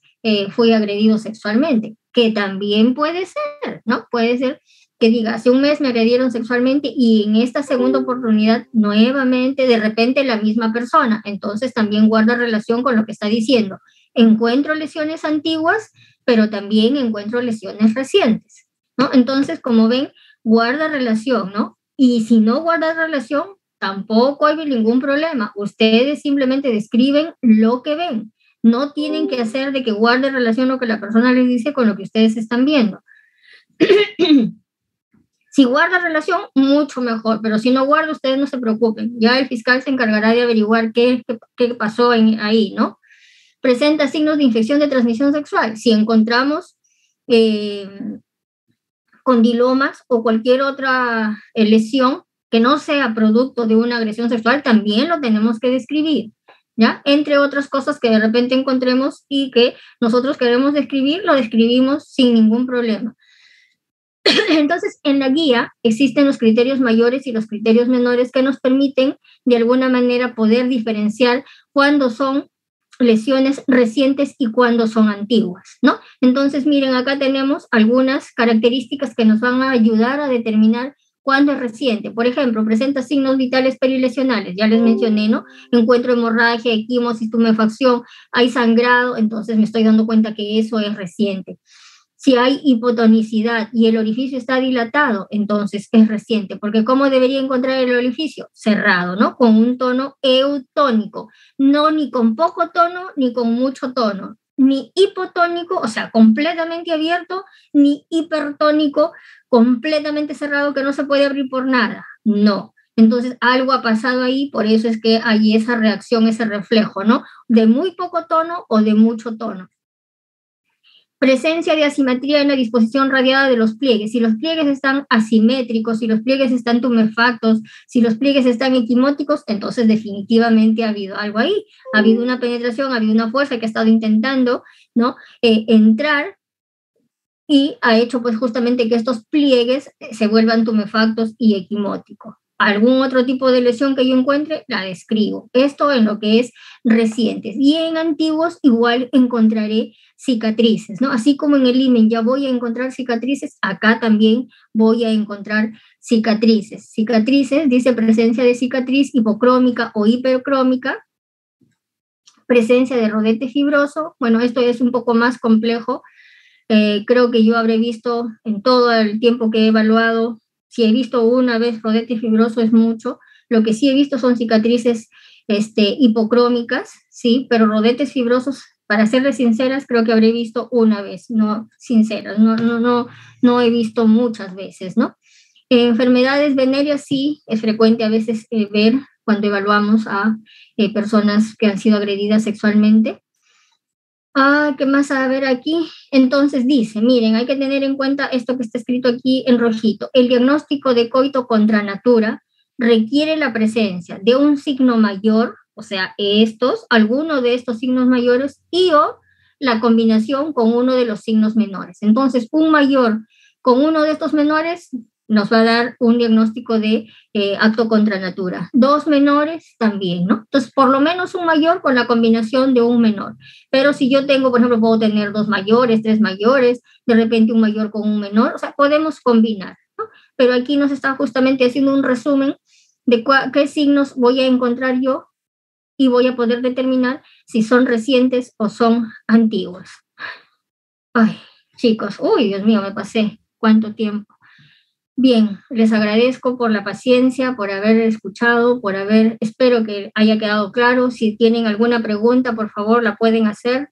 fui agredido sexualmente, que también puede ser, ¿no? Puede ser que diga, hace un mes me agredieron sexualmente y en esta segunda oportunidad nuevamente, de repente la misma persona. Entonces también guarda relación con lo que está diciendo. Encuentro lesiones antiguas, pero también encuentro lesiones recientes, ¿no? Entonces, como ven, guarda relación, ¿no? Y si no guarda relación, tampoco hay ningún problema. Ustedes simplemente describen lo que ven. No tienen que hacer de que guarde relación lo que la persona les dice con lo que ustedes están viendo. Si guarda relación, mucho mejor, pero si no guarda, ustedes no se preocupen. Ya el fiscal se encargará de averiguar qué pasó ahí, ¿no? Presenta signos de infección de transmisión sexual. Si encontramos condilomas o cualquier otra lesión que no sea producto de una agresión sexual, también lo tenemos que describir, ¿ya? Entre otras cosas que de repente encontremos y que nosotros queremos describir, lo describimos sin ningún problema. Entonces, en la guía existen los criterios mayores y los criterios menores que nos permiten, de alguna manera, poder diferenciar cuándo son lesiones recientes y cuándo son antiguas, ¿no? Entonces, miren, acá tenemos algunas características que nos van a ayudar a determinar cuándo es reciente. Por ejemplo, presenta signos vitales perilesionales, ya les mencioné, ¿no? Encuentro hemorragia, equimosis, tumefacción, hay sangrado, entonces me estoy dando cuenta que eso es reciente. Si hay hipotonicidad y el orificio está dilatado, entonces es reciente, porque ¿cómo debería encontrar el orificio? Cerrado, ¿no? Con un tono eutónico, no ni con poco tono ni con mucho tono, ni hipotónico, o sea, completamente abierto, ni hipertónico, completamente cerrado que no se puede abrir por nada, no. Entonces algo ha pasado ahí, por eso es que hay esa reacción, ese reflejo, ¿no? De muy poco tono o de mucho tono. Presencia de asimetría en la disposición radiada de los pliegues. Si los pliegues están asimétricos, si los pliegues están tumefactos, si los pliegues están equimóticos, entonces definitivamente ha habido algo ahí. Ha habido una penetración, ha habido una fuerza que ha estado intentando, ¿no?, entrar y ha hecho pues justamente que estos pliegues se vuelvan tumefactos y equimóticos. Algún otro tipo de lesión que yo encuentre, la describo. Esto en lo que es recientes. Y en antiguos igual encontraré cicatrices, ¿no? Así como en el IMEN ya voy a encontrar cicatrices, acá también voy a encontrar cicatrices. Cicatrices, dice presencia de cicatriz hipocrómica o hipercrómica, presencia de rodete fibroso. Bueno, esto es un poco más complejo. Creo que yo habré visto en todo el tiempo que he evaluado, si he visto una vez rodete fibroso es mucho. Lo que sí he visto son cicatrices hipocrómicas, sí, pero rodetes fibrosos, para serles sinceras, creo que habré visto una vez, no sinceras, no he visto muchas veces, ¿no? Enfermedades venéreas sí es frecuente a veces ver cuando evaluamos a personas que han sido agredidas sexualmente. ¿Qué más a ver aquí? Entonces dice, miren, hay que tener en cuenta esto que está escrito aquí en rojito. El diagnóstico de coito contra natura requiere la presencia de un signo mayor, o sea, alguno de estos signos mayores y o la combinación con uno de los signos menores. Entonces, un mayor con uno de estos menores nos va a dar un diagnóstico de acto contra natura. Dos menores también, ¿no? Entonces, por lo menos un mayor con la combinación de un menor. Pero si yo tengo, por ejemplo, puedo tener dos mayores, tres mayores, de repente un mayor con un menor, o sea, podemos combinar, ¿no? Pero aquí nos está justamente haciendo un resumen de qué signos voy a encontrar yo y voy a poder determinar si son recientes o son antiguos. Ay, chicos, uy, Dios mío, me pasé. ¿Cuánto tiempo? Bien, les agradezco por la paciencia, por haber escuchado, espero que haya quedado claro. Si tienen alguna pregunta, por favor, la pueden hacer.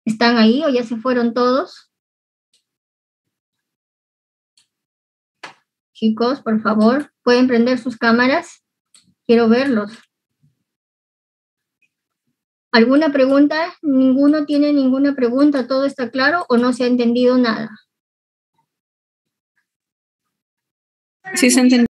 ¿Están ahí o ya se fueron todos? Chicos, por favor, ¿pueden prender sus cámaras? Quiero verlos. ¿Alguna pregunta? ¿Ninguno tiene ninguna pregunta? ¿Todo está claro o no se ha entendido nada? Sí, se entendió.